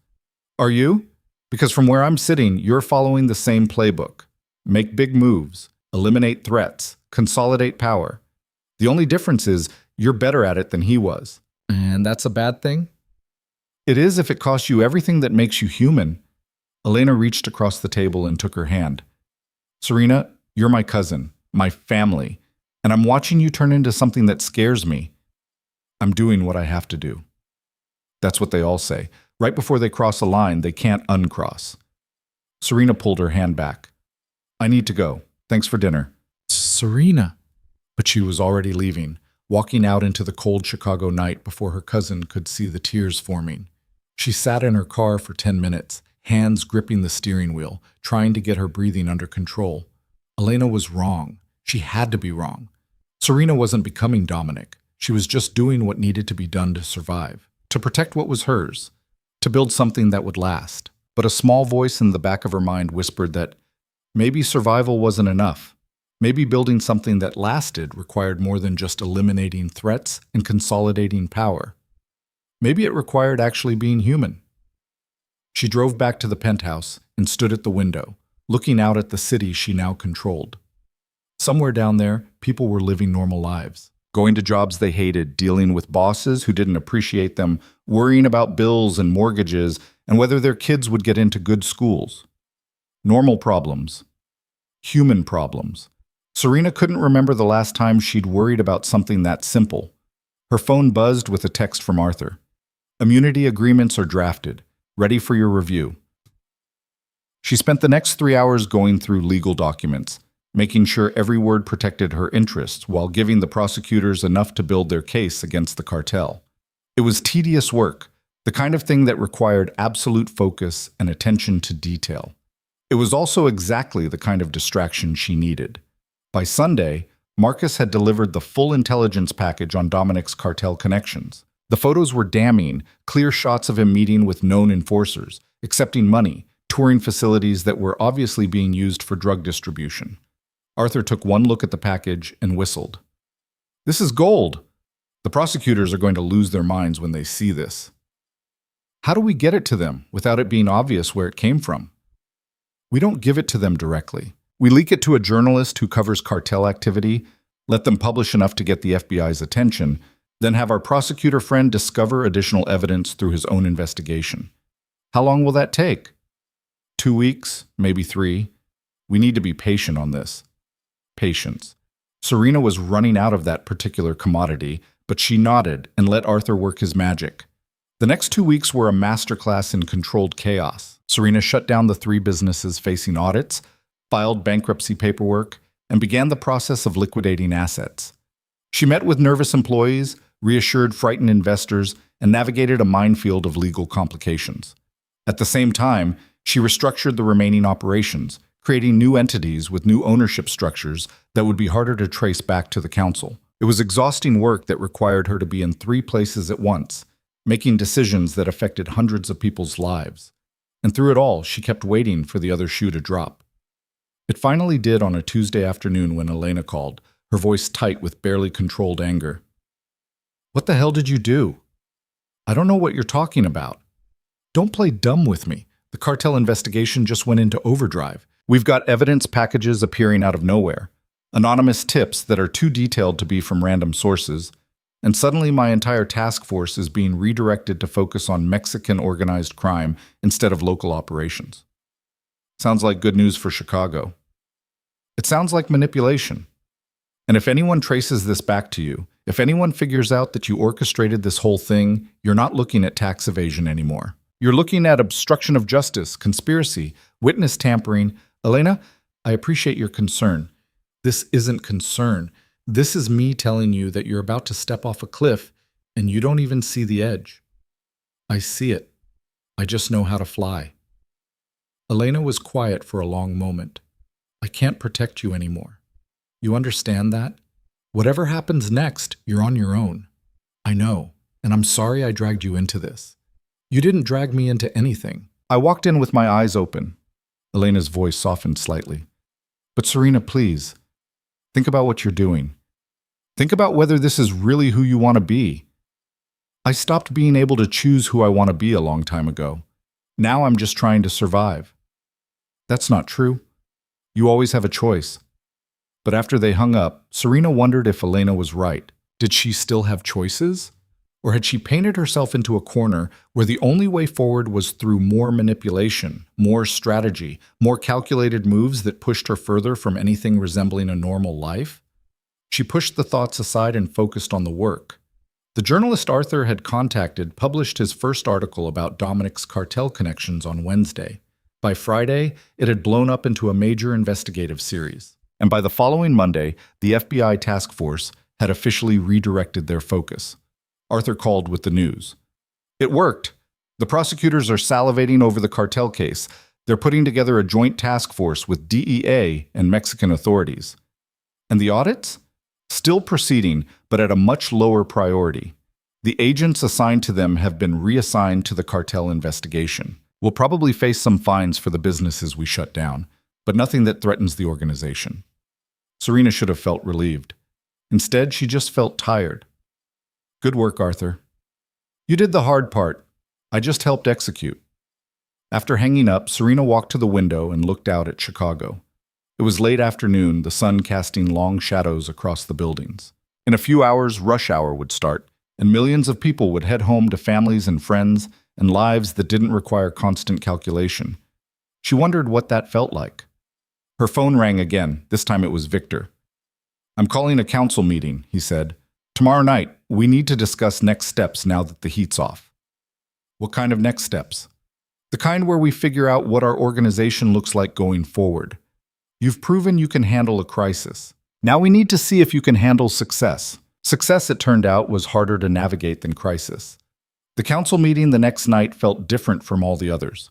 "Are you? Because from where I'm sitting, you're following the same playbook. Make big moves, eliminate threats, consolidate power. The only difference is you're better at it than he was." "And that's a bad thing?" "It is if it costs you everything that makes you human." Elena reached across the table and took her hand. "Serena, you're my cousin, my family, and I'm watching you turn into something that scares me. I'm doing what I have to do." That's what they all say. Right before they cross a line, they can't uncross. Serena pulled her hand back. "I need to go. Thanks for dinner." "Serena." But she was already leaving, walking out into the cold Chicago night before her cousin could see the tears forming. She sat in her car for 10 minutes, hands gripping the steering wheel, trying to get her breathing under control. Elena was wrong. She had to be wrong. Serena wasn't becoming Dominic. She was just doing what needed to be done to survive, to protect what was hers, to build something that would last. But a small voice in the back of her mind whispered that maybe survival wasn't enough. Maybe building something that lasted required more than just eliminating threats and consolidating power. Maybe it required actually being human. She drove back to the penthouse and stood at the window, looking out at the city she now controlled. Somewhere down there, people were living normal lives, going to jobs they hated, dealing with bosses who didn't appreciate them, worrying about bills and mortgages, and whether their kids would get into good schools. Normal problems. Human problems. Serena couldn't remember the last time she'd worried about something that simple. Her phone buzzed with a text from Arthur. "Immunity agreements are drafted. Ready for your review." She spent the next 3 hours going through legal documents, making sure every word protected her interests while giving the prosecutors enough to build their case against the cartel. It was tedious work, the kind of thing that required absolute focus and attention to detail. It was also exactly the kind of distraction she needed. By Sunday, Marcus had delivered the full intelligence package on Dominic's cartel connections. The photos were damning, clear shots of him meeting with known enforcers, accepting money, touring facilities that were obviously being used for drug distribution. Arthur took one look at the package and whistled. "This is gold. The prosecutors are going to lose their minds when they see this." "How do we get it to them without it being obvious where it came from?" "We don't give it to them directly. We leak it to a journalist who covers cartel activity, let them publish enough to get the FBI's attention, then have our prosecutor friend discover additional evidence through his own investigation. How long will that take? 2 weeks, maybe 3. We need to be patient on this." Patience. Serena was running out of that particular commodity, but she nodded and let Arthur work his magic. The next 2 weeks were a masterclass in controlled chaos. Serena shut down the 3 businesses facing audits, filed bankruptcy paperwork, and began the process of liquidating assets. She met with nervous employees, reassured frightened investors, and navigated a minefield of legal complications. At the same time, she restructured the remaining operations, creating new entities with new ownership structures that would be harder to trace back to the council. It was exhausting work that required her to be in 3 places at once, making decisions that affected hundreds of people's lives. And through it all, she kept waiting for the other shoe to drop. It finally did on a Tuesday afternoon when Elena called, her voice tight with barely controlled anger. "What the hell did you do?" "I don't know what you're talking about." "Don't play dumb with me. The cartel investigation just went into overdrive. We've got evidence packages appearing out of nowhere, anonymous tips that are too detailed to be from random sources, and suddenly my entire task force is being redirected to focus on Mexican organized crime instead of local operations. Sounds like good news for Chicago. It sounds like manipulation. And if anyone traces this back to you, if anyone figures out that you orchestrated this whole thing, you're not looking at tax evasion anymore. You're looking at obstruction of justice, conspiracy, witness tampering. Elena, I appreciate your concern. This isn't concern. This is me telling you that you're about to step off a cliff and you don't even see the edge. I see it. I just know how to fly. Elena was quiet for a long moment. I can't protect you anymore. You understand that? Whatever happens next, you're on your own. I know, and I'm sorry I dragged you into this. You didn't drag me into anything. I walked in with my eyes open. Elena's voice softened slightly. But Serena, please, think about what you're doing. Think about whether this is really who you want to be. I stopped being able to choose who I want to be a long time ago. Now I'm just trying to survive. That's not true. You always have a choice. But after they hung up, Serena wondered if Elena was right. Did she still have choices? Or had she painted herself into a corner where the only way forward was through more manipulation, more strategy, more calculated moves that pushed her further from anything resembling a normal life? She pushed the thoughts aside and focused on the work. The journalist Arthur had contacted published his first article about Dominic's cartel connections on Wednesday. By Friday, it had blown up into a major investigative series. And by the following Monday, the FBI task force had officially redirected their focus. Arthur called with the news. It worked. The prosecutors are salivating over the cartel case. They're putting together a joint task force with DEA and Mexican authorities. And the audits? Still proceeding, but at a much lower priority. The agents assigned to them have been reassigned to the cartel investigation. We'll probably face some fines for the businesses we shut down, but nothing that threatens the organization. Serena should have felt relieved. Instead, she just felt tired. Good work, Arthur. You did the hard part. I just helped execute. After hanging up, Serena walked to the window and looked out at Chicago. It was late afternoon, the sun casting long shadows across the buildings. In a few hours, rush hour would start, and millions of people would head home to families and friends and lives that didn't require constant calculation. She wondered what that felt like. Her phone rang again. This time it was Victor. I'm calling a council meeting, he said. Tomorrow night, we need to discuss next steps now that the heat's off. What kind of next steps? The kind where we figure out what our organization looks like going forward. You've proven you can handle a crisis. Now we need to see if you can handle success. Success, it turned out, was harder to navigate than crisis. The council meeting the next night felt different from all the others.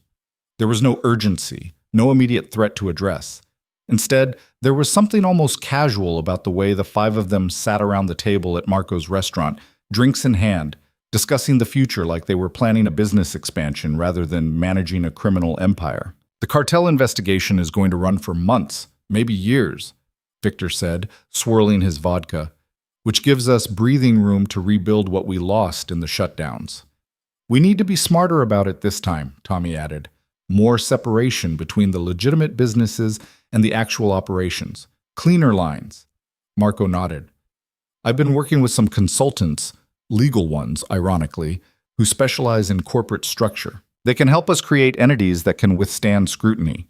There was no urgency, no immediate threat to address. Instead, there was something almost casual about the way the five of them sat around the table at Marco's restaurant, drinks in hand, discussing the future like they were planning a business expansion rather than managing a criminal empire. The cartel investigation is going to run for months, maybe years, Victor said, swirling his vodka, which gives us breathing room to rebuild what we lost in the shutdowns. We need to be smarter about it this time, Tommy added. More separation between the legitimate businesses and the actual operations. Cleaner lines. Marco nodded. I've been working with some consultants, legal ones, ironically, who specialize in corporate structure. They can help us create entities that can withstand scrutiny.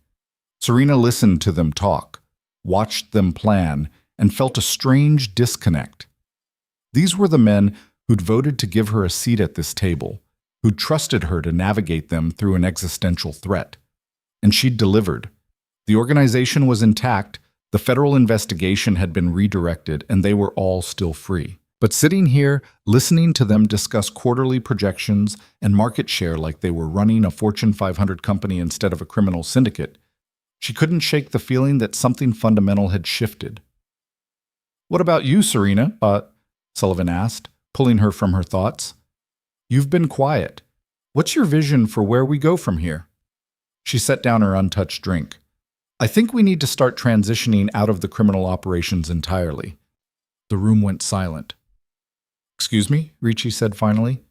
Serena listened to them talk, watched them plan, and felt a strange disconnect. These were the men who'd voted to give her a seat at this table, who'd trusted her to navigate them through an existential threat. And she'd delivered. The organization was intact, the federal investigation had been redirected, and they were all still free. But sitting here, listening to them discuss quarterly projections and market share like they were running a Fortune 500 company instead of a criminal syndicate, she couldn't shake the feeling that something fundamental had shifted. What about you, Serena? Sullivan asked, pulling her from her thoughts. You've been quiet. What's your vision for where we go from here? She set down her untouched drink. I think we need to start transitioning out of the criminal operations entirely. The room went silent. Excuse me, Ricci said finally.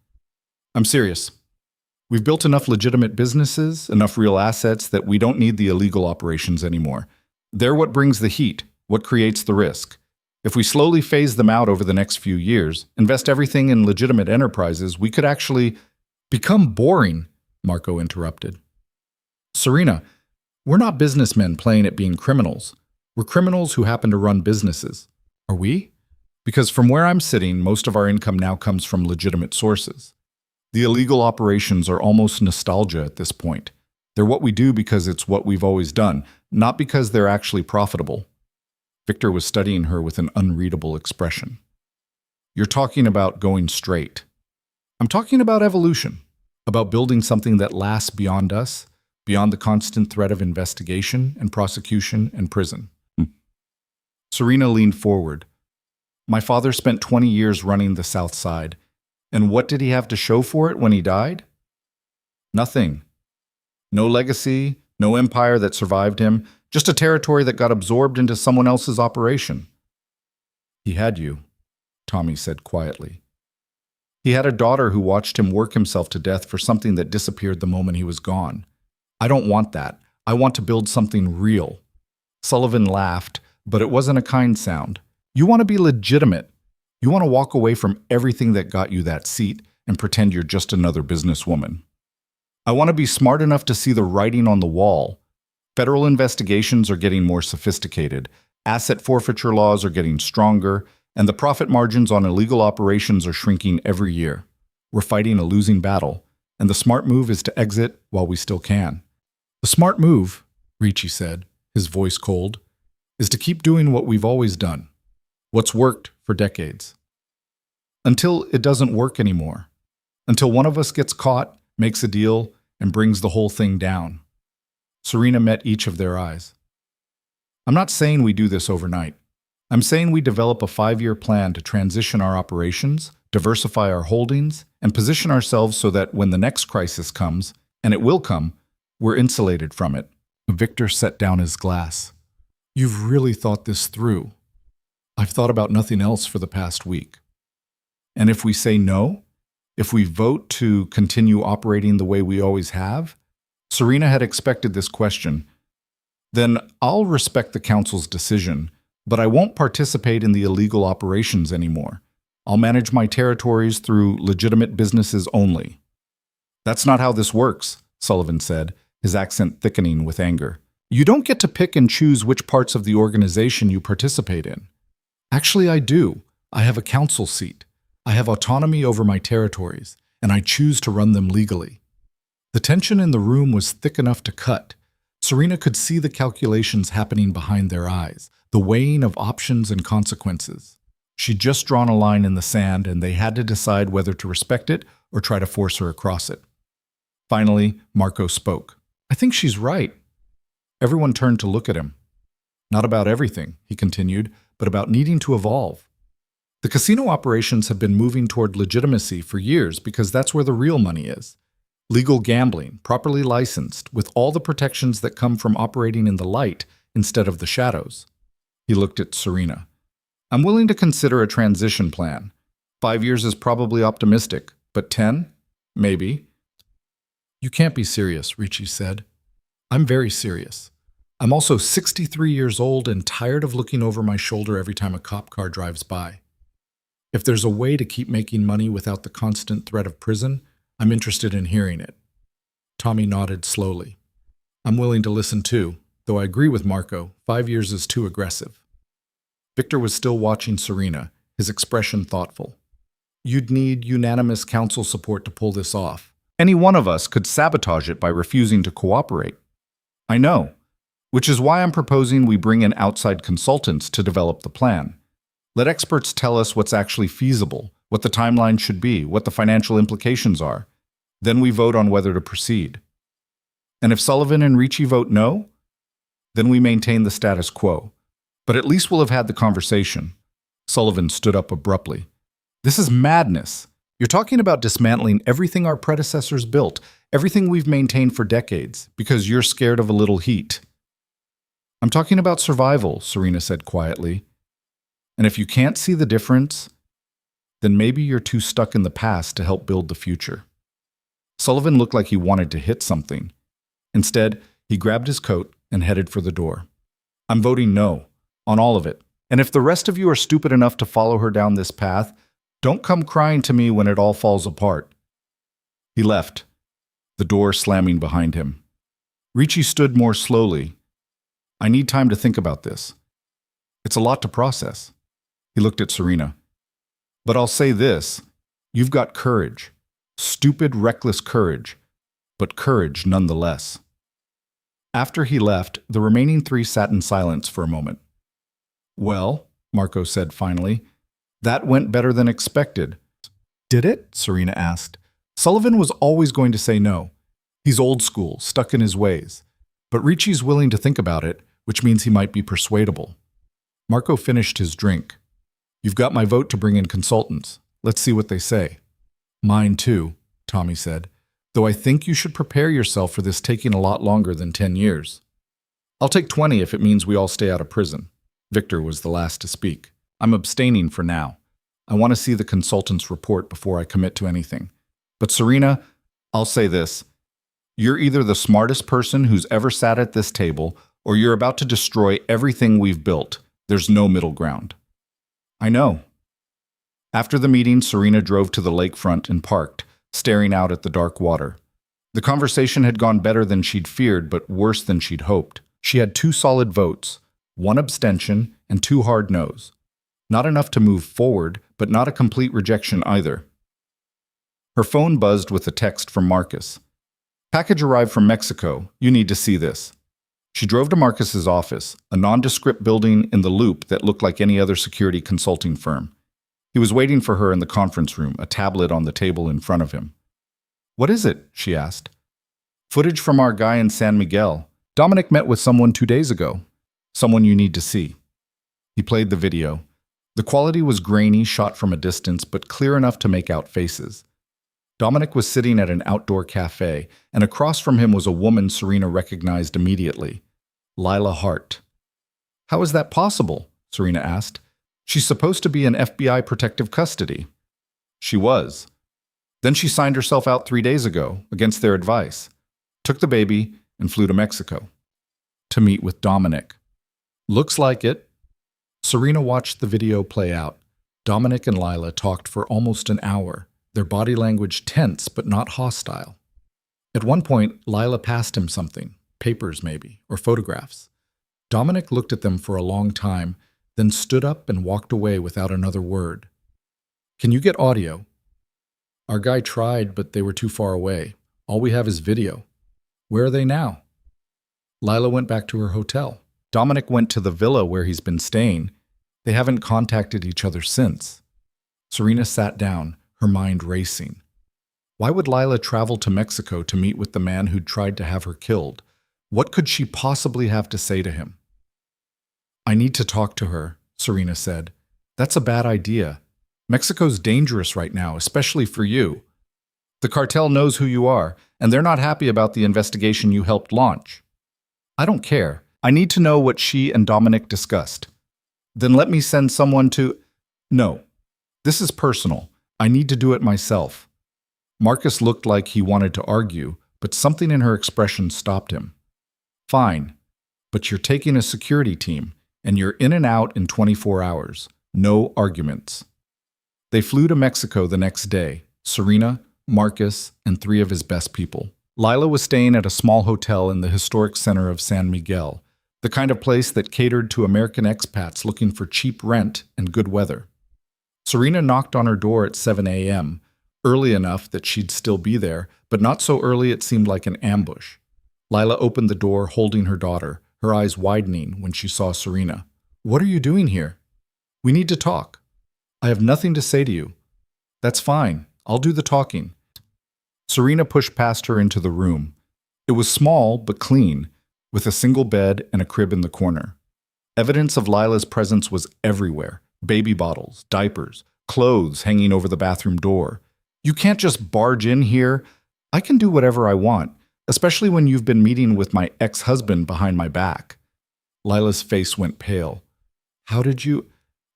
I'm serious. We've built enough legitimate businesses, enough real assets that we don't need the illegal operations anymore. They're what brings the heat, what creates the risk. If we slowly phase them out over the next few years, invest everything in legitimate enterprises, we could actually become boring, Marco interrupted. Serena, we're not businessmen playing at being criminals. We're criminals who happen to run businesses. Are we? Because from where I'm sitting, most of our income now comes from legitimate sources. The illegal operations are almost nostalgia at this point. They're what we do because it's what we've always done, not because they're actually profitable. Victor was studying her with an unreadable expression. You're talking about going straight. I'm talking about evolution, about building something that lasts beyond us, beyond the constant threat of investigation and prosecution and prison. Serena leaned forward. My father spent 20 years running the South Side, and what did he have to show for it when he died? Nothing. No legacy, no empire that survived him, just a territory that got absorbed into someone else's operation. He had you, Tommy said quietly. He had a daughter who watched him work himself to death for something that disappeared the moment he was gone. I don't want that. I want to build something real. Sullivan laughed, but it wasn't a kind sound. You want to be legitimate. You want to walk away from everything that got you that seat and pretend you're just another businesswoman. I want to be smart enough to see the writing on the wall. Federal investigations are getting more sophisticated, asset forfeiture laws are getting stronger, and the profit margins on illegal operations are shrinking every year. We're fighting a losing battle, and the smart move is to exit while we still can. The smart move, Ricci said, his voice cold, is to keep doing what we've always done, what's worked for decades. Until it doesn't work anymore. Until one of us gets caught, makes a deal, and brings the whole thing down. Serena met each of their eyes. I'm not saying we do this overnight. I'm saying we develop a 5-year plan to transition our operations, diversify our holdings, and position ourselves so that when the next crisis comes, and it will come, we're insulated from it. Victor set down his glass. You've really thought this through. I've thought about nothing else for the past week. And if we say no, if we vote to continue operating the way we always have, Serena had expected this question, then I'll respect the council's decision, but I won't participate in the illegal operations anymore. I'll manage my territories through legitimate businesses only. That's not how this works, Sullivan said, his accent thickening with anger. You don't get to pick and choose which parts of the organization you participate in. Actually, I do. I have a council seat. I have autonomy over my territories, and I choose to run them legally. The tension in the room was thick enough to cut. Serena could see the calculations happening behind their eyes, the weighing of options and consequences. She'd just drawn a line in the sand, and they had to decide whether to respect it or try to force her across it. Finally, Marco spoke. I think she's right. Everyone turned to look at him. Not about everything, he continued, but about needing to evolve. The casino operations have been moving toward legitimacy for years because that's where the real money is. Legal gambling, properly licensed, with all the protections that come from operating in the light instead of the shadows. He looked at Serena. I'm willing to consider a transition plan. 5 years is probably optimistic, but 10? Maybe. You can't be serious, Ricci said. I'm very serious. I'm also 63 years old and tired of looking over my shoulder every time a cop car drives by. If there's a way to keep making money without the constant threat of prison, I'm interested in hearing it. Tommy nodded slowly. I'm willing to listen too, though I agree with Marco, 5 years is too aggressive. Victor was still watching Serena, his expression thoughtful. You'd need unanimous council support to pull this off. Any one of us could sabotage it by refusing to cooperate. I know, which is why I'm proposing we bring in outside consultants to develop the plan. Let experts tell us what's actually feasible, what the timeline should be, what the financial implications are. Then we vote on whether to proceed. And if Sullivan and Ricci vote no, then we maintain the status quo. But at least we'll have had the conversation. Sullivan stood up abruptly. This is madness. You're talking about dismantling everything our predecessors built, everything we've maintained for decades, because you're scared of a little heat. I'm talking about survival, Serena said quietly. And if you can't see the difference, then maybe you're too stuck in the past to help build the future. Sullivan looked like he wanted to hit something. Instead, he grabbed his coat and headed for the door. I'm voting no, on all of it. And if the rest of you are stupid enough to follow her down this path, don't come crying to me when it all falls apart. He left, the door slamming behind him. Ricci stood more slowly. I need time to think about this. It's a lot to process. He looked at Serena. But I'll say this, you've got courage. Stupid, reckless courage, but courage nonetheless. After he left, the remaining three sat in silence for a moment. Well, Marco said finally, that went better than expected. Did it? Serena asked. Sullivan was always going to say no. He's old school, stuck in his ways. But Ricci's willing to think about it, which means he might be persuadable. Marco finished his drink. You've got my vote to bring in consultants. Let's see what they say. Mine too, Tommy said, though I think you should prepare yourself for this taking a lot longer than 10 years. I'll take 20 if it means we all stay out of prison. Victor was the last to speak. I'm abstaining for now. I want to see the consultant's report before I commit to anything. But Serena, I'll say this. You're either the smartest person who's ever sat at this table, or you're about to destroy everything we've built. There's no middle ground. I know. After the meeting, Serena drove to the lakefront and parked, staring out at the dark water. The conversation had gone better than she'd feared, but worse than she'd hoped. She had 2 solid votes, 1 abstention, and 2 hard no's. Not enough to move forward, but not a complete rejection either. Her phone buzzed with a text from Marcus. Package arrived from Mexico. You need to see this. She drove to Marcus's office, a nondescript building in the Loop that looked like any other security consulting firm. He was waiting for her in the conference room, a tablet on the table in front of him. What is it? She asked. Footage from our guy in San Miguel. Dominic met with someone 2 days ago. Someone you need to see. He played the video. The quality was grainy, shot from a distance, but clear enough to make out faces. Dominic was sitting at an outdoor cafe, and across from him was a woman Serena recognized immediately. Lila Hart. How is that possible? Serena asked. She's supposed to be in FBI protective custody. She was. Then she signed herself out 3 days ago, against their advice, took the baby, and flew to Mexico. To meet with Dominic. Looks like it. Serena watched the video play out. Dominic and Lila talked for almost an hour, their body language tense but not hostile. At one point, Lila passed him something, papers maybe, or photographs. Dominic looked at them for a long time, then stood up and walked away without another word. Can you get audio? Our guy tried, but they were too far away. All we have is video. Where are they now? Lila went back to her hotel. Dominic went to the villa where he's been staying. They haven't contacted each other since. Serena sat down, her mind racing. Why would Lila travel to Mexico to meet with the man who'd tried to have her killed? What could she possibly have to say to him? I need to talk to her, Serena said. That's a bad idea. Mexico's dangerous right now, especially for you. The cartel knows who you are, and they're not happy about the investigation you helped launch. I don't care. I need to know what she and Dominic discussed. Then let me send someone to... No. This is personal. I need to do it myself. Marcus looked like he wanted to argue, but something in her expression stopped him. Fine. But you're taking a security team, and you're in and out in 24 hours. No arguments. They flew to Mexico the next day, Serena, Marcus, and 3 of his best people. Lila was staying at a small hotel in the historic center of San Miguel, the kind of place that catered to American expats looking for cheap rent and good weather. Serena knocked on her door at 7 a.m., early enough that she'd still be there, but not so early it seemed like an ambush. Lila opened the door holding her daughter, her eyes widening when she saw Serena. What are you doing here? We need to talk. I have nothing to say to you. That's fine. I'll do the talking. Serena pushed past her into the room. It was small but clean, with a single bed and a crib in the corner. Evidence of Lila's presence was everywhere. Baby bottles, diapers, clothes hanging over the bathroom door. You can't just barge in here. I can do whatever I want, especially when you've been meeting with my ex-husband behind my back. Lila's face went pale. How did you...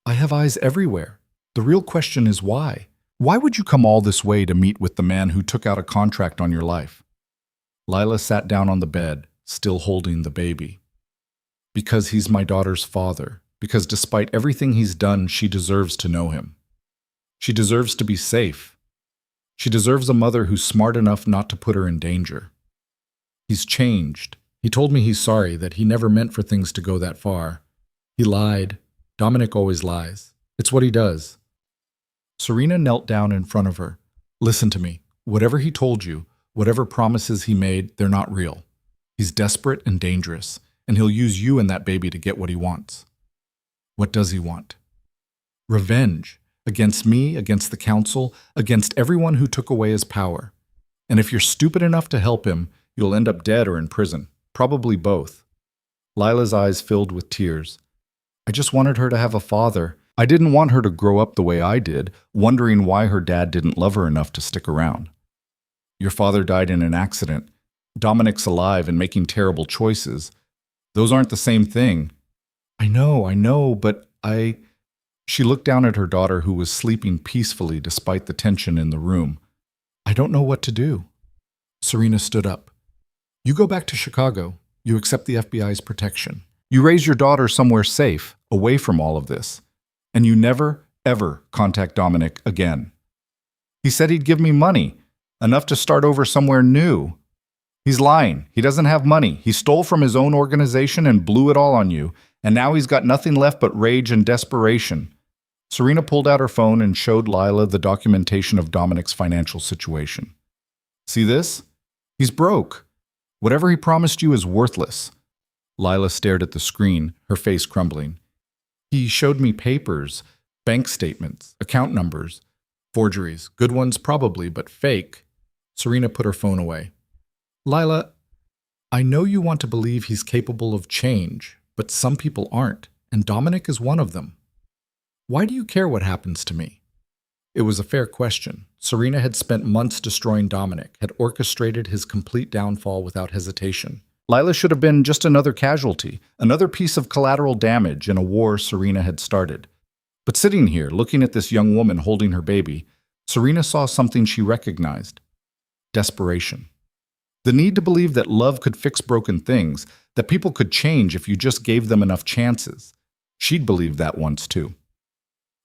I have eyes everywhere. The real question is why. Why would you come all this way to meet with the man who took out a contract on your life? Lila sat down on the bed, still holding the baby. Because he's my daughter's father. Because despite everything he's done, she deserves to know him. She deserves to be safe. She deserves a mother who's smart enough not to put her in danger. He's changed. He told me he's sorry, that he never meant for things to go that far. He lied. Dominic always lies. It's what he does. Serena knelt down in front of her. Listen to me. Whatever he told you, whatever promises he made, they're not real. He's desperate and dangerous, and he'll use you and that baby to get what he wants. What does he want? Revenge. Against me, against the council, against everyone who took away his power. And if you're stupid enough to help him, you'll end up dead or in prison. Probably both. Lila's eyes filled with tears. I just wanted her to have a father. I didn't want her to grow up the way I did, wondering why her dad didn't love her enough to stick around. Your father died in an accident. Dominic's alive and making terrible choices. Those aren't the same thing. I know, but She looked down at her daughter who was sleeping peacefully despite the tension in the room. I don't know what to do. Serena stood up. You go back to Chicago. You accept the FBI's protection. You raise your daughter somewhere safe, away from all of this. And you never, ever contact Dominic again. He said he'd give me money, enough to start over somewhere new. He's lying. He doesn't have money. He stole from his own organization and blew it all on you, and now he's got nothing left but rage and desperation. Serena pulled out her phone and showed Lila the documentation of Dominic's financial situation. See this? He's broke. Whatever he promised you is worthless. Lila stared at the screen, her face crumbling. He showed me papers, bank statements, account numbers, forgeries, good ones probably, but fake. Serena put her phone away. Lila, I know you want to believe he's capable of change, but some people aren't, and Dominic is one of them. Why do you care what happens to me? It was a fair question. Serena had spent months destroying Dominic, had orchestrated his complete downfall without hesitation. Lila should have been just another casualty, another piece of collateral damage in a war Serena had started. But sitting here, looking at this young woman holding her baby, Serena saw something she recognized. Desperation. The need to believe that love could fix broken things, that people could change if you just gave them enough chances. She'd believed that once too.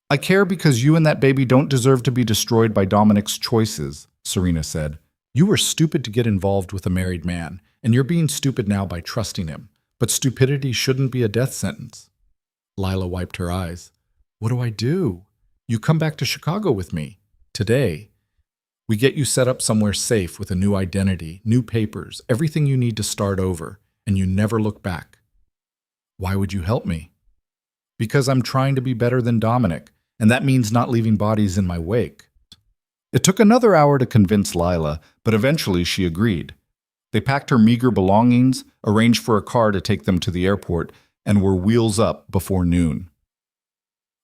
I care because you and that baby don't deserve to be destroyed by Dominic's choices, Serena said. You were stupid to get involved with a married man, and you're being stupid now by trusting him. But stupidity shouldn't be a death sentence. Lila wiped her eyes. What do I do? You come back to Chicago with me. Today. We get you set up somewhere safe with a new identity, new papers, everything you need to start over, and you never look back. Why would you help me? Because I'm trying to be better than Dominic, and that means not leaving bodies in my wake. It took another hour to convince Lila, but eventually she agreed. They packed her meager belongings, arranged for a car to take them to the airport, and were wheels up before noon.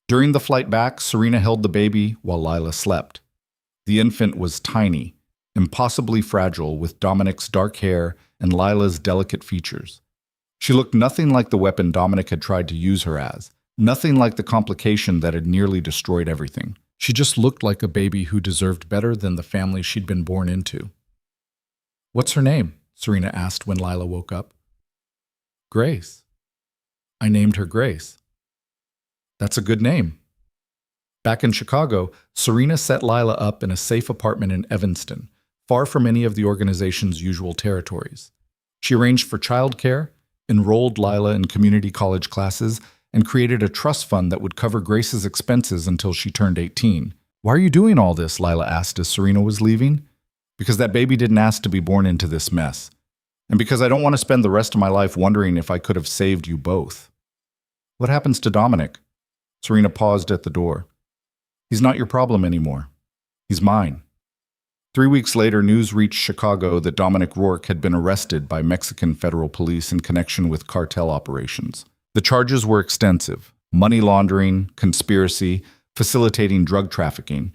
During the flight back, Serena held the baby while Lila slept. The infant was tiny, impossibly fragile with Dominic's dark hair and Lila's delicate features. She looked nothing like the weapon Dominic had tried to use her as, nothing like the complication that had nearly destroyed everything. She just looked like a baby who deserved better than the family she'd been born into. What's her name? Serena asked when Lila woke up. Grace. I named her Grace. That's a good name. Back in Chicago, Serena set Lila up in a safe apartment in Evanston, far from any of the organization's usual territories. She arranged for childcare, enrolled Lila in community college classes, and created a trust fund that would cover Grace's expenses until she turned 18. Why are you doing all this? Lila asked as Serena was leaving. Because that baby didn't ask to be born into this mess. And because I don't want to spend the rest of my life wondering if I could have saved you both. What happens to Dominic? Serena paused at the door. He's not your problem anymore. He's mine. 3 weeks later, news reached Chicago that Dominic Rourke had been arrested by Mexican federal police in connection with cartel operations. The charges were extensive: money laundering, conspiracy, facilitating drug trafficking.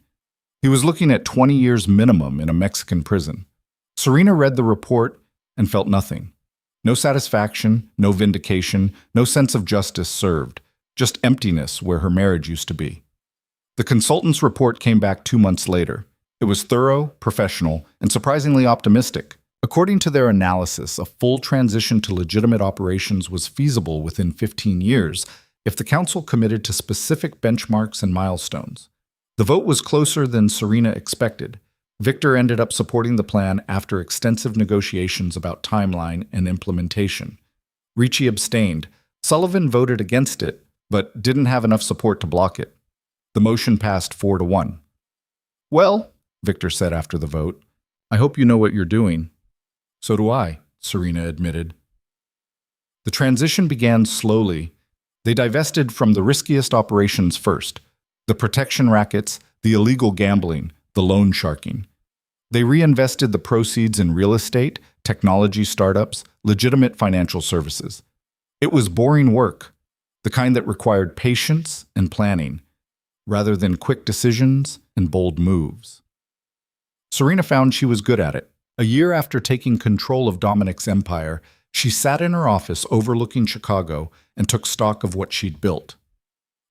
He was looking at 20 years minimum in a Mexican prison. Serena read the report and felt nothing. No satisfaction, no vindication, no sense of justice served, just emptiness where her marriage used to be. The consultant's report came back 2 months later. It was thorough, professional, and surprisingly optimistic. According to their analysis, a full transition to legitimate operations was feasible within 15 years if the council committed to specific benchmarks and milestones. The vote was closer than Serena expected. Victor ended up supporting the plan after extensive negotiations about timeline and implementation. Ricci abstained. Sullivan voted against it, but didn't have enough support to block it. The motion passed 4-1. "Well," Victor said after the vote, "I hope you know what you're doing." "So do I," Serena admitted. The transition began slowly. They divested from the riskiest operations first: the protection rackets, the illegal gambling, the loan sharking. They reinvested the proceeds in real estate, technology startups, legitimate financial services. It was boring work, the kind that required patience and planning, rather than quick decisions and bold moves. Serena found she was good at it. A year after taking control of Dominic's empire, she sat in her office overlooking Chicago and took stock of what she'd built.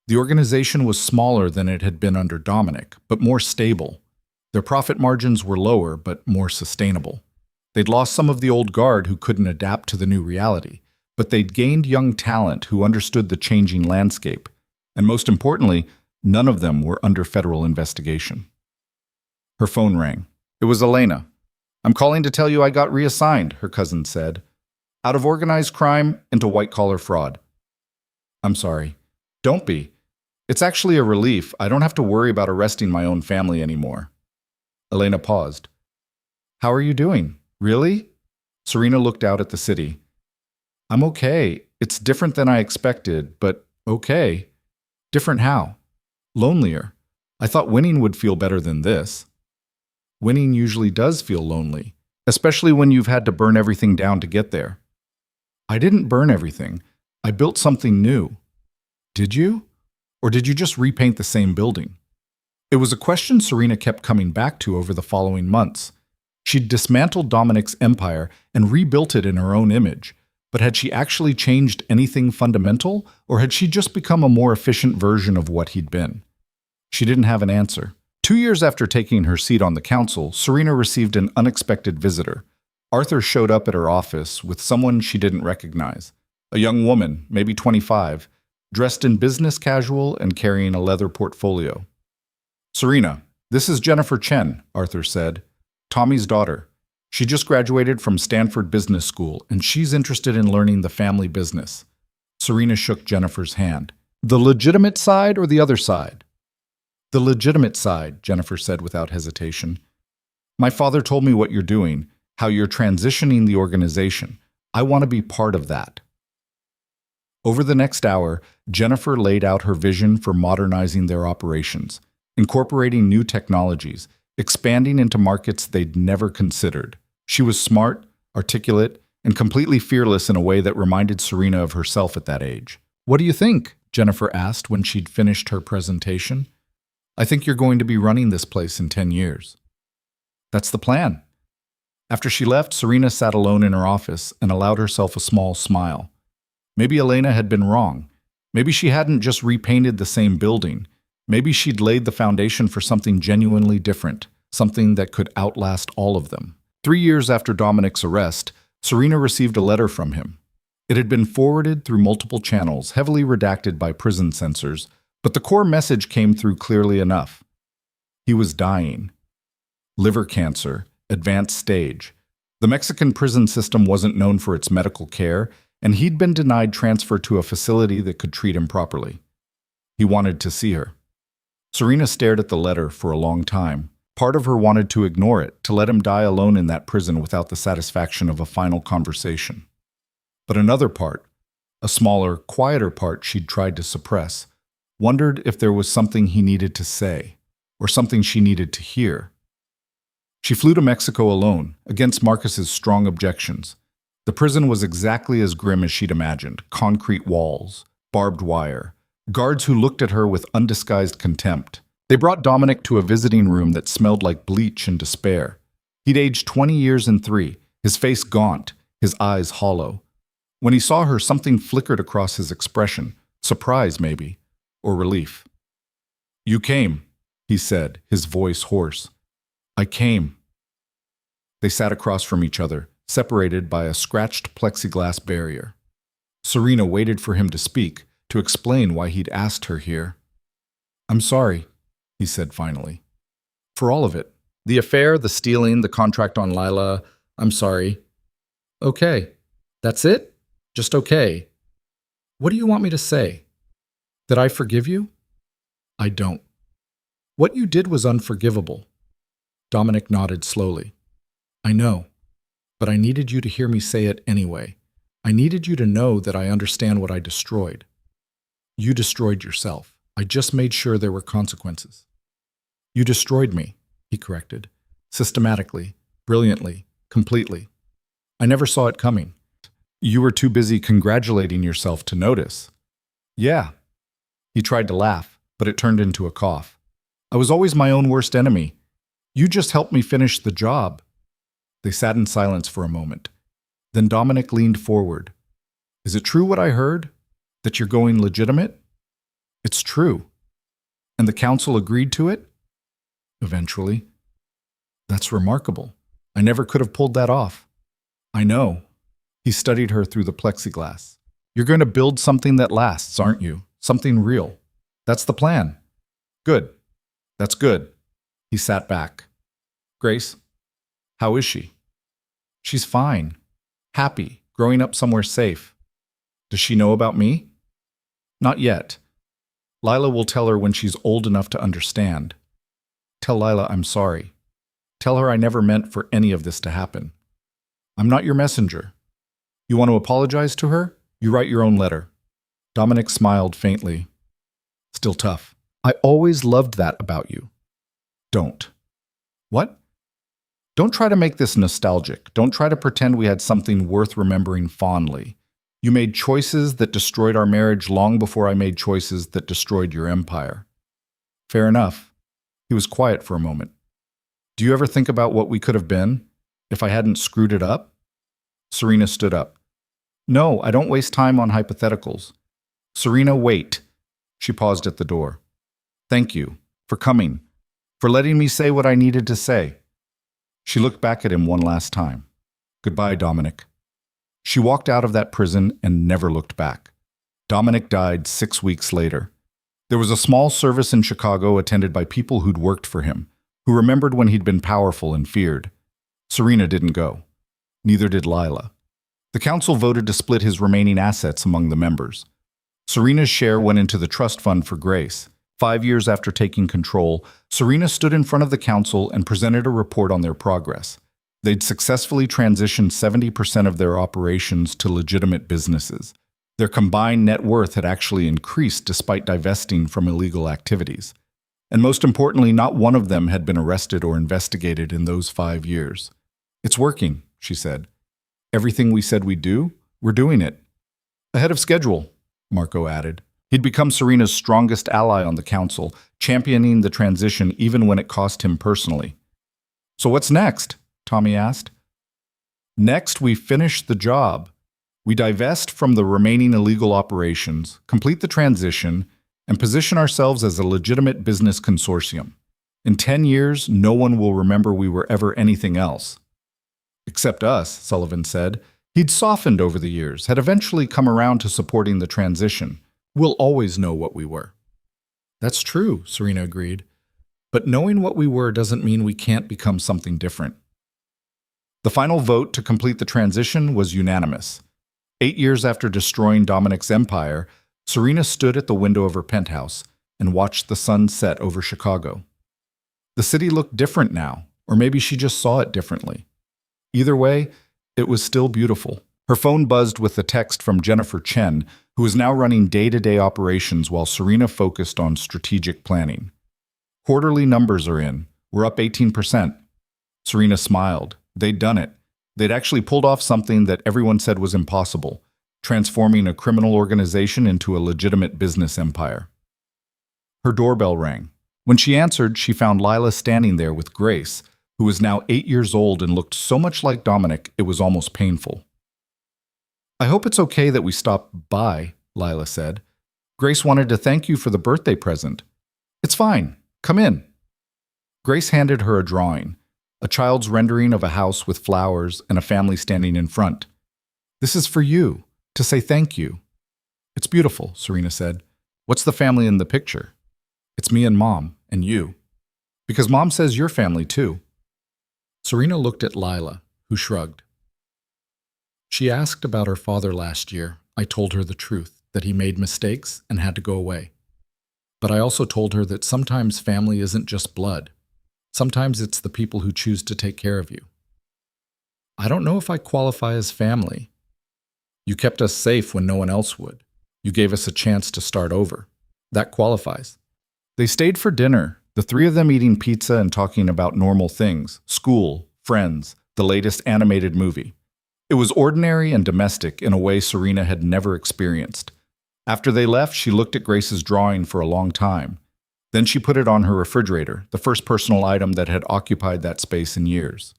The organization was smaller than it had been under Dominic, but more stable. Their profit margins were lower, but more sustainable. They'd lost some of the old guard who couldn't adapt to the new reality, but they'd gained young talent who understood the changing landscape. And most importantly, none of them were under federal investigation. Her phone rang. It was Elena. "I'm calling to tell you I got reassigned," her cousin said. "Out of organized crime into white-collar fraud." "I'm sorry." "Don't be. It's actually a relief. I don't have to worry about arresting my own family anymore." Elena paused. "How are you doing? Really?" Serena looked out at the city. "I'm okay. It's different than I expected, but okay." "Different how?" "Lonelier. I thought winning would feel better than this." "Winning usually does feel lonely, especially when you've had to burn everything down to get there." "I didn't burn everything. I built something new." "Did you? Or did you just repaint the same building?" It was a question Serena kept coming back to over the following months. She'd dismantled Dominic's empire and rebuilt it in her own image, but had she actually changed anything fundamental, or had she just become a more efficient version of what he'd been? She didn't have an answer. 2 years after taking her seat on the council, Serena received an unexpected visitor. Arthur showed up at her office with someone she didn't recognize. A young woman, maybe 25, dressed in business casual and carrying a leather portfolio. "Serena, this is Jennifer Chen," Arthur said. "Tommy's daughter. She just graduated from Stanford Business School, and she's interested in learning the family business." Serena shook Jennifer's hand. "The legitimate side or the other side?" "The legitimate side," Jennifer said without hesitation. "My father told me what you're doing, how you're transitioning the organization. I want to be part of that." Over the next hour, Jennifer laid out her vision for modernizing their operations, incorporating new technologies, expanding into markets they'd never considered. She was smart, articulate, and completely fearless in a way that reminded Serena of herself at that age. "What do you think?" Jennifer asked when she'd finished her presentation. "I think you're going to be running this place in 10 years. "That's the plan." After she left, Serena sat alone in her office and allowed herself a small smile. Maybe Elena had been wrong. Maybe she hadn't just repainted the same building. Maybe she'd laid the foundation for something genuinely different, something that could outlast all of them. 3 years after Dominic's arrest, Serena received a letter from him. It had been forwarded through multiple channels, heavily redacted by prison censors, but the core message came through clearly enough. He was dying. Liver cancer, advanced stage. The Mexican prison system wasn't known for its medical care, and he'd been denied transfer to a facility that could treat him properly. He wanted to see her. Serena stared at the letter for a long time. Part of her wanted to ignore it, to let him die alone in that prison without the satisfaction of a final conversation. But another part, a smaller, quieter part she'd tried to suppress, wondered if there was something he needed to say, or something she needed to hear. She flew to Mexico alone, against Marcus's strong objections. The prison was exactly as grim as she'd imagined: concrete walls, barbed wire, guards who looked at her with undisguised contempt. They brought Dominic to a visiting room that smelled like bleach and despair. He'd aged 20 years and 3, his face gaunt, his eyes hollow. When he saw her, something flickered across his expression, surprise maybe, or relief. You came, he said, his voice hoarse. I came. They sat across from each other, separated by a scratched plexiglass barrier. Serena waited for him to speak, to explain why he'd asked her here. I'm sorry, he said finally. For all of it. The affair, the stealing, the contract on Lila. I'm sorry. Okay. That's it? Just okay. What do you want me to say? That I forgive you? I don't. What you did was unforgivable. Dominic nodded slowly. I know, but I needed you to hear me say it anyway. I needed you to know that I understand what I destroyed. You destroyed yourself. I just made sure there were consequences. You destroyed me, he corrected, systematically, brilliantly, completely. I never saw it coming. You were too busy congratulating yourself to notice. Yeah. He tried to laugh, but it turned into a cough. I was always my own worst enemy. You just helped me finish the job. They sat in silence for a moment. Then Dominic leaned forward. Is it true what I heard? That you're going legitimate? It's true. And the council agreed to it? Eventually. That's remarkable. I never could have pulled that off. I know. He studied her through the plexiglass. You're going to build something that lasts, aren't you? Something real. That's the plan. Good. That's good. He sat back. Grace, how is she? She's fine. Happy, growing up somewhere safe. Does she know about me? Not yet. Lila will tell her when she's old enough to understand. Tell Lila I'm sorry. Tell her I never meant for any of this to happen. I'm not your messenger. You want to apologize to her? You write your own letter. Dominic smiled faintly. Still tough. I always loved that about you. Don't. What? Don't try to make this nostalgic. Don't try to pretend we had something worth remembering fondly. You made choices that destroyed our marriage long before I made choices that destroyed your empire. Fair enough. He was quiet for a moment. Do you ever think about what we could have been if I hadn't screwed it up? Serena stood up. No, I don't waste time on hypotheticals. Serena, wait. She paused at the door. Thank you for coming, for letting me say what I needed to say. She looked back at him one last time. Goodbye, Dominic. She walked out of that prison and never looked back. Dominic died 6 weeks later. There was a small service in Chicago attended by people who'd worked for him, who remembered when he'd been powerful and feared. Serena didn't go. Neither did Lila. The council voted to split his remaining assets among the members. Serena's share went into the trust fund for Grace. 5 years after taking control, Serena stood in front of the council and presented a report on their progress. They'd successfully transitioned 70% of their operations to legitimate businesses. Their combined net worth had actually increased despite divesting from illegal activities. And most importantly, not one of them had been arrested or investigated in those 5 years. It's working, she said. Everything we said we'd do, we're doing it. Ahead of schedule, Marco added. He'd become Serena's strongest ally on the council, championing the transition even when it cost him personally. So what's next? Tommy asked. Next, we finish the job. We divest from the remaining illegal operations, complete the transition, and position ourselves as a legitimate business consortium. In 10 years, no one will remember we were ever anything else. Except us, Sullivan said. He'd softened over the years, had eventually come around to supporting the transition. We'll always know what we were. That's true, Serena agreed. But knowing what we were doesn't mean we can't become something different. The final vote to complete the transition was unanimous. 8 years after destroying Dominic's empire, Serena stood at the window of her penthouse and watched the sun set over Chicago. The city looked different now, or maybe she just saw it differently. Either way, it was still beautiful. Her phone buzzed with a text from Jennifer Chen, who was now running day-to-day operations while Serena focused on strategic planning. Quarterly numbers are in. We're up 18%. Serena smiled. They'd done it. They'd actually pulled off something that everyone said was impossible, transforming a criminal organization into a legitimate business empire. Her doorbell rang. When she answered, she found Lila standing there with Grace, who was now 8 years old and looked so much like Dominic it was almost painful. I hope it's okay that we stopped by, Lila said. Grace wanted to thank you for the birthday present. It's fine. Come in. Grace handed her a drawing, a child's rendering of a house with flowers and a family standing in front. This is for you, to say thank you. It's beautiful, Serena said. What's the family in the picture? It's me and Mom, and you. Because Mom says you're family too. Serena looked at Lila, who shrugged. She asked about her father last year. I told her the truth, that he made mistakes and had to go away. But I also told her that sometimes family isn't just blood. Sometimes it's the people who choose to take care of you. I don't know if I qualify as family. You kept us safe when no one else would. You gave us a chance to start over. That qualifies. They stayed for dinner, the three of them eating pizza and talking about normal things, school, friends, the latest animated movie. It was ordinary and domestic in a way Serena had never experienced. After they left, she looked at Grace's drawing for a long time. Then she put it on her refrigerator, the first personal item that had occupied that space in years.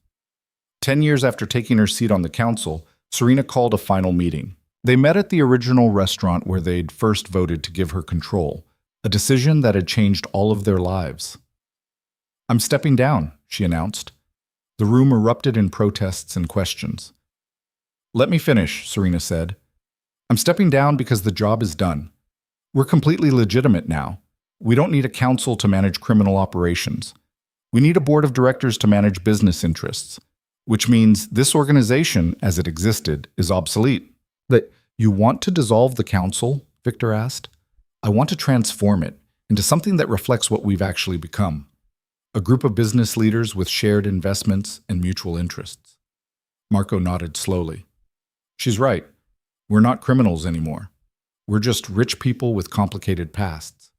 10 years after taking her seat on the council, Serena called a final meeting. They met at the original restaurant where they'd first voted to give her control, a decision that had changed all of their lives. I'm stepping down, she announced. The room erupted in protests and questions. Let me finish, Serena said. I'm stepping down because the job is done. We're completely legitimate now. We don't need a council to manage criminal operations. We need a board of directors to manage business interests, which means this organization, as it existed, is obsolete. That you want to dissolve the council? Victor asked. I want to transform it into something that reflects what we've actually become. A group of business leaders with shared investments and mutual interests. Marco nodded slowly. She's right. We're not criminals anymore. We're just rich people with complicated pasts.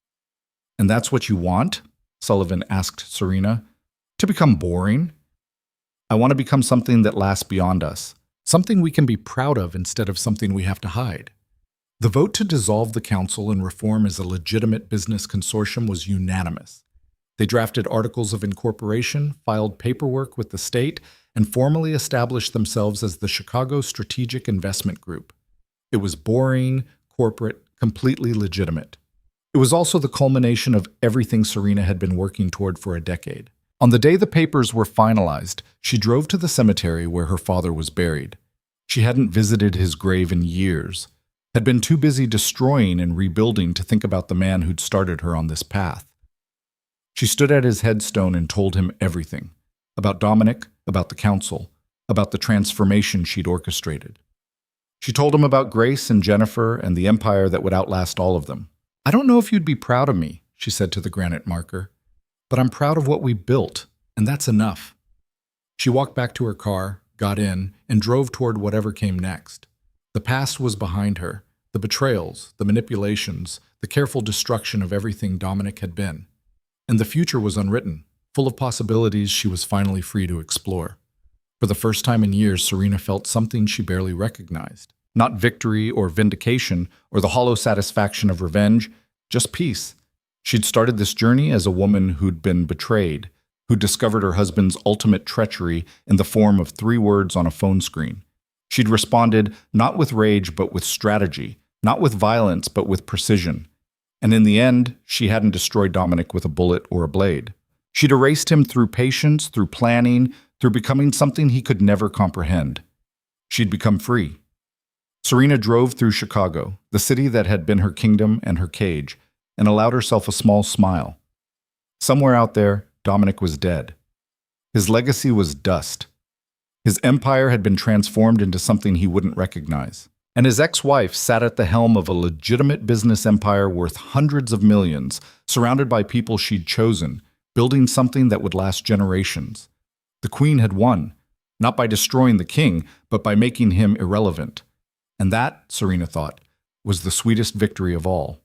And that's what you want? Sullivan asked Serena. To become boring? I want to become something that lasts beyond us. Something we can be proud of instead of something we have to hide. The vote to dissolve the council and reform as a legitimate business consortium was unanimous. They drafted articles of incorporation, filed paperwork with the state, and formally established themselves as the Chicago Strategic Investment Group. It was boring, corporate, completely legitimate. It was also the culmination of everything Serena had been working toward for a decade. On the day the papers were finalized, she drove to the cemetery where her father was buried. She hadn't visited his grave in years, had been too busy destroying and rebuilding to think about the man who'd started her on this path. She stood at his headstone and told him everything. About Dominic, about the council, about the transformation she'd orchestrated. She told him about Grace and Jennifer and the empire that would outlast all of them. I don't know if you'd be proud of me, she said to the granite marker, but I'm proud of what we built, and that's enough. She walked back to her car, got in, and drove toward whatever came next. The past was behind her, the betrayals, the manipulations, the careful destruction of everything Dominic had been. And the future was unwritten, full of possibilities she was finally free to explore. For the first time in years, Serena felt something she barely recognized. Not victory or vindication or the hollow satisfaction of revenge, just peace. She'd started this journey as a woman who'd been betrayed, who'd discovered her husband's ultimate treachery in the form of 3 words on a phone screen. She'd responded not with rage but with strategy, not with violence but with precision. And in the end, she hadn't destroyed Dominic with a bullet or a blade. She'd erased him through patience, through planning, through becoming something he could never comprehend. She'd become free. Serena drove through Chicago, the city that had been her kingdom and her cage, and allowed herself a small smile. Somewhere out there, Dominic was dead. His legacy was dust. His empire had been transformed into something he wouldn't recognize. And his ex-wife sat at the helm of a legitimate business empire worth hundreds of millions, surrounded by people she'd chosen, building something that would last generations. The queen had won, not by destroying the king, but by making him irrelevant. And that, Serena thought, was the sweetest victory of all.